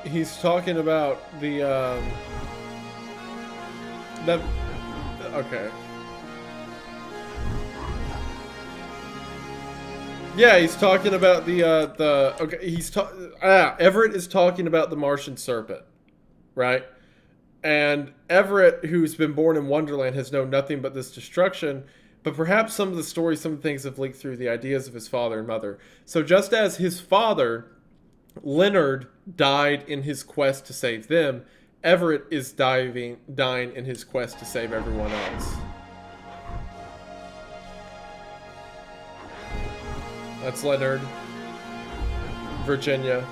He's talking about the that okay. Yeah, he's talking about the Everett is talking about the Martian serpent, right? And Everett, who's been born in Wonderland, has known nothing but this destruction. But perhaps some of the stories, some things have leaked through the ideas of his father and mother. So just as his father, Leonard, died in his quest to save them, Everett is dying in his quest to save everyone else. That's Leonard. Virginia.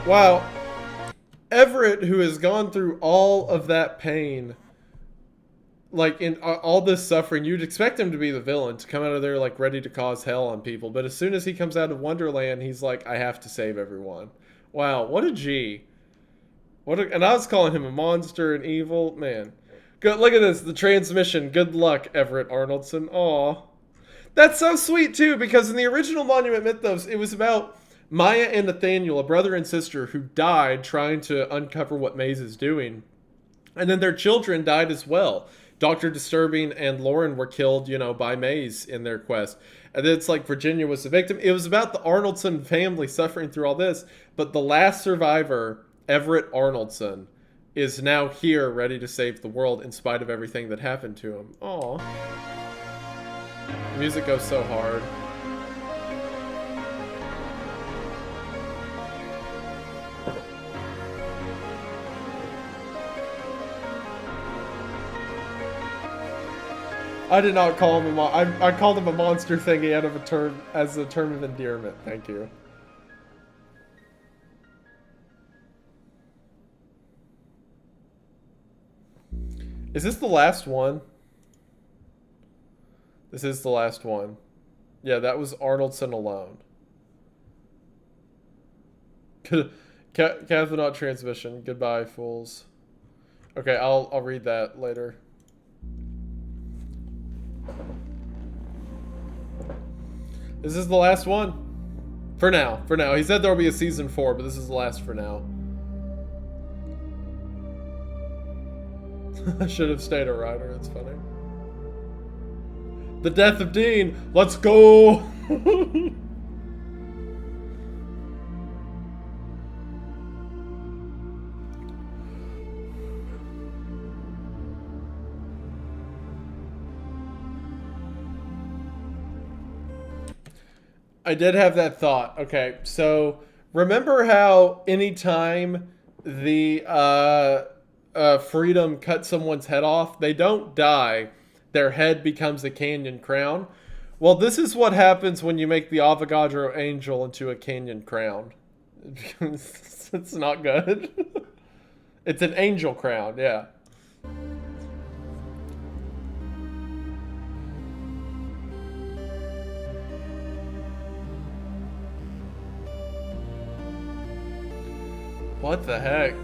Wow. Everett, who has gone through all of that pain, like in all this suffering, you'd expect him to be the villain, to come out of there like ready to cause hell on people. But as soon as he comes out of Wonderland, he's like, I have to save everyone. Wow, what a G. And I was calling him a monster and evil. Man. Good, look at this, the transmission. Good luck, Everett Arnoldson. Aw. That's so sweet, too, because in the original Monument Mythos, it was about Maya and Nathaniel, a brother and sister, who died trying to uncover what Maze is doing. And then their children died as well. Dr. Disturbing and Lauren were killed, by Maze in their quest. And then it's like Virginia was the victim. It was about the Arnoldson family suffering through all this. But the last survivor, Everett Arnoldson, is now here ready to save the world in spite of everything that happened to him. Aw. The music goes so hard. I did not call him I called him a monster thingy out of a term as a term of endearment. Thank you. Is this the last one? This is the last one. Yeah, that was Arnoldson alone. Cathanot transmission. Goodbye, fools. Okay, I'll read that later. This is the last one. For now. For now. He said there'll be a season 4, but this is the last for now. I should have stayed a rider. It's funny. The death of Dean. Let's go. I did have that thought. Okay, so remember how anytime the Freedom cuts someone's head off, they don't die. Their head becomes a canyon crown. Well, this is what happens when you make the Avogadro Angel into a canyon crown. It's not good. It's an angel crown, yeah. What the heck?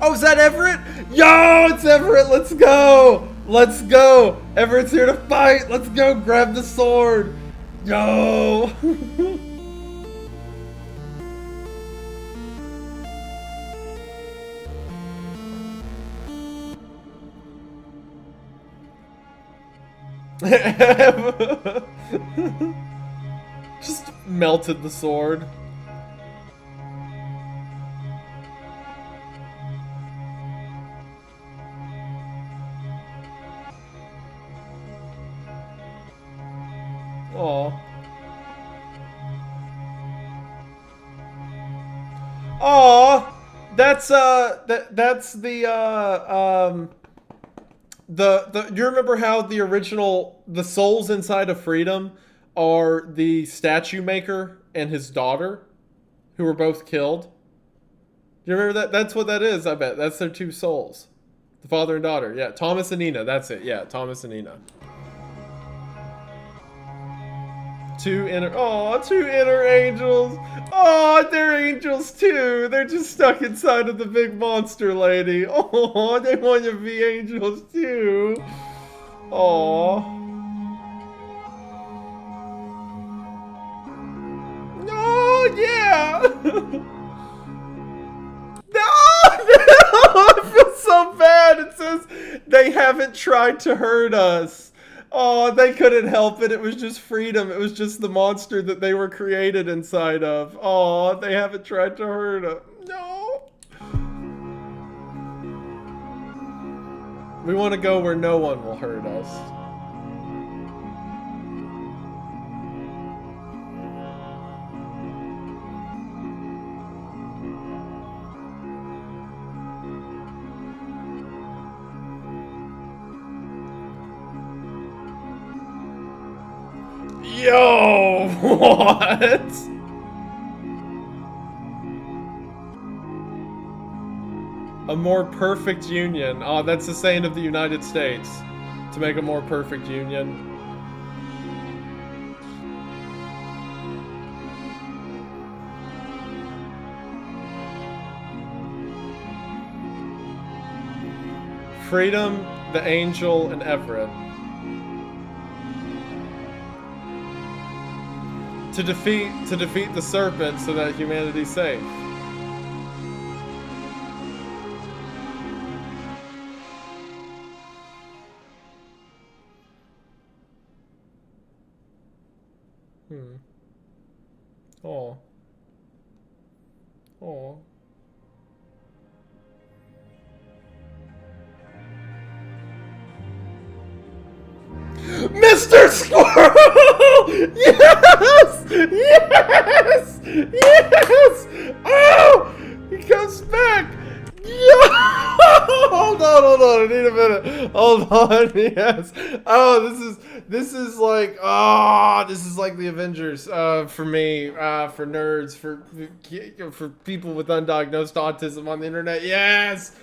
Oh, is that Everett? Yo, it's Everett. Let's go. Let's go. Everett's here to fight. Let's go. Grab the sword. Yo. Just melted the sword. Aw. Aw! That's that's the you remember how the original the souls inside of Freedom are the statue maker and his daughter, who were both killed? Do you remember that? That's what that is, I bet. That's their two souls. The father and daughter. Yeah, Thomas and Nina, that's it. Yeah, Thomas and Nina. Two inner angels. Oh, they're angels too. They're just stuck inside of the big monster lady. Oh, they want to be angels too. Oh. Oh, yeah. No, I feel so bad. It says they haven't tried to hurt us. Oh, they couldn't help it. It was just Freedom. It was just the monster that they were created inside of. Oh, they haven't tried to hurt us. No. We want to go where no one will hurt us. Yo, what? A more perfect union. Oh, that's the saying of the United States. To make a more perfect union. Freedom, the Angel, and Everett. To defeat the serpent so that humanity's safe. Oh. Oh. Mr. Squirrel! Yes! Yes! Yes! Oh! He comes back! Yeah! Hold on, I need a minute. Hold on, yes. Oh, this is like the Avengers, for me, for nerds, for people with undiagnosed autism on the internet. Yes!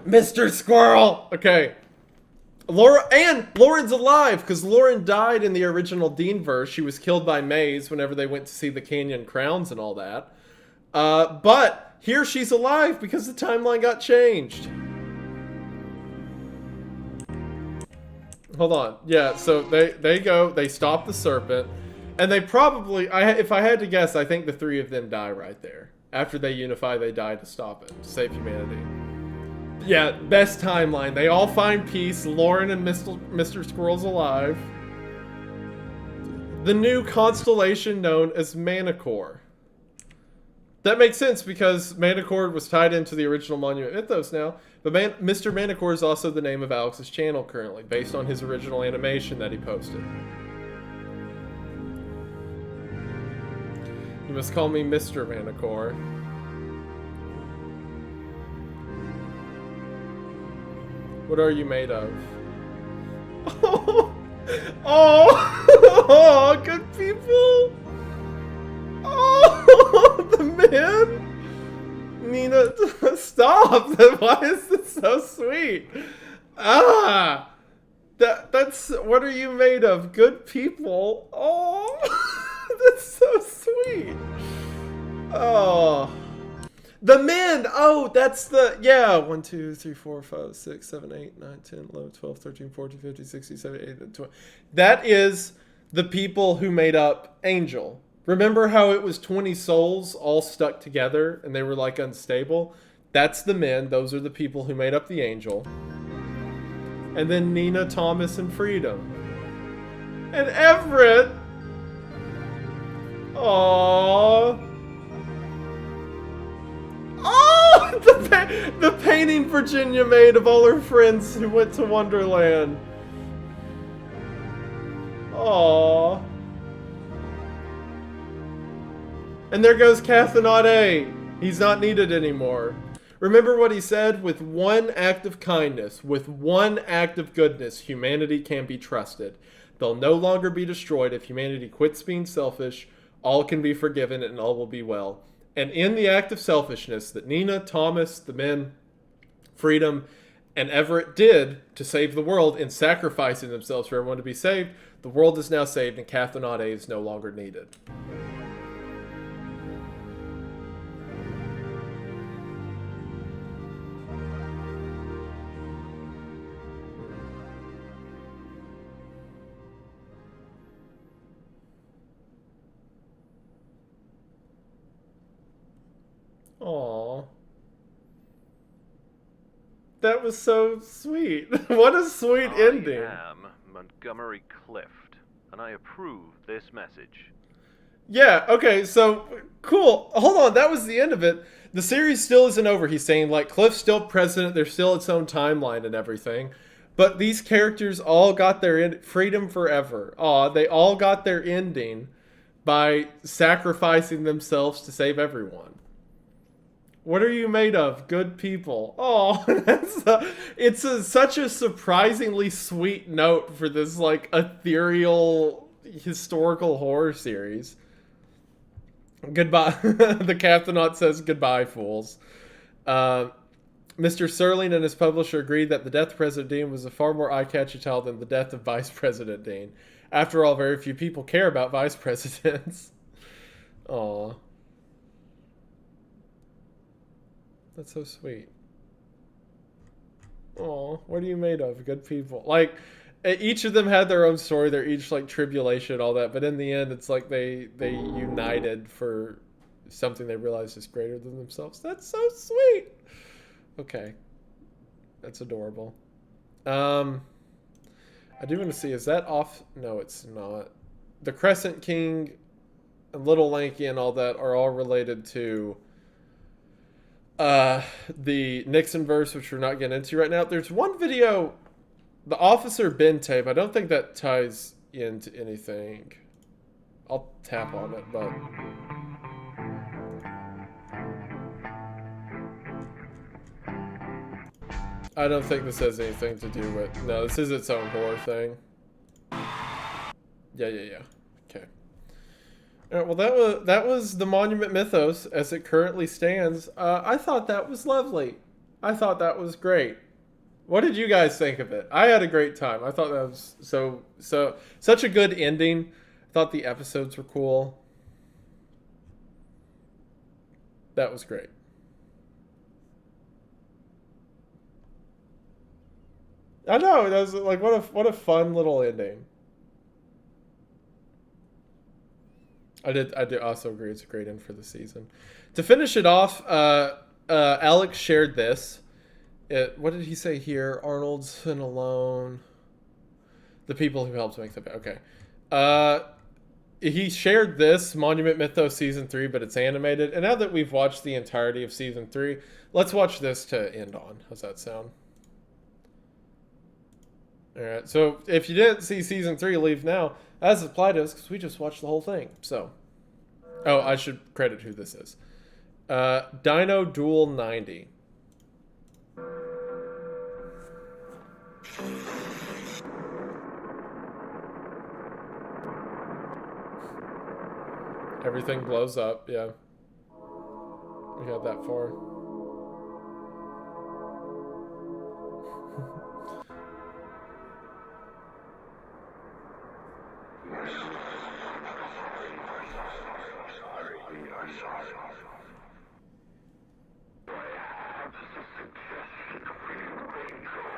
Mr. Squirrel! Okay. Lauren's alive, because Lauren died in the original Deanverse. She was killed by Maze whenever they went to see the Canyon Crowns and all that. But here she's alive because the timeline got changed. Hold on. Yeah, so they stop the serpent, and they probably, if I had to guess, I think the three of them die right there. After they unify, they die to stop it, to save humanity. Yeah, best timeline. They all find peace. Lauren and Mr. Squirrel's alive. The new constellation known as Manticore. That makes sense because Manticore was tied into the original Monument Mythos now. But Mr. Manticore is also the name of Alex's channel currently, based on his original animation that he posted. You must call me Mr. Manticore. What are you made of? Oh, good people. Oh, the man. Nina, stop. Why is this so sweet? That's, what are you made of? Good people. Oh, that's so sweet. Oh. The men! Oh, that's the, yeah. 1, 2, 3, 4, 5, 6, 7, 8, 9, 10, 11, 12, 13, 14, 15, 16, 17, 18, 20. That is the people who made up Angel. Remember how it was 20 souls all stuck together and they were like unstable? That's the men. Those are the people who made up the Angel. And then Nina, Thomas, and Freedom. And Everett! Aww. Oh! The painting Virginia made of all her friends who went to Wonderland. Aww. And there goes cathanot A. He's not needed anymore. Remember what he said? With one act of kindness, with one act of goodness, humanity can be trusted. They'll no longer be destroyed if humanity quits being selfish. All can be forgiven and all will be well. And in the act of selfishness that Nina, Thomas, the men, Freedom, and Everett did to save the world in sacrificing themselves for everyone to be saved, the world is now saved and cathanot A is no longer needed. Aww. That was so sweet. What a sweet ending. I am Montgomery Clift, and I approve this message. Yeah, okay, so, cool. Hold on, that was the end of it. The series still isn't over, he's saying. Like, Clift's still president, there's still its own timeline and everything. But these characters all got their freedom forever. Aw, they all got their ending by sacrificing themselves to save everyone. What are you made of? Good people. Oh, such a surprisingly sweet note for this, like, ethereal historical horror series. Goodbye. The cathanot says goodbye, fools. Mr. Serling and his publisher agreed that the death of President Dean was a far more eye-catchy title than the death of Vice President Dean. After all, very few people care about vice presidents. Aww. That's so sweet. Aw, what are you made of? Good people. Like, each of them had their own story. They're each, like, tribulation, all that. But in the end, it's like they united for something they realized is greater than themselves. That's so sweet. Okay. That's adorable. I do want to see, is that off? No, it's not. The Crescent King, and Little Lanky, and all that are all related to the Nixon verse, which we're not getting into right now. There's one video, the Officer Ben tape. I don't think that ties into anything. I'll tap on it, but I don't think this has anything to do with. No, this is its own horror thing. Yeah. Okay. All right, well, that was the Monument Mythos as it currently stands. I thought that was lovely. I thought that was great. What did you guys think of it? I had a great time. I thought that was such a good ending. I thought the episodes were cool. That was great. I know, that was like what a fun little ending. I did also agree it's a great end for the season. To finish it off, Alex shared this. What did he say here? Arnold's been alone. The people who helped make the... Okay. He shared this, Monument Mythos Season 3, but it's animated. And now that we've watched the entirety of Season 3, let's watch this to end on. How's that sound? Alright, so if you didn't see Season 3, leave now. That doesn't apply to us because we just watched the whole thing. So, oh, I should credit who this is. Dino Duel 90. Everything blows up, yeah. We got that far.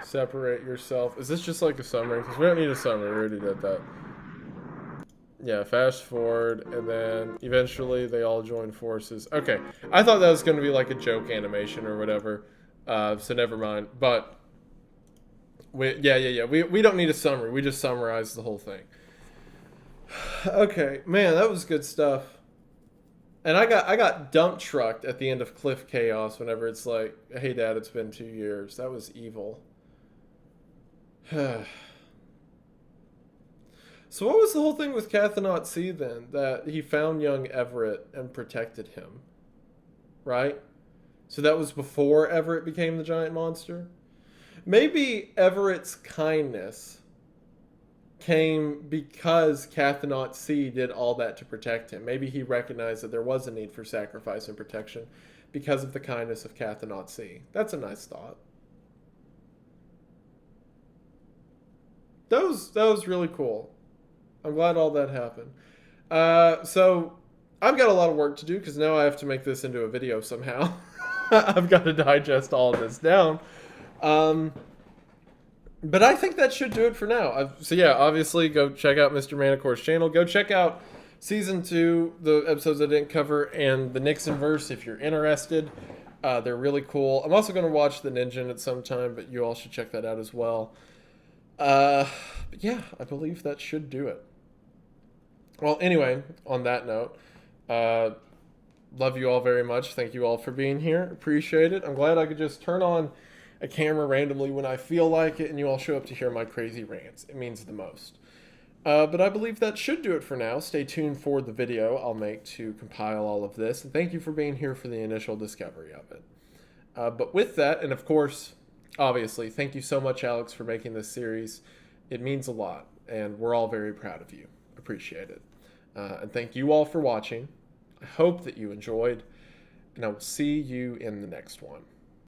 Separate yourself. Is this just like a summary? Because we don't need a summary. We already did that. Yeah, fast forward, and then eventually they all join forces. Okay, I thought that was going to be like a joke animation or whatever, so never mind. But Yeah. We don't need a summary. We just summarize the whole thing. Okay, man, that was good stuff. And I got dump trucked at the end of Cliff Chaos whenever it's like, hey Dad, it's been 2 years. That was evil. So what was the whole thing with Cathanot C then? That he found young Everett and protected him, right? So that was before Everett became the giant monster? Maybe Everett's kindness came because Cathanot C did all that to protect him. Maybe he recognized that there was a need for sacrifice and protection because of the kindness of Cathanot C. That's a nice thought. That was really cool. I'm glad all that happened. So I've got a lot of work to do because now I have to make this into a video somehow. I've got to digest all of this down. But I think that should do it for now. So yeah, obviously go check out Mr. Manticore's channel. Go check out Season 2, the episodes I didn't cover, and the Nixon verse if you're interested. They're really cool. I'm also going to watch the Ninja at some time, but you all should check that out as well. But yeah, I believe that should do it. Well, anyway, on that note, love you all very much. Thank you all for being here. Appreciate it. I'm glad I could just turn on a camera randomly when I feel like it, and you all show up to hear my crazy rants. It means the most. But I believe that should do it for now. Stay tuned for the video I'll make to compile all of this. And thank you for being here for the initial discovery of it. But with that, and of course, obviously, thank you so much, Alex, for making this series. It means a lot, and we're all very proud of you. Appreciate it. And thank you all for watching. I hope that you enjoyed, and I will see you in the next one.